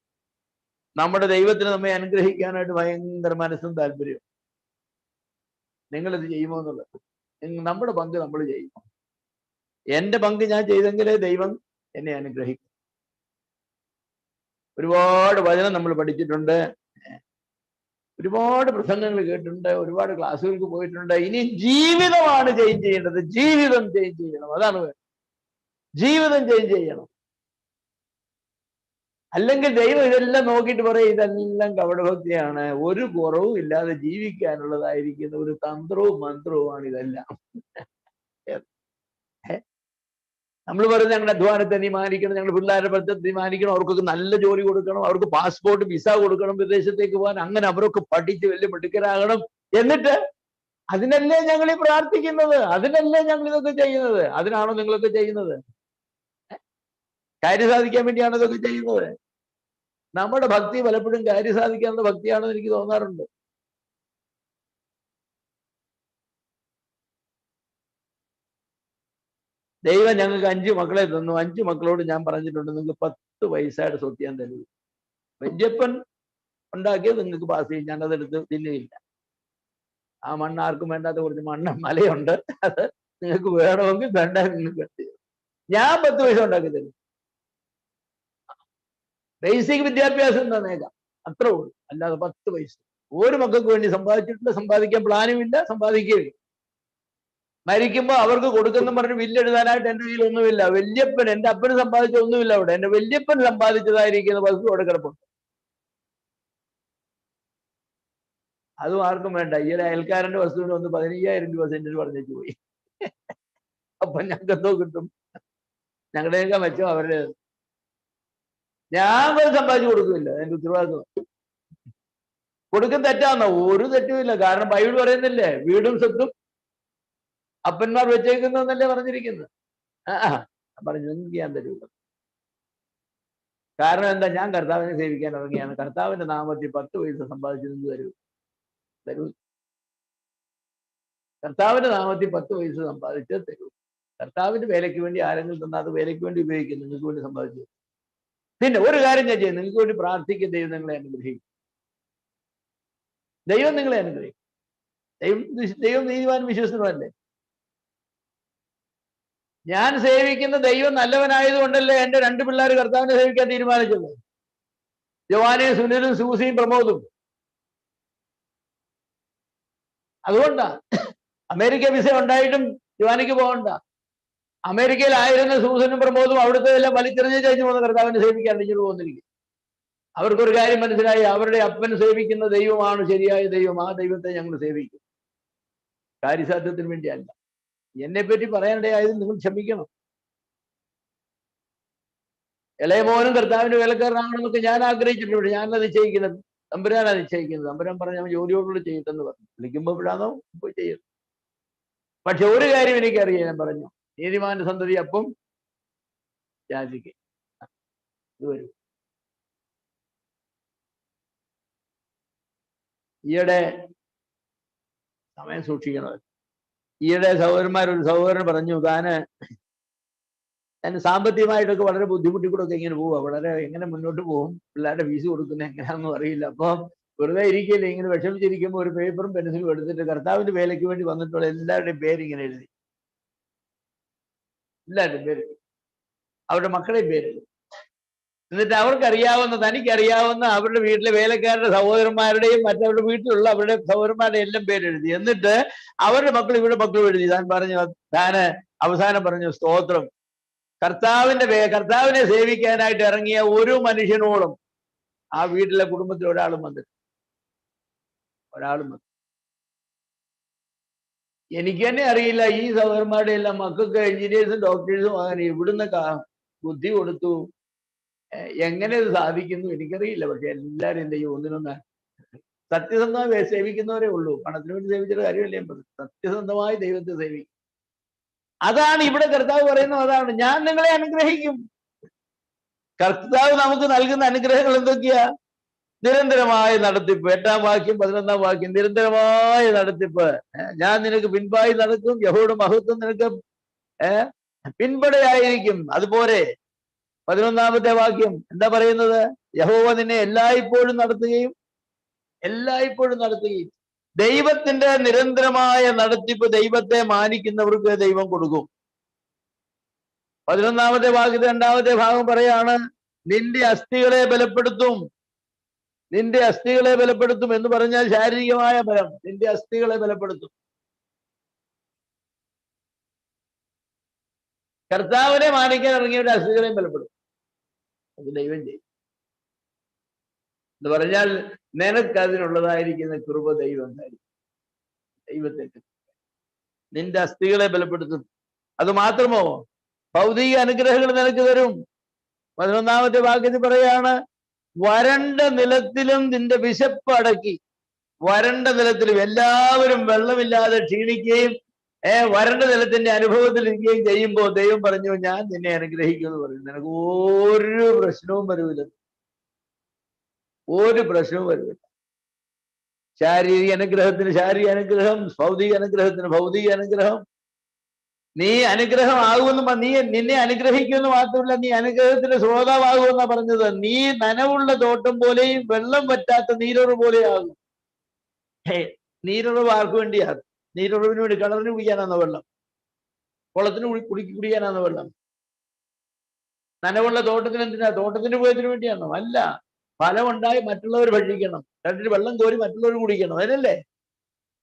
നമ്മുടെ ദൈവത്തിന് നമ്മെ അനുഗ്രഹിക്കാനായിട്ട് ഭയങ്കര മനസ്സും താല്പര്യവും. നിങ്ങളിത് ചെയ്യുമോ എന്നുള്ളത് നമ്മുടെ പങ്ക് നമ്മൾ ചെയ്യും. എന്റെ പങ്ക് ഞാൻ ചെയ്തെങ്കിലേ ദൈവം എന്നെ അനുഗ്രഹിക്കും. ഒരുപാട് വചനം നമ്മൾ പഠിച്ചിട്ടുണ്ട്, ഒരുപാട് പ്രസംഗങ്ങൾ കേട്ടിട്ടുണ്ട്, ഒരുപാട് ക്ലാസ്സുകൾക്ക് പോയിട്ടുണ്ട്. ഇനി ജീവിതമാണ് ചേഞ്ച് ചെയ്യേണ്ടത്. ജീവിതം ചേഞ്ച് ചെയ്യണം. അതാണ് വേണ്ടത്. ജീവിതം ചേഞ്ച് ചെയ്യണം. അല്ലെങ്കിൽ ദൈവം ഇതെല്ലാം നോക്കിയിട്ട് പറയും, ഇതെല്ലാം കപടഭക്തിയാണ്, ഒരു കുറവും ഇല്ലാതെ ജീവിക്കാനുള്ളതായിരിക്കുന്ന ഒരു തന്ത്രവും മന്ത്രവുമാണ് ഇതെല്ലാം. നമ്മൾ പറയുന്നത് ഞങ്ങളുടെ അധ്വാനത്തെ നീ മാനിക്കണം, ഞങ്ങളുടെ പിള്ളേരുടെ പഠിത്തത്തെ നീ മാനിക്കണം, അവർക്കൊക്കെ നല്ല ജോലി കൊടുക്കണം, അവർക്ക് പാസ്പോർട്ട് വിസ കൊടുക്കണം വിദേശത്തേക്ക് പോകാൻ, അങ്ങനെ അവരൊക്കെ പഠിച്ച് വലിയ മിടുക്കരാകണം. എന്നിട്ട് അതിനല്ലേ ഞങ്ങൾ ഈ പ്രാർത്ഥിക്കുന്നത്? അതിനല്ലേ ഞങ്ങൾ ഇതൊക്കെ ചെയ്യുന്നത്? അതിനാണോ നിങ്ങളൊക്കെ ചെയ്യുന്നത്? കാര്യം സാധിക്കാൻ വേണ്ടിയാണോ ഇതൊക്കെ ചെയ്യുന്നത്? നമ്മുടെ ഭക്തി പലപ്പോഴും കാര്യം സാധിക്കാനുള്ള ഭക്തിയാണെന്ന് എനിക്ക് തോന്നാറുണ്ട്. ദൈവം ഞങ്ങൾക്ക് 5 മക്കളെ തന്നു. 5 മക്കളോട് ഞാൻ പറഞ്ഞിട്ടുണ്ട്, നിങ്ങൾക്ക് 10 പൈസയുടെ സ്വത്ത് ഞാൻ തരൂ. വല്യപ്പൻ ഉണ്ടാക്കിയത് നിങ്ങൾക്ക് പാസ് ചെയ്യും, ഞാനതെടുത്ത് തിന്നുകയില്ല. ആ മണ്ണ് ആർക്കും വേണ്ടാത്ത കുറച്ച് മലയുണ്ട്, അത് നിങ്ങൾക്ക് വേണമെങ്കിൽ വേണ്ട, നിങ്ങൾക്ക് ഞാൻ 10 പൈസ ഉണ്ടാക്കി തരും. ബേസിക് വിദ്യാഭ്യാസം തന്നേക്കാം, അത്രേ ഉള്ളൂ. അല്ലാതെ 10 പൈസ ഒരു മക്കൾക്ക് വേണ്ടി സമ്പാദിച്ചിട്ടില്ല, സമ്പാദിക്കാൻ പ്ലാനും ഇല്ല, സമ്പാദിക്കുകയില്ല. മരിക്കുമ്പോ അവർക്ക് കൊടുക്കുന്ന പറഞ്ഞ് ബില്ലെഴുതാനായിട്ട് എന്റെ കയ്യിൽ ഒന്നുമില്ല. വല്യപ്പൻ, എന്റെ അപ്പന് സമ്പാദിച്ച ഒന്നുമില്ല അവിടെ, എന്റെ വല്യപ്പൻ സമ്പാദിച്ചതായിരിക്കുന്ന വസ്തു അവിടെ കിടപ്പുണ്ട്. അതും ആർക്കും വേണ്ട. ഈ ഒരു അയൽക്കാരന്റെ വസ്തുവിന് ഒന്ന് 15,000 രൂപ സെന്റിന് പറഞ്ഞേച്ചു പോയി. അപ്പൊ ഞങ്ങൾക്ക് എന്തോ കിട്ടും? ഞങ്ങളുടെയൊക്കെ മെച്ചം അവരുടെ. ഞാൻ പോയി സമ്പാദിച്ചു കൊടുക്കില്ല, എന്റെ ഉത്തരവാദിത്വം. കൊടുക്കും തെറ്റാന്നോ? ഒരു തെറ്റുമില്ല. കാരണം ബൈബിൾ പറയുന്നില്ലേ, വീടും സ്വത്തും അപ്പന്മാർ വെച്ചേക്കുന്നല്ലേ പറഞ്ഞിരിക്കുന്നത്. പറഞ്ഞു നിങ്ങൾക്ക് ഞാൻ തരൂല. കാരണം എന്താ? ഞാൻ കർത്താവിനെ സേവിക്കാൻ ഇറങ്ങിയാണ്. കർത്താവിന്റെ നാമത്തിൽ 10 പൈസ സമ്പാദിച്ചു നിങ്ങൾക്ക് തരൂ. കർത്താവിന്റെ നാമത്തിൽ 10 പൈസ സമ്പാദിച്ച് തരൂ. കർത്താവിന്റെ വേലയ്ക്ക് വേണ്ടി ആരെങ്കിലും തന്നാൽ അത് വേലയ്ക്ക് വേണ്ടി ഉപയോഗിക്കും, നിങ്ങൾക്ക് വേണ്ടി സമ്പാദിച്ചു. പിന്നെ ഒരു കാര്യം ഞാൻ ചെയ്യും, നിങ്ങൾക്ക് വേണ്ടി പ്രാർത്ഥിക്കും, ദൈവം നിങ്ങളെ അനുഗ്രഹിക്കും. ദൈവം നിങ്ങളെ അനുഗ്രഹിക്കും. ദൈവം നീതിമാൻ വിശ്വസനല്ലേ? ഞാൻ സേവിക്കുന്ന ദൈവം നല്ലവനായതുകൊണ്ടല്ലേ എന്റെ 2 പിള്ളേർ കർത്താവിനെ സേവിക്കാൻ തീരുമാനിച്ചത്. ജവാനെയും സുനിലും സൂസിയും പ്രമോദും. അതുകൊണ്ടാ അമേരിക്ക വിസ ഉണ്ടായിട്ടും ജവാനിക്ക് പോകണ്ട. അമേരിക്കയിലായിരുന്ന സൂസനും പ്രമോദും അവിടുത്തെ എല്ലാം വലിച്ചെറിഞ്ഞ് കഴിഞ്ഞു പോകുന്ന കർത്താവിനെ സേവിക്കാൻ ഇഞ്ഞു പോകുന്നിരിക്കും. അവർക്കൊരു കാര്യം മനസ്സിലായി, അവരുടെ അപ്പൻ സേവിക്കുന്ന ദൈവമാണ് ശരിയായ ദൈവം. ആ ദൈവത്തെ ഞങ്ങൾ സേവിക്കും, കാര്യസാധ്യത്തിന് വേണ്ടിയല്ല. എന്നെപ്പറ്റി പറയാനിടയായത് നിങ്ങൾ ക്ഷമിക്കണം. ഇളയമോനും കർത്താവിന്റെ വേലക്കാരനാകണമെന്നൊക്കെ ഞാൻ ആഗ്രഹിച്ചിട്ടുണ്ട്. ഞാനത് ചെയ്യിക്കുന്നത്, തമ്പുരാനാണ് നിശ്ചയിക്കുന്നത്. തമ്പുരാൻ പറഞ്ഞ ഞാൻ ജോലിയോടുകൂടി ചെയ്യട്ടെന്ന് പറഞ്ഞു. വിളിക്കുമ്പോൾ വിടാന്നോ പോയി ചെയ്യുന്നു. പക്ഷെ ഒരു കാര്യം എനിക്കറിയാം, ഞാൻ പറഞ്ഞു, നീതിമാന്റെ സന്തതി അപ്പം യാചിക്കും. ഇത് വരും. ഈയിടെ സമയം സൂക്ഷിക്കണം. ഈയിടെ ഒരു സഹോദരൻ പറഞ്ഞു, ഞാൻ സാമ്പത്തികമായിട്ടൊക്കെ വളരെ ബുദ്ധിമുട്ടിക്കൂടൊക്കെ ഇങ്ങനെ പോവുക, വളരെ എങ്ങനെ മുന്നോട്ട് പോകും, പിള്ളേരുടെ ഫീസ് കൊടുക്കുന്നത് എങ്ങനെയാണെന്നും അറിയില്ല. അപ്പം വെറുതെ ഇരിക്കില്ല, ഇങ്ങനെ വിഷമിച്ചിരിക്കുമ്പോൾ ഒരു പേപ്പറും പെൻസിലും എടുത്തിട്ട് കർത്താവിന്റെ വേലയ്ക്ക് വേണ്ടി വന്നിട്ടുള്ള എല്ലാവരുടെയും പേര് ഇങ്ങനെ എഴുതി, എല്ലാവരുടെയും പേര്, അവരുടെ മക്കളുടെയും പേര്. എന്നിട്ട് തനിക്കറിയാവുന്ന അവരുടെ വീട്ടിലെ വേലക്കാരുടെ സഹോദരന്മാരുടെയും മറ്റവരുടെ വീട്ടിലുള്ള അവരുടെ സഹോദരന്മാരുടെ എല്ലാം പേരെഴുതി. എന്നിട്ട് അവരുടെ ഇവിടെ മക്കളും എഴുതി. താന് അവസാനം പറഞ്ഞു, സ്തോത്രം, കർത്താവിനെ സേവിക്കാനായിട്ട് ഇറങ്ങിയ ഒരു മനുഷ്യനോളം ആ വീട്ടിലെ കുടുംബത്തിൽ ഒരാളും വന്നിട്ട്. എനിക്ക് തന്നെ അറിയില്ല, ഈ സഹോദരന്മാരുടെ എല്ലാം മക്കൾക്ക് എഞ്ചിനീയേഴ്സും ഡോക്ടേഴ്സും അങ്ങനെ ഇവിടുന്ന് ബുദ്ധി കൊടുത്തു, എങ്ങനെ ഇത് സാധിക്കുന്നു എനിക്കറിയില്ല. പക്ഷെ എല്ലാവരും എന്ത് ചെയ്യും, ഒന്നിനൊന്ന് സത്യസന്ധമായി സേവിക്കുന്നവരേ ഉള്ളൂ. പണത്തിന് വേണ്ടി സേവിച്ചിട്ട് കാര്യമില്ല. സത്യസന്ധമായി ദൈവത്തെ സേവിക്കും. അതാണ് ഇവിടെ കർത്താവ് പറയുന്നത്. അതാണ്, ഞാൻ നിങ്ങളെ അനുഗ്രഹിക്കും. കർത്താവ് നമുക്ക് നൽകുന്ന അനുഗ്രഹങ്ങൾ എന്തൊക്കെയാ? നിരന്തരമായ നടത്തിപ്പ്. 8-ാം വാക്യം 11-ാം വാക്യം, നിരന്തരമായ നടത്തിപ്പ്. ഞാൻ നിനക്ക് പിൻപായി നടക്കും, യഹോവയുടെ മഹത്വം നിനക്ക് പിൻപടയായിരിക്കും. അതുപോലെ 11-ാമത്തെ വാക്യം എന്താ പറയുന്നത്? യഹോവ നിന്നെ എല്ലായ്പ്പോഴും നടത്തുകയും. ദൈവത്തിന്റെ നിരന്തരമായ നടത്തിപ്പ് ദൈവത്തെ മാനിക്കുന്നവർക്ക് ദൈവം കൊടുക്കും. 11-ാമത്തെ വാക്യത്തിൽ 2-ാമത്തെ ഭാഗം പറയാണ്, നിന്റെ അസ്ഥികളെ ബലപ്പെടുത്തും എന്ന് പറഞ്ഞാൽ ശാരീരികമായ ബലം. നിന്റെ അസ്ഥികളെ ബലപ്പെടുത്തും. കർത്താവിനെ മാനിക്കാൻ ഇറങ്ങിയവരുടെ അസ്ഥികളെയും ബലപ്പെടുത്തും. അത് ദൈവം ചെയ്യും എന്ന് പറഞ്ഞാൽ നിനക്ക് അതിനുള്ളതായിരിക്കുന്ന കൃപ ദൈവം തരും. ദൈവത്തെ നിന്റെ അസ്ഥികളെ ബലപ്പെടുത്തും. അത് മാത്രമോ, ഭൗതിക അനുഗ്രഹങ്ങൾ നിനക്ക് തരും. 11-ാമത്തെ വാക്യത്തിൽ പറയാണ്, വരണ്ട നിലത്തിലും നിന്റെ വിശപ്പ് അടക്കി. വരണ്ട നിലത്തിലും എല്ലാവരും വെള്ളമില്ലാതെ ക്ഷീണിക്കുകയും വരണ്ട നിലത്തിന്റെ അനുഭവത്തിൽ ഇരിക്കുകയും ചെയ്യുമ്പോൾ ദൈവം പറഞ്ഞു, ഞാൻ നിന്നെ അനുഗ്രഹിക്കുമെന്ന് പറഞ്ഞു. നിനക്ക് ഒരു പ്രശ്നവും വരില്ല. ശാരീരിക അനുഗ്രഹത്തിന് ശാരീരിക അനുഗ്രഹം, ഭൗതിക അനുഗ്രഹത്തിന് ഭൗതിക അനുഗ്രഹം. നീ അനുഗ്രഹമാകുമെന്ന് നിന്നെ അനുഗ്രഹിക്കുമെന്ന് മാത്രമല്ല, നീ അനുഗ്രഹത്തിന്റെ ശ്രോതാവാകുമെന്നാ പറഞ്ഞത്. നീ നനവുള്ള തോട്ടം പോലെയും വെള്ളം പറ്റാത്ത നീരുറവ് പോലെയാകും. നീരുറവ് ആർക്ക് വേണ്ടിയാണ്? നീരുറവിന് വേണ്ടി, കിണറിന് കുടിക്കാനാണോ വെള്ളം? കുളത്തിന് കുടിക്കാനാണോ വെള്ളം? നനവുള്ള തോട്ടത്തിന് എന്തിനാ? തോട്ടത്തിന്റെ ഉപയോഗത്തിന് വേണ്ടിയാണോ? അല്ല. ഫലമുണ്ടായി മറ്റുള്ളവർ ഭക്ഷിക്കണം, രണ്ടിന് വെള്ളം കോരി മറ്റുള്ളവർ കുടിക്കണം, അതിനല്ലേ?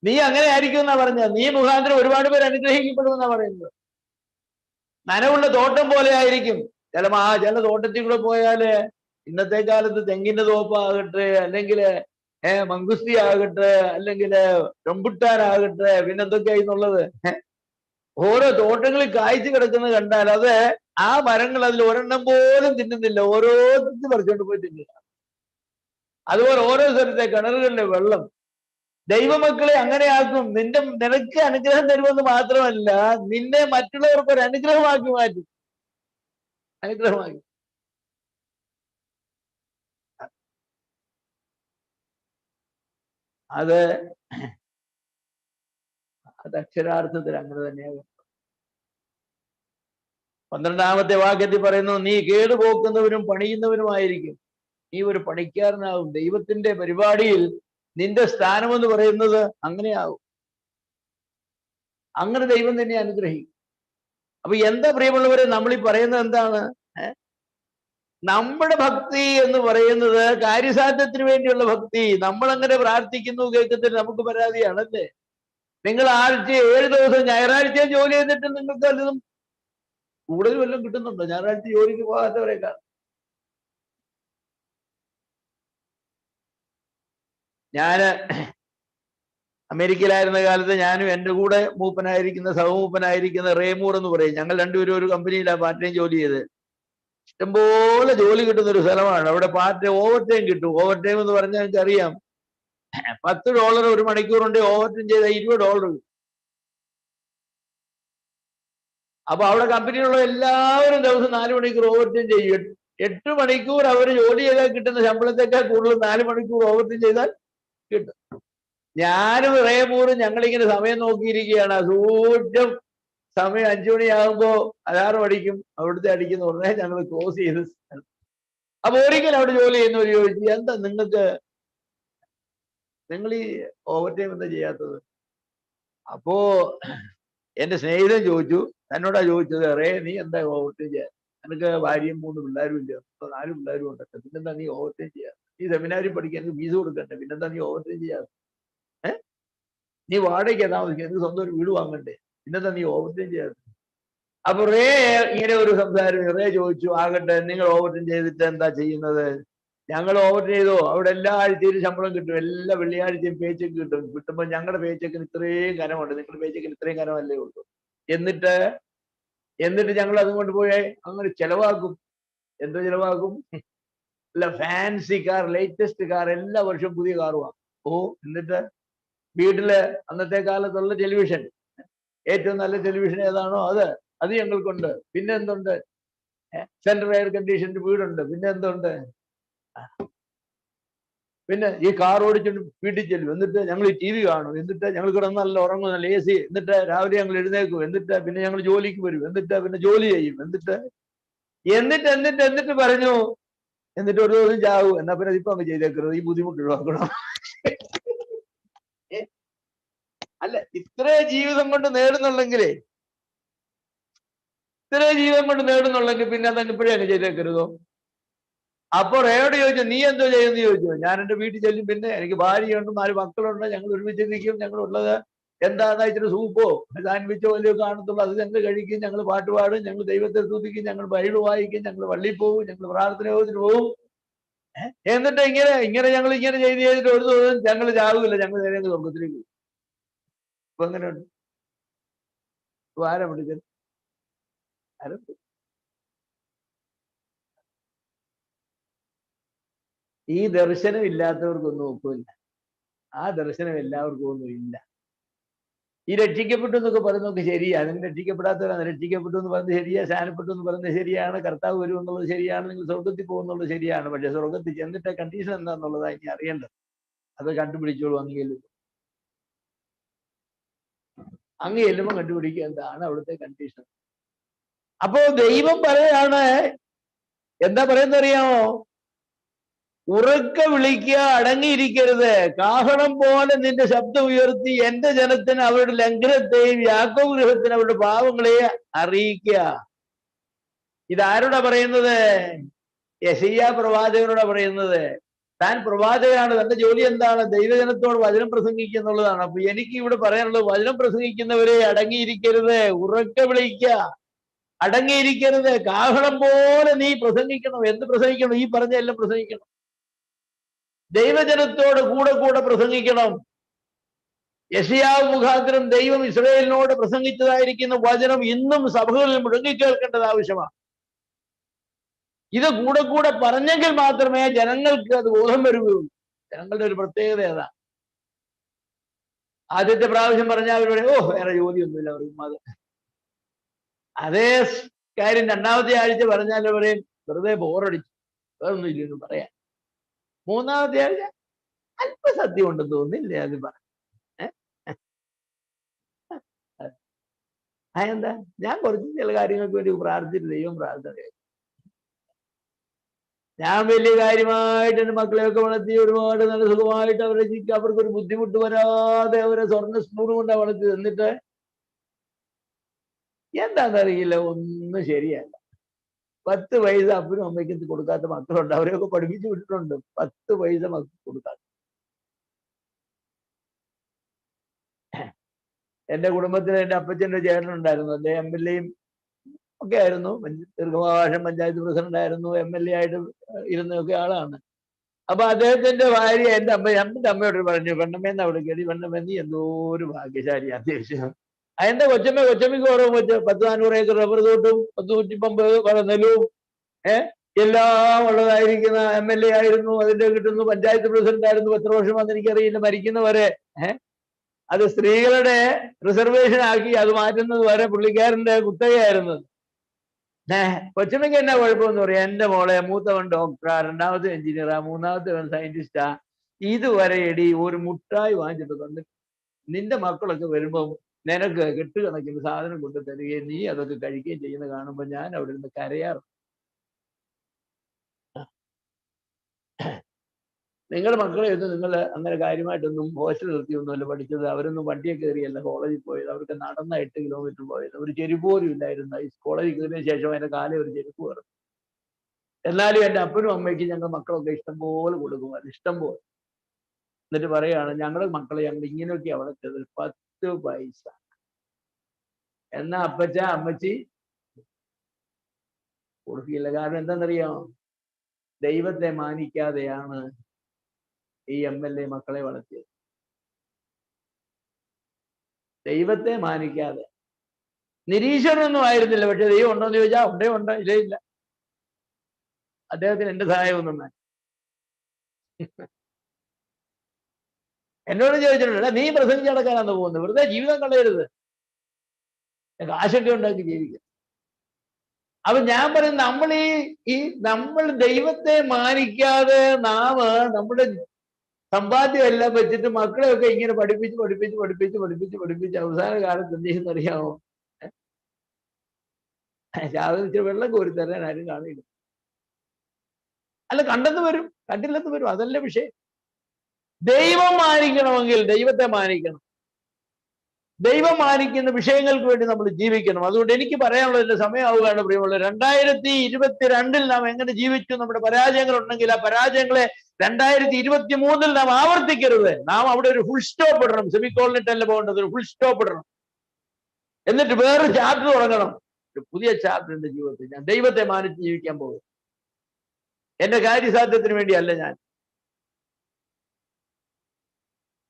നീ അങ്ങനെ ആയിരിക്കും എന്നാ പറഞ്ഞത്. നീ മുഖാന്തരം ഒരുപാട് പേര് അനുഗ്രഹിക്കപ്പെടുമെന്നാ പറയുന്നത്. നനവുള്ള തോട്ടം പോലെ ആയിരിക്കും. ചില തോട്ടത്തിൽ കൂടെ പോയാല് ഇന്നത്തെ കാലത്ത് തെങ്ങിന്റെ തോപ്പാകട്ടെ, അല്ലെങ്കിൽ മങ്കുസ്തി ആകട്ടെ, അല്ലെങ്കിൽ റംബുട്ടാനാകട്ടെ, പിന്നെന്തൊക്കെയായിരുന്നുള്ളത്, ഓരോ തോട്ടങ്ങളിൽ കായ്ച്ചു കിടക്കുന്നത് കണ്ടാൽ അത് ആ മരങ്ങൾ അതിൽ ഒരെണ്ണം പോലും തിന്നുന്നില്ല, ഓരോരുത്തരും പറിച്ചുകൊണ്ട് പോയി തിന്നില്ല. അതുപോലെ ഓരോ സ്ഥലത്തെ കിണറുകളിലെ വെള്ളം ദൈവമക്കളെ അങ്ങനെയാക്കും. നിനക്ക് അനുഗ്രഹം തരുമെന്ന് മാത്രമല്ല, നിന്നെ മറ്റുള്ളവർക്ക് ഒരു അനുഗ്രഹമാക്കി മാറ്റും. അത് അക്ഷരാർത്ഥത്തിൽ അങ്ങനെ തന്നെയാകും. 12-ാമത്തെ വാക്യത്തിൽ പറയുന്നു, നീ കേടുപോക്കുന്നവരും പണിയുന്നവരുമായിരിക്കും. നീ ഒരു പണിക്കാരനാകും. ദൈവത്തിന്റെ പരിപാടിയിൽ നിന്റെ സ്ഥാനമെന്ന് പറയുന്നത് അങ്ങനെയാകും. അങ്ങനെ ദൈവം തന്നെ അനുഗ്രഹിക്കും. അപ്പൊ എന്താ പ്രിയമുള്ളവരെ, നമ്മൾ ഈ പറയുന്നത് എന്താണ്? നമ്മുടെ ഭക്തി എന്ന് പറയുന്നത് കാര്യസാധ്യത്തിന് വേണ്ടിയുള്ള ഭക്തി. നമ്മൾ അങ്ങനെ പ്രാർത്ഥിക്കുന്നു, കേൾക്കത്തില്ല, നമുക്ക് പരാതിയാണല്ലേ? നിങ്ങൾ ആഴ്ച 7 ദിവസം ഞായറാഴ്ച ജോലി ചെയ്തിട്ട് നിങ്ങൾക്ക് വല്ലതും കൂടുതൽ വല്ലതും കിട്ടുന്നുണ്ടോ? ഞായറാഴ്ച ജോലിക്ക് പോകാത്തവരെക്കാൾ. ഞാന് അമേരിക്കയിലായിരുന്ന കാലത്ത് ഞാനും എൻ്റെ കൂടെ സഹമൂപ്പനായിരിക്കുന്ന റേമൂർ എന്ന് പറയും, ഞങ്ങൾ രണ്ടുപേരും ഒരു കമ്പനിയിലാണ് പാർട്ട് ടൈം ജോലി ചെയ്ത്. ഇഷ്ടംപോലെ ജോലി കിട്ടുന്ന ഒരു സ്ഥലമാണ്. അവിടെ ഓവർ ടൈം കിട്ടും. ഓവർ ടൈം എന്ന് പറഞ്ഞാൽ നിങ്ങൾക്ക് അറിയാം, $10 ഒരു മണിക്കൂറുണ്ട്. ഓവർ ടൈം ചെയ്ത $20. അപ്പൊ അവിടെ കമ്പനിയിലുള്ള എല്ലാവരും ദിവസം 4 മണിക്കൂർ ഓവർ ടൈം ചെയ്യും. 8 മണിക്കൂർ അവർ ജോലി ചെയ്താൽ കിട്ടുന്ന ശമ്പളത്തെക്കാൾ കൂടുതൽ 4 മണിക്കൂർ ഓവർ ടൈം ചെയ്താൽ കിട്ടും. ഞാനും റേമൂറും ഞങ്ങളിങ്ങനെ സമയം നോക്കിയിരിക്കുകയാണ്. സൂക്ഷം സമയം 5 മണിയാകുമ്പോ അലാറം അടിക്കും, അവിടുത്തെ അടിക്കുന്ന ഉടനെ ഞങ്ങൾ ക്ലോസ് ചെയ്ത്. അപ്പൊ ഒരിക്കലും അവിടെ ജോലി ചെയ്യുന്നവർ ചോദിച്ചു, എന്താ നിങ്ങൾ ഈ ഓവർ ടൈം എന്താ ചെയ്യാത്തത്? അപ്പോ എന്റെ സ്നേഹിതൻ ചോദിച്ചു, എന്നോടാ ചോദിച്ചത്, നീ എന്താ ഓവർ ടൈം ചെയ്യാൻ? നിനക്ക് ഭാര്യയും 3 പിള്ളേരും ഇല്ല, 4 പിള്ളേരും ഉണ്ടല്ലോ, പിന്നെന്താ നീ ഓവർ ടൈം ചെയ്യാ? നീ സെമിനാരിൽ പഠിക്കാൻ ഫീസ് കൊടുക്കണ്ടേ, പിന്നെന്താ നീ ഓവർ ടൈം ചെയ്യാ? നീ വാടകയ്ക്ക് താമസിക്കുക, എനിക്ക് സ്വന്തം ഒരു വീട് വാങ്ങണ്ടേ, പിന്നെന്താ നീ ഓവർ ടൈം ചെയ്യാതെ? അപ്പൊ ഇങ്ങനെ ഒരു സംസാരം. ചോദിച്ചു, ആകട്ടെ, നിങ്ങൾ ഓവർ ടൈം ചെയ്തിട്ട് എന്താ ചെയ്യുന്നത്? ഞങ്ങൾ ഓവർ ചെയ്തോ, അവിടെ എല്ലാ ആഴ്ചയിലും ശമ്പളം കിട്ടും, എല്ലാ വെള്ളിയാഴ്ചയും പേച്ചെക്ക് കിട്ടും. കിട്ടുമ്പോൾ ഞങ്ങളുടെ പേച്ചെക്കിന് ഇത്രയും കനമുണ്ട്, നിങ്ങളുടെ പേച്ചെക്കിന് ഇത്രയും കനമല്ലേ ഉള്ളൂ. എന്നിട്ട് ഞങ്ങൾ അതുകൊണ്ട് പോയി അങ്ങനെ ചെലവാക്കും. എന്തോ ചെലവാക്കും? അല്ല, ഫാൻസി കാർ, ലേറ്റസ്റ്റ് കാർ, എല്ലാ വർഷവും പുതിയ കാർ വാങ്ങും. എന്നിട്ട് വീട്ടില് അന്നത്തെ കാലത്തുള്ള ടെലിവിഷൻ, ഏറ്റവും നല്ല ടെലിവിഷൻ ഏതാണോ അത് ഞങ്ങൾക്കുണ്ട്. പിന്നെ എന്തുണ്ട്? സെൻട്രൽ എയർ കണ്ടീഷൻഡ് വീടുണ്ട്. പിന്നെ എന്തുണ്ട്? പിന്നെ ഈ കാർ ഓടിച്ചിട്ട് വീട്ടിൽ ചെല്ലും. എന്നിട്ട് ഞങ്ങൾ ഈ TV കാണും. എന്നിട്ട് ഞങ്ങൾ കിടന്ന് നല്ല ഉറങ്ങും, നല്ല AC. എന്നിട്ട് രാവിലെ ഞങ്ങൾ എഴുന്നേക്കും. എന്നിട്ട് പിന്നെ ഞങ്ങൾ ജോലിക്ക് വരും. എന്നിട്ട് പിന്നെ ജോലി ചെയ്യും. എന്നിട്ട് പറഞ്ഞു, എന്നിട്ട് ഒരു ദിവസം ചാവും. എന്നാ പിന്നെ ഇപ്പൊ അങ്ങ് ചെയ്തേക്കരുത്, ഈ ബുദ്ധിമുട്ട് ഒഴിവാക്കണം. അല്ല, ഇത്രേ ജീവിതം കൊണ്ട് നേടുന്നുള്ളെങ്കിലേ, പിന്നെ അതങ്ങ് ഇപ്പോഴേ അങ്ങ് ചെയ്തേക്കരുതോ? അപ്പൊ റേയോട് ചോദിച്ചു, നീ എന്തോ ചെയ്യുന്നു ചോദിച്ചു. ഞാൻ എന്റെ വീട്ടിൽ ചെല്ലും, പിന്നെ എനിക്ക് ഭാര്യയുണ്ട്, 4 മക്കളുണ്ട്, ഞങ്ങൾ ഒരുമിച്ച് നിൽക്കും. ഞങ്ങളുള്ളത് എന്താണ്, ഇച്ചിരി സൂപ്പോ സാൻഡ്വിച്ചോ വലിയ കാണത്തുള്ളൂ, അത് ഞങ്ങൾ കഴിക്കും, ഞങ്ങൾ പാട്ട് പാടും, ഞങ്ങൾ ദൈവത്തെ സ്തുതിക്കും, ഞങ്ങൾ ബൈബിൾ വായിക്കും, ഞങ്ങൾ പള്ളിയിൽ പോകും, ഞങ്ങൾ പ്രാർത്ഥനയോത്തിന് പോകും. എന്നിട്ട് ഇങ്ങനെ ഞങ്ങൾ ഇങ്ങനെ ചെയ്തിട്ട് ഒരു ദിവസം ഞങ്ങൾ ചാവില്ല, ഞങ്ങൾ നേരെ സ്വർഗത്തിലേക്ക് പോകും. ഇപ്പൊ എങ്ങനെയുണ്ട്? ആരാ വിളിച്ചത്? ഈ ദർശനം ഇല്ലാത്തവർക്കൊന്നും ഒക്കില്ല. ആ ദർശനം എല്ലാവർക്കും ഒന്നും ഇല്ല. ഈ രക്ഷിക്കപ്പെട്ടു എന്നൊക്കെ പറയുന്നതൊക്കെ ശരിയാണ്. നിങ്ങൾ രക്ഷിക്കപ്പെടാത്തവരാണ്. രക്ഷിക്കപ്പെട്ടു എന്ന് പറയുന്നത് ശരിയാ, സ്നാനപ്പെട്ടു എന്ന് പറയുന്നത് ശരിയാണ്, കർത്താവ് വരും എന്നുള്ളത് ശരിയാണ്, നിങ്ങൾ സ്വർഗത്തിൽ പോകുന്നുള്ളത് ശരിയാണ്. പക്ഷെ സ്വർഗത്തിൽ ചെന്നിട്ട് കണ്ടീഷൻ എന്താന്നുള്ളതാണ് ഇനി അറിയേണ്ടത്. അത് കണ്ടുപിടിച്ചോളൂ. അങ്ങ് ചെല്ലുമ്പോൾ കണ്ടുപിടിക്കുക എന്താണ് അവിടുത്തെ കണ്ടീഷൻ. അപ്പോ ദൈവം പറയാണ്, എന്താ പറയുന്നറിയാമോ? ഉറക്ക വിളിക്കുക, അടങ്ങിയിരിക്കരുത്, കാഹളം പോലെ നിന്റെ ശബ്ദം ഉയർത്തി എന്റെ ജനത്തിന് അവരുടെ ലംഘനത്തെയും യാക്കോബ് ഗൃഹത്തിന് അവരുടെ പാവങ്ങളെയും അറിയിക്കുക. ഇതാരോടാ പറയുന്നത്? യെശയ്യാ പ്രവാചകനോടാ പറയുന്നത്. താൻ പ്രവാചകനാണ്, തന്റെ ജോലി എന്താണ്? ദൈവജനത്തോട് വചനം പ്രസംഗിക്കുക എന്നുള്ളതാണ്. അപ്പൊ എനിക്ക് ഇവിടെ പറയാനുള്ളത്, വചനം പ്രസംഗിക്കുന്നവരെ അടങ്ങിയിരിക്കരുത്, ഉറക്ക വിളിക്കുക, അടങ്ങിയിരിക്കരുത്, കാഹളം പോലെ നീ പ്രസംഗിക്കണം. എന്ത് പ്രസംഗിക്കണം? ഈ പറഞ്ഞ എല്ലാം പ്രസംഗിക്കണം. ദൈവജനത്തോട് കൂടെ പ്രസംഗിക്കണം. യെശയ്യാവ് മുഖാന്തരം ദൈവം ഇസ്രായേലിനോട് പ്രസംഗിച്ചതായിരിക്കുന്ന വചനം ഇന്നും സഭകളിൽ മുഴങ്ങിക്കേൾക്കേണ്ടത് ആവശ്യമാണ്. ഇത് കൂടെ പറഞ്ഞെങ്കിൽ മാത്രമേ ജനങ്ങൾക്ക് അത് ബോധം വരികയുള്ളൂ. ജനങ്ങളുടെ ഒരു പ്രത്യേകത ഏതാണ്? ആദ്യത്തെ പ്രാവശ്യം പറഞ്ഞാൽ അവരുടെ വേറെ ജോലിയൊന്നുമില്ല പറയും. അതേ കാര്യം രണ്ടാമത്തെ ആഴ്ച പറഞ്ഞാൽ പറയും വെറുതെ ബോറടിച്ചു, വേറൊന്നും ഇല്ലെന്ന് പറയാൻ. മൂന്നാമത്തെ ആഴ്ച അല്പസത്യം ഉണ്ടെന്ന് തോന്നില്ലേ അത് പറ. അതെന്താ? ഞാൻ കുറച്ച് ചില കാര്യങ്ങൾക്ക് വേണ്ടി പ്രാർത്ഥിച്ചിട്ട് ദൈവം പ്രാർത്ഥന. ഞാൻ വലിയ കാര്യമായിട്ട് എൻ്റെ മക്കളെയൊക്കെ വളർത്തി ഒരുപാട് നല്ല സുഖമായിട്ട് അവരെ ജീവിക്കുക, അവർക്കൊരു ബുദ്ധിമുട്ട് വരാതെ അവരെ സ്വർണ്ണ സ്പൂൺ കൊണ്ടാണ് വളർത്തി. എന്നിട്ട് എന്താണെന്നറിയില്ല, ഒന്നും ശരിയല്ല. 10 പൈസ അപ്പനും അമ്മയ്ക്കും കൊടുക്കാത്ത മക്കളുണ്ട്. അവരെയൊക്കെ പഠിപ്പിച്ചു വിട്ടിട്ടുണ്ട്. 10 പൈസ മക്കൾക്ക് കൊടുക്കാത്ത. എൻ്റെ കുടുംബത്തിൽ എൻ്റെ അപ്പച്ചൻ്റെ ചേട്ടനുണ്ടായിരുന്നു. അദ്ദേഹം MLA ഒക്കെ ആയിരുന്നു, ദീർഘകാലം പഞ്ചായത്ത് പ്രസിഡന്റ് ആയിരുന്നു, MLA ആയിട്ട് ഇരുന്നൊക്കെ ആളാണ്. അപ്പൊ അദ്ദേഹത്തിന്റെ ഭാര്യ എൻ്റെ അമ്മയോട് പറഞ്ഞു, പെണ്ണമ്മേന്ന് അവിടെ കയറി, പെണ്ണമ്മ നീ എന്തോ ഒരു ഭാഗ്യശാലി അത്യാവശ്യം. എന്റെ കൊച്ചമ്മയ്ക്ക് ഓരോ 10-400 ഏക്കർ റബ്ബർ തോട്ടും 150 നെല്ലും എല്ലാം ഉള്ളതായിരിക്കുന്ന MLA ആയിരുന്നു. അതിന്റെ കിട്ടുന്നു. പഞ്ചായത്ത് പ്രസിഡന്റ് ആയിരുന്നു. എത്ര വർഷമാണെന്ന് എനിക്കറിയില്ല. മരിക്കുന്നവരെ അത് സ്ത്രീകളുടെ റിസർവേഷൻ ആക്കി അത് മാറ്റുന്നത് വരെ പുള്ളിക്കാരന്റെ കുത്തകയായിരുന്നു. കൊച്ചമ്മയ്ക്ക് എന്നാ കുഴപ്പമെന്ന് പറയാം? എന്റെ മോളെ മൂത്തവൻ ഡോക്ടറാ, രണ്ടാമത്തെ എഞ്ചിനീയറാ, മൂന്നാമത്തെ സയന്റിസ്റ്റാ, ഇതുവരെ എടി ഒരു മുട്ടായി വാങ്ങിച്ചിട്ട് തന്നിട്ട് നിന്റെ മക്കളൊക്കെ വരുമ്പം നിനക്ക് കെട്ടുകണക്കിന് സാധനം കൊണ്ട് തരികയും നീ അതൊക്കെ കഴിക്കുകയും ചെയ്യുന്നത് കാണുമ്പോൾ ഞാൻ അവിടെ നിന്ന് കരയാറ്. നിങ്ങളുടെ മക്കളെ ഒന്നും നിങ്ങൾ അങ്ങനെ കാര്യമായിട്ടൊന്നും ഹോസ്റ്റൽ നിർത്തിയൊന്നുമല്ല പഠിച്ചത്. അവരൊന്നും വണ്ടിയെ കയറിയല്ല കോളേജിൽ പോയത്. അവർക്ക് നടന്ന 8 കിലോമീറ്റർ പോയത്. ഒരു ചെരുപ്പ് പോലും ഇല്ലായിരുന്നു. ഈ കോളേജിൽ കയറിയതിനു ശേഷം എൻ്റെ കാലം ഒരു ചെരുപ്പ് കയറും. എന്നാലും എൻ്റെ അപ്പനും അമ്മയ്ക്കും ഞങ്ങൾ മക്കളൊക്കെ ഇഷ്ടംപോലെ കൊടുക്കുമായിരുന്നു, ഇഷ്ടംപോലെ. എന്നിട്ട് പറയാണ് ഞങ്ങളുടെ മക്കളെ ഞങ്ങൾ ഇങ്ങനെയൊക്കെ അവിടെ 10 പൈസ. എന്നാ അപ്പച്ച അമ്മച്ചി കൊടുക്കില്ല. കാരണം എന്താണെന്നറിയാമോ? ദൈവത്തെ മാനിക്കാതെയാണ് ഈ MLA മക്കളെ വളർത്തിയത്. ദൈവത്തെ മാനിക്കാതെ. നിരീശ്വരനൊന്നും ആയിരുന്നില്ല, പക്ഷെ ദൈവം ഉണ്ടോ എന്ന് ചോദിച്ചാൽ ഉണ്ടേ ഉണ്ട്, ഇല്ലേ ഇല്ല. അദ്ദേഹത്തിന് എന്റെ സഹായമൊന്നും വേണ്ട. എന്നോട് ചോദിച്ചിട്ടുണ്ട്, നീ പ്രസംഗിച്ച് നടക്കാനാന്ന് പോകുന്നത്, വെറുതെ ജീവിതം കളയരുത്, കാശൊക്കെ ഉണ്ടാക്കി ജീവിക്കുക. അപ്പൊ ഞാൻ പറയും, നമ്മൾ ദൈവത്തെ മാനിക്കാതെ നാം നമ്മുടെ സമ്പാദ്യം എല്ലാം വെച്ചിട്ട് മക്കളെയൊക്കെ ഇങ്ങനെ പഠിപ്പിച്ച് അവസാന കാലത്ത് എന്ത് ചെയ്യുന്നറിയാമോ? രാവിലെ വെള്ളം കോരി തരാൻ ആരും കാണില്ല. അല്ല, കണ്ടെന്ന് വരും, കണ്ടില്ലെന്ന് വരും, അതല്ല വിഷയം. ദൈവം മാനിക്കണമെങ്കിൽ ദൈവത്തെ മാനിക്കണം. ദൈവം മാനിക്കുന്ന വിഷയങ്ങൾക്ക് വേണ്ടി നമ്മൾ ജീവിക്കണം. അതുകൊണ്ട് എനിക്ക് പറയാനുള്ളത്, എന്റെ സമയമാവുകയാണ് പ്രിയമുള്ളത്. 2022 നാം എങ്ങനെ ജീവിച്ചു? നമ്മുടെ പരാജയങ്ങൾ ഉണ്ടെങ്കിൽ ആ പരാജയങ്ങളെ 2023 നാം ആവർത്തിക്കരുത്. നാം അവിടെ ഒരു ഫുൾ സ്റ്റോപ്പ് ഇടണം. സെമിക്കോളിനിട്ടല്ല പോകേണ്ടത്, ഒരു ഫുൾ സ്റ്റോപ്പ് ഇടണം. എന്നിട്ട് വേറൊരു ചാപ്റ്റർ തുടങ്ങണം, ഒരു പുതിയ ചാപ്റ്റർ എന്റെ ജീവിതത്തിൽ. ഞാൻ ദൈവത്തെ മാനിച്ച് ജീവിക്കാൻ പോകും. എന്റെ കാര്യസാധ്യത്തിന് വേണ്ടിയല്ല ഞാൻ.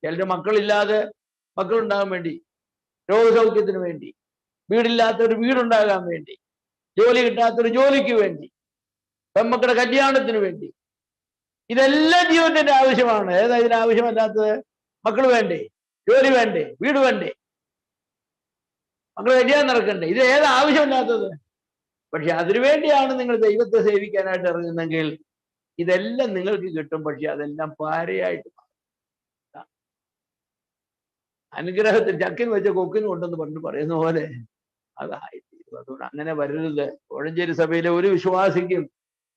ചിലരുടെ മക്കളില്ലാതെ മക്കളുണ്ടാകാൻ വേണ്ടി, രോഗസൗഖ്യത്തിന് വേണ്ടി, വീടില്ലാത്തൊരു വീടുണ്ടാകാൻ വേണ്ടി, ജോലി കിട്ടാത്തൊരു ജോലിക്ക് വേണ്ടി, പെൺമക്കളുടെ കല്യാണത്തിന് വേണ്ടി, ഇതെല്ലാം ജീവിതത്തിന്റെ ആവശ്യമാണ്. ഏതാ ഇതിന് ആവശ്യമല്ലാത്തത്? മക്കൾ വേണ്ടേ? ജോലി വേണ്ടേ? വീട് വേണ്ടേ? മക്കൾ കല്യാണം നടക്കണ്ടേ? ഇത് ഏതാ ആവശ്യമില്ലാത്തത്? പക്ഷെ അതിനുവേണ്ടിയാണ് നിങ്ങൾ ദൈവത്തെ സേവിക്കാനായിട്ട് ഇറങ്ങുന്നെങ്കിൽ ഇതെല്ലാം നിങ്ങൾക്ക് കിട്ടും. പക്ഷെ അതെല്ലാം പാരയായിട്ട് അനുഗ്രഹത്തിൽ ചക്കിന് വെച്ച കൊക്കിന് കൊണ്ടെന്ന് പറയുന്ന പോലെ അതായിത്തീരും. അതുകൊണ്ട് അങ്ങനെ വരരുത്. കോഴഞ്ചേരി സഭയിലെ ഒരു വിശ്വാസിക്കും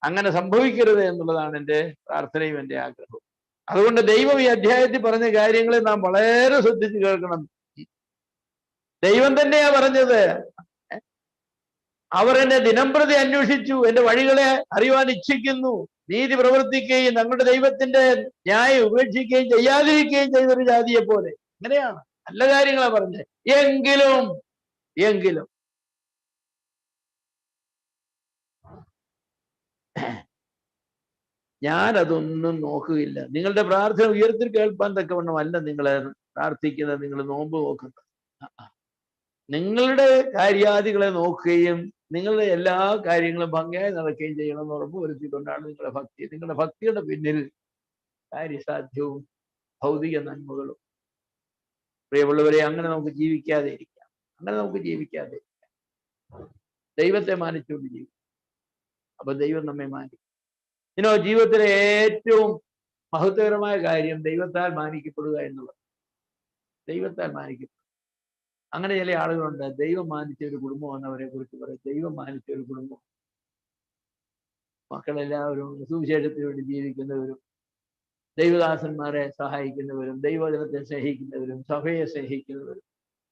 അങ്ങനെ സംഭവിക്കരുത് എന്നുള്ളതാണ് എൻ്റെ പ്രാർത്ഥനയും എൻ്റെ ആഗ്രഹവും. അതുകൊണ്ട് ദൈവം ഈ അധ്യായത്തിൽ പറഞ്ഞ കാര്യങ്ങളെ നാം വളരെ ശ്രദ്ധിച്ച് കേൾക്കണം. ദൈവം തന്നെയാ പറഞ്ഞത്. അവർ എന്നെ ദിനംപ്രതി അന്വേഷിച്ചു, എന്റെ വഴികളെ അറിയുവാൻ ഇച്ഛിക്കുന്നു, നീതി പ്രവർത്തിക്കുകയും ഞങ്ങളുടെ ദൈവത്തിന്റെ ന്യായം ഉപേക്ഷിക്കുകയും ചെയ്യാതിരിക്കുകയും ചെയ്തൊരു ജാതിയെ പോലെ. അങ്ങനെയാണ്, നല്ല കാര്യങ്ങളാ പറഞ്ഞത്. എങ്കിലും ഞാനതൊന്നും നോക്കുകയില്ല. നിങ്ങളുടെ പ്രാർത്ഥന ഉയർത്തി കേൾപ്പാൻ തക്കവണ്ണമല്ല നിങ്ങളെ പ്രാർത്ഥിക്കുന്നത്, നിങ്ങൾ നോമ്പ് നോക്കുന്നത്. നിങ്ങളുടെ കാര്യാദികളെ നോക്കുകയും നിങ്ങളുടെ എല്ലാ കാര്യങ്ങളും ഭംഗിയായി നടക്കുകയും ചെയ്യണമെന്ന് ഉറപ്പ് വരുത്തിക്കൊണ്ടാണ് നിങ്ങളുടെ ഭക്തി. നിങ്ങളുടെ ഭക്തിയുടെ പിന്നിൽ കാര്യസാധ്യവും ഭൗതിക നന്മകളും. പ്രിയമുള്ളവരെ, അങ്ങനെ നമുക്ക് ജീവിക്കാതെ ഇരിക്കാം. ദൈവത്തെ മാനിച്ചുകൊണ്ട് ജീവിക്കാം. അപ്പൊ ദൈവം നമ്മെ മാനിക്കും. ജീവിതത്തിലെ ഏറ്റവും മഹത്വകരമായ കാര്യം ദൈവത്താൽ മാനിക്കപ്പെടുക എന്നുള്ളത്. ദൈവത്താൽ മാനിക്കപ്പെടുക. അങ്ങനെ ചില ആളുകളുണ്ട്, ദൈവം മാനിച്ച ഒരു കുടുംബമാണ് അവരെ കുറിച്ച് പറയും. ദൈവം മാനിച്ച ഒരു കുടുംബം. മക്കളെല്ലാവരും സുവിശേഷത്തിന് വേണ്ടി ജീവിക്കുന്നവരും, ദൈവദാസന്മാരെ സഹായിക്കുന്നവരും, ദൈവജനത്തെ സ്നേഹിക്കുന്നവരും, സഭയെ സ്നേഹിക്കുന്നവരും,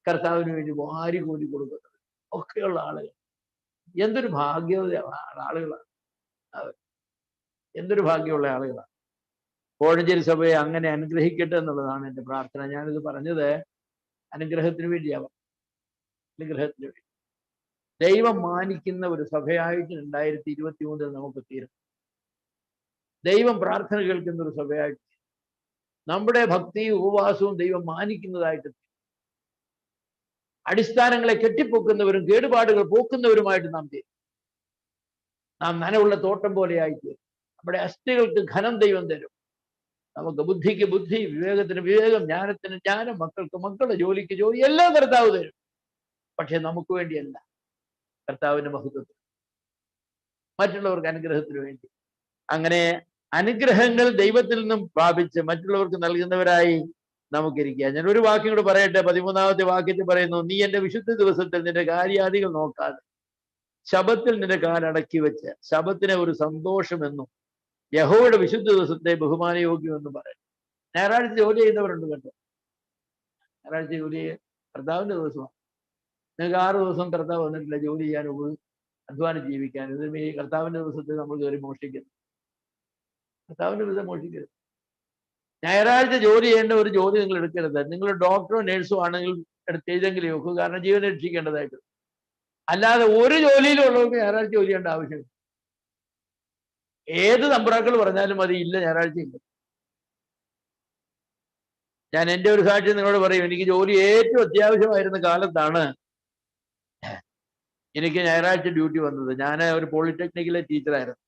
കർത്താവിന് വേണ്ടി വാരി കൂടി കൊടുക്കുന്നവരും ഒക്കെയുള്ള ആളുകൾ. എന്തൊരു ഭാഗ്യമുള്ള ആളുകളാണ് അവർ. എന്തൊരു ഭാഗ്യമുള്ള ആളുകളാണ്. കോഴഞ്ചേരി സഭയെ അങ്ങനെ അനുഗ്രഹിക്കട്ടെ എന്നുള്ളതാണ് എൻ്റെ പ്രാർത്ഥന. ഞാനിത് പറഞ്ഞത് അനുഗ്രഹത്തിന് വേണ്ടിയാവാം. അനുഗ്രഹത്തിന് വേണ്ടി ദൈവം മാനിക്കുന്ന ഒരു സഭയായിട്ട് 2023 നമുക്ക് തീരും. ദൈവം പ്രാർത്ഥന കേൾക്കുന്ന ഒരു സഭയായിട്ട്, നമ്മുടെ ഭക്തിയും ഉപവാസവും ദൈവം മാനിക്കുന്നതായിട്ട്, അടിസ്ഥാനങ്ങളെ കെട്ടിപ്പൊക്കുന്നവരും കേടുപാടുകൾ പോക്കുന്നവരുമായിട്ട് നാം തീരും. നാം നനവുള്ള തോട്ടം പോലെ ആയിത്തീരും. നമ്മുടെ അസ്ഥികൾക്ക് ഘനം ദൈവം തരും. നമുക്ക് ബുദ്ധിക്ക് ബുദ്ധി, വിവേകത്തിന് വിവേകം, ജ്ഞാനത്തിന് ജ്ഞാനം, മക്കൾക്ക് മക്കളുടെ ജോലിക്ക് ജോലി, എല്ലാം കർത്താവ് തരും. പക്ഷെ നമുക്ക് വേണ്ടിയല്ല, കർത്താവിന്റെ മഹത്വത്തിന്, മറ്റുള്ളവർക്ക് അനുഗ്രഹത്തിന് വേണ്ടി. അങ്ങനെ അനുഗ്രഹങ്ങൾ ദൈവത്തിൽ നിന്നും പ്രാപിച്ച് മറ്റുള്ളവർക്ക് നൽകുന്നവരായി നമുക്കിരിക്കുക. ഞാൻ ഒരു വാക്യം കൂടെ പറയട്ടെ. 13ാമത്തെ വാക്യത്തിൽ പറയുന്നു, നീ എന്റെ വിശുദ്ധ ദിവസത്തിൽ നിന്റെ കാര്യാദികൾ നോക്കാതെ ശബത്തിൽ നിന്റെ കാലടക്കി വെച്ച് ശബത്തിനെ ഒരു സന്തോഷമെന്നും യഹോവയുടെ വിശുദ്ധ ദിവസത്തെ ബഹുമാനയോഗ്യമെന്നും പറയും. ഞായറാഴ്ച ജോലി ചെയ്യുന്നവരുണ്ട് കേട്ടോ. ഞായറാഴ്ച ജോലി കർത്താവിന്റെ ദിവസമാണ്. നിങ്ങൾക്ക് 6 ദിവസം കർത്താവ് വന്നിട്ടില്ല ജോലി ചെയ്യാൻ, അധ്വാനം ജീവിക്കാൻ. ഇത് ഈ കർത്താവിന്റെ ദിവസത്തിൽ നമ്മൾ കയറി മോഷ്ടിക്കുന്നു. കർത്താവിന്റെ ദിവസം മോഷ്ടിക്കരുത്. ഞായറാഴ്ച ജോലി ചെയ്യേണ്ട ഒരു ജോലി നിങ്ങൾ എടുക്കരുത്. നിങ്ങൾ ഡോക്ടറോ നേഴ്സോ ആണെങ്കിൽ ചെയ്തെങ്കിലും നോക്കൂ. കാരണം ജീവൻ രക്ഷിക്കേണ്ടതായിട്ട്. അല്ലാതെ ഒരു ജോലിയിലും ഉള്ളവർക്ക് ഞായറാഴ്ച ജോലി ചെയ്യേണ്ട ആവശ്യമില്ല. ഏത് തമ്പ്രാക്കൾ പറഞ്ഞാലും മതി, ഇല്ല ഞായറാഴ്ച ഇല്ല. ഞാൻ എൻ്റെ ഒരു സാക്ഷ്യം നിങ്ങളോട് പറയും. എനിക്ക് ജോലി ഏറ്റവും അത്യാവശ്യമായിരുന്ന കാലത്താണ് എനിക്ക് ഞായറാഴ്ച ഡ്യൂട്ടി വന്നത്. ഞാൻ ഒരു പോളിടെക്നിക്കിലെ ടീച്ചറായിരുന്നു.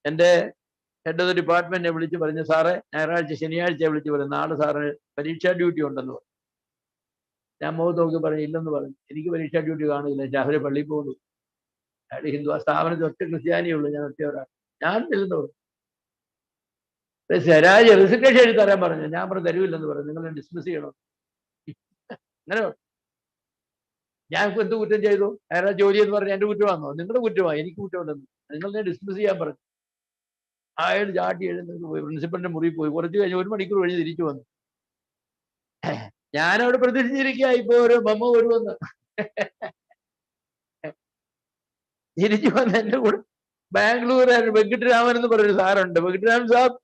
എൻ്റെ ഹെഡ് ഓഫ് ദ ഡിപ്പാർട്ട്മെന്റിനെ വിളിച്ച് പറഞ്ഞു, സാറേ ഞായറാഴ്ച ശനിയാഴ്ച വിളിച്ച് പറഞ്ഞു, നാളെ സാറിന് പരീക്ഷാ ഡ്യൂട്ടി ഉണ്ടെന്ന് പറഞ്ഞു. ഞാൻ മുഖത്ത് നോക്കി പറഞ്ഞു ഇല്ലെന്ന് പറഞ്ഞു. എനിക്ക് പരീക്ഷാ ഡ്യൂട്ടി കാണില്ല, രാവിലെ പള്ളിയിൽ പോകുന്നു. അയാൾ ഹിന്ദു, ആ സ്ഥാപനത്തിൽ ഒറ്റ ക്രിസ്ത്യാനിയേ ഉള്ളൂ, ഞാൻ ഒറ്റ ഒരാൾ. ഞാൻ ഇല്ലെന്ന് പറഞ്ഞു. ശരാജ് റിസിഗ്നേഷൻ എഴുതി തരാൻ പറഞ്ഞു. ഞാൻ പറഞ്ഞു തരൂല്ലെന്ന് പറഞ്ഞു. നിങ്ങൾ ഡിസ്മിസ് ചെയ്യണം. അങ്ങനെ ഞാൻ എന്ത് കുറ്റം ചെയ്തു? അയാളെ ജോലി എന്ന് പറഞ്ഞാൽ എൻ്റെ കുറ്റമാണോ? നിങ്ങളുടെ കുറ്റമാണ്, എനിക്ക് കുറ്റമുണ്ടെന്ന്. നിങ്ങളെ ഡിസ്മിസ് ചെയ്യാൻ പറഞ്ഞു. അയാൾ ചാട്ടി എഴുന്നേറ്റ് പോയി, പ്രിൻസിപ്പലിന്റെ മുറിയിൽ പോയി. കുറച്ച് കഴിഞ്ഞ് 1 മണിക്കൂർ കഴിഞ്ഞ് തിരിച്ചു വന്നു. ഞാനവിടെ പ്രതീക്ഷിച്ചിരിക്കുക ഇപ്പൊ ഒരു മമ്മ വരുമെന്ന്. തിരിച്ചു വന്ന് എൻ്റെ കൂടെ ബാംഗ്ലൂർ വെങ്കിട്ടരാമൻ എന്ന് പറഞ്ഞൊരു സാറുണ്ട്. വെങ്കിട്ടരാമൻ സാബ്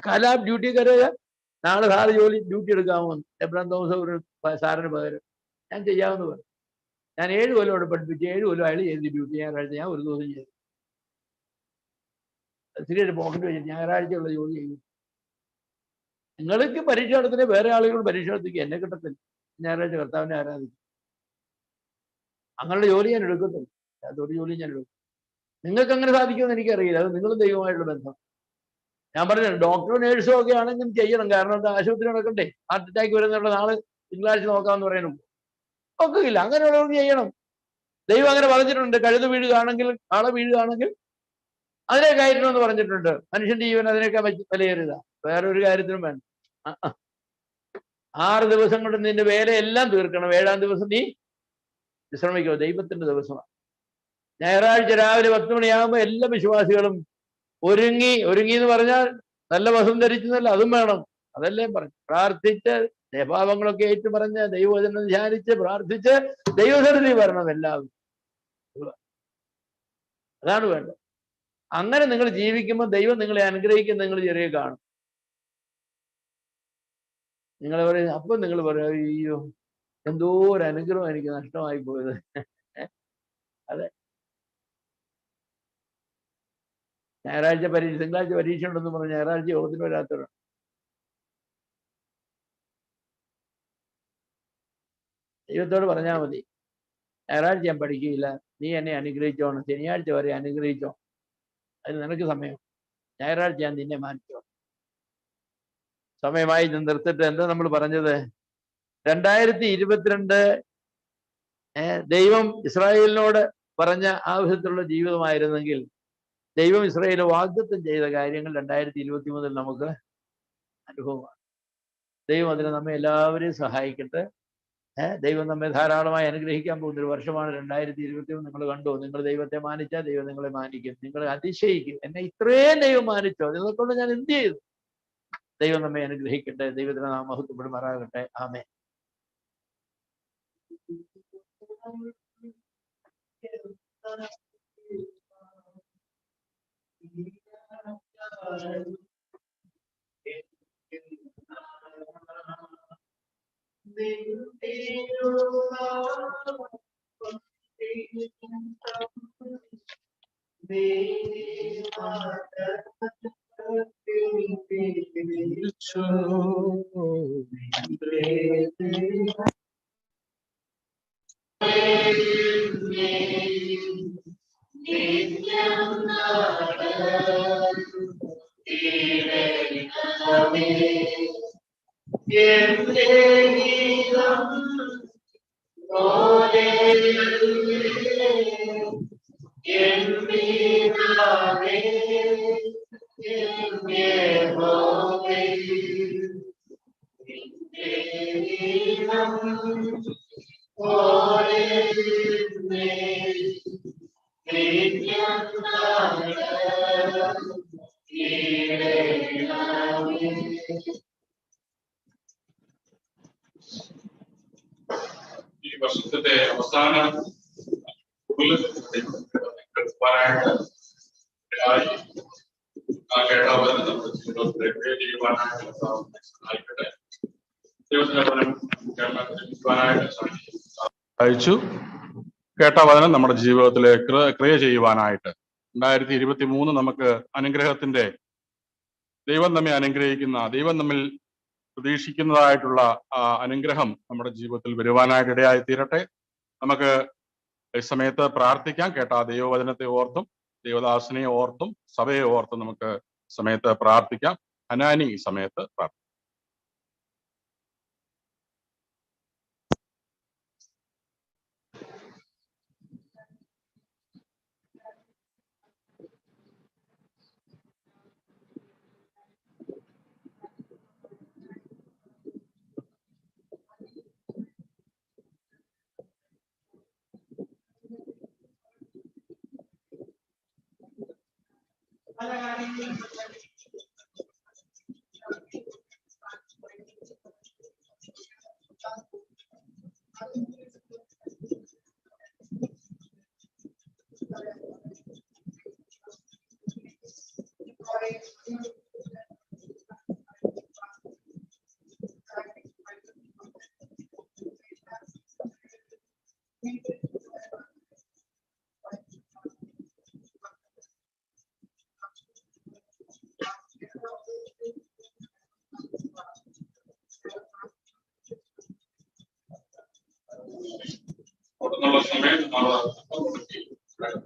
കലാം ഡ്യൂട്ടി കരക, നാളെ സാറ് ഡ്യൂട്ടി എടുക്കാമോ? എബ്രഹാം തോമസ് ഒരു സാറിന് പകരം ഞാൻ ചെയ്യാമെന്ന് പറഞ്ഞു. ഞാൻ 7 കൊല്ലം അവിടെ പഠിപ്പിച്ചു. 7 കൊല്ലം അയാൾ ചെയ്ത് ഡ്യൂട്ടി. ഞായറാഴ്ച ഞാൻ ഒരു ദിവസം ചെയ്തു. ശരിയായിട്ട് പോക്കറ്റ് വെച്ചിട്ട് ഞായറാഴ്ചയുള്ള ജോലി ചെയ്യും. നിങ്ങൾക്ക് പരീക്ഷ നടത്തുന്ന വേറെ ആളുകൾ പരീക്ഷ നടത്തിക്കുക, എന്നെ കിട്ടത്തില്ല. ഞായറാഴ്ച കർത്താവിനെ ആരാധിക്കും. അങ്ങനെയുള്ള ജോലി ഞാൻ എടുക്കത്തില്ല. അതൊരു ജോലി ഞാൻ എടുക്കും. നിങ്ങൾക്ക് അങ്ങനെ സാധിക്കുമെന്ന് എനിക്കറിയില്ല. അത് നിങ്ങളും ദൈവമായിട്ടുള്ള ബന്ധം. ഞാൻ പറഞ്ഞു ഡോക്ടറോ നേഴ്സോ ഒക്കെ ആണെങ്കിലും ചെയ്യണം. കാരണം എന്താ, ആശുപത്രി നടക്കണ്ടേ? ഹാർട്ട് അറ്റാക്ക് വരുന്നുള്ള നാളെ തിങ്കളാഴ്ച നോക്കാമെന്ന് പറയുന്നു. ഒക്കില്ല. അങ്ങനെയുള്ളവർക്ക് ചെയ്യണം. ദൈവം അങ്ങനെ പറഞ്ഞിട്ടുണ്ട്. കഴുത വീഴുകയാണെങ്കിൽ, ആളെ വീഴുകയാണെങ്കിൽ അതിനെ കയറ്റണമെന്ന് പറഞ്ഞിട്ടുണ്ട്. മനുഷ്യന്റെ ജീവൻ അതിനേക്കാൾ വിലയേറിയതാ. വേറെ ഒരു കാര്യത്തിനും വേണ്ട. 6 ദിവസം കൊണ്ട് നിന്റെ വേലയെല്ലാം തീർക്കണം. 7-ാം ദിവസം നീ വിശ്രമിക്കുക. ദൈവത്തിന്റെ ദിവസമാണ്. ഞായറാഴ്ച രാവിലെ 10 മണിയാകുമ്പോൾ എല്ലാ വിശ്വാസികളും ഒരുങ്ങി എന്ന് പറഞ്ഞാൽ നല്ല വസ്ത്രം ധരിച്ചെന്നല്ല, അതും വേണം. അതല്ലേ പറഞ്ഞു. പ്രാർത്ഥിച്ച് പാപങ്ങളൊക്കെ ഏറ്റു പറഞ്ഞ് ദൈവവചനം ധ്യാനിച്ച് പ്രാർത്ഥിച്ച് ദൈവസന്നിധി വരണം എല്ലാവരും. അതാണ് വേണ്ടത്. അങ്ങനെ നിങ്ങൾ ജീവിക്കുമ്പോൾ ദൈവം നിങ്ങളെ അനുഗ്രഹിക്കുന്ന നിങ്ങൾ ചെറിയ കാണും. നിങ്ങൾ പറയും, അപ്പൊ നിങ്ങൾ പറയും അയ്യോ എന്തോ ഒരു അനുഗ്രഹം എനിക്ക് നഷ്ടമായി പോയത്. അതെ, ഞായറാഴ്ച തിങ്കളാഴ്ച പരീക്ഷ ഉണ്ടെന്ന് പറഞ്ഞ് ഞായറാഴ്ച യോഗത്തിന് വരാത്തവരാണ്. ദൈവത്തോട് പറഞ്ഞാൽ മതി, ഞായറാഴ്ച ഞാൻ പഠിക്കുകയില്ല, നീ എന്നെ അനുഗ്രഹിച്ചോണം, ശനിയാഴ്ച വരെ അനുഗ്രഹിച്ചോ, അതിന് നിനക്ക് സമയം, ഞായറാഴ്ച ഞാൻ നിന്നെ മാനിച്ചോ. സമയമായി നിർത്തിട്ട് എന്താ നമ്മൾ പറഞ്ഞത്? 2022 ദൈവം ഇസ്രായേലിനോട് പറഞ്ഞ ആവശ്യത്തിലുള്ള ജീവിതമായിരുന്നെങ്കിൽ ദൈവം ഇസ്രായേലിന് വാഗ്ദത്തം ചെയ്ത കാര്യങ്ങൾ 2023 നമുക്ക് അനുഭവമാണ്. ദൈവം അതിന് നമ്മെ എല്ലാവരെയും സഹായിക്കട്ടെ. ദൈവം നമ്മെ ധാരാളമായി അനുഗ്രഹിക്കാൻ പോകുന്ന ഒരു വർഷമാണ് 2023. നിങ്ങൾ കണ്ടോ? നിങ്ങൾ ദൈവത്തെ മാനിച്ചാൽ ദൈവം നിങ്ങളെ മാനിക്കും. നിങ്ങൾ അതിശയിക്കും, എന്നെ ഇത്രയും ദൈവം മാനിച്ചോ, നിങ്ങൾക്കൊണ്ട് ഞാൻ എന്ത് ചെയ്തു? ദൈവം നമ്മെ അനുഗ്രഹിക്കട്ടെ. ദൈവത്തിന് നാം മഹത്വപ്പെടുമാറാകട്ടെ. ആമേൻ. ഈ വർഷത്തിന്റെ അവസാന അയച്ചു കേട്ട വചനം നമ്മുടെ ജീവിതത്തിലെ ക്രിയ ചെയ്യുവാനായിട്ട് 2023 നമുക്ക് അനുഗ്രഹത്തിന്റെ ദൈവം നമ്മെ അനുഗ്രഹിക്കുന്ന ദൈവം നമ്മിൽ പ്രതീക്ഷിക്കുന്നതായിട്ടുള്ള അനുഗ്രഹം നമ്മുടെ ജീവിതത്തിൽ വരുവാനായിട്ട് ഇടയായി തീരട്ടെ. നമുക്ക് ഈ സമയത്ത് പ്രാർത്ഥിക്കാം. കേട്ട ദൈവവചനത്തെ ഓർത്തും ദൈവദാസനെ ഓർത്തും സഭയെ ഓർത്തും നമുക്ക് സമയത്ത് പ്രാർത്ഥിക്കാം. ഹനാനി ഈ സമയത്ത് പ്രാർത്ഥിക്കാം.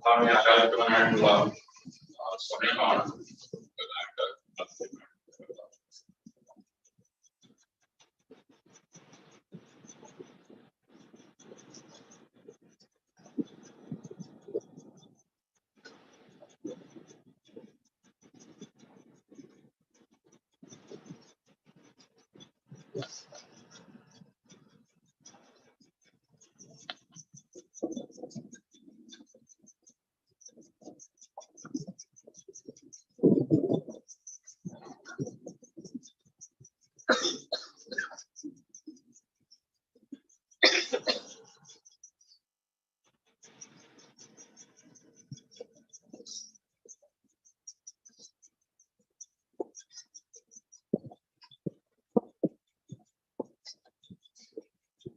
സമയം ആരാധിക്കുവാനായിട്ടുള്ള സമയമാണ്.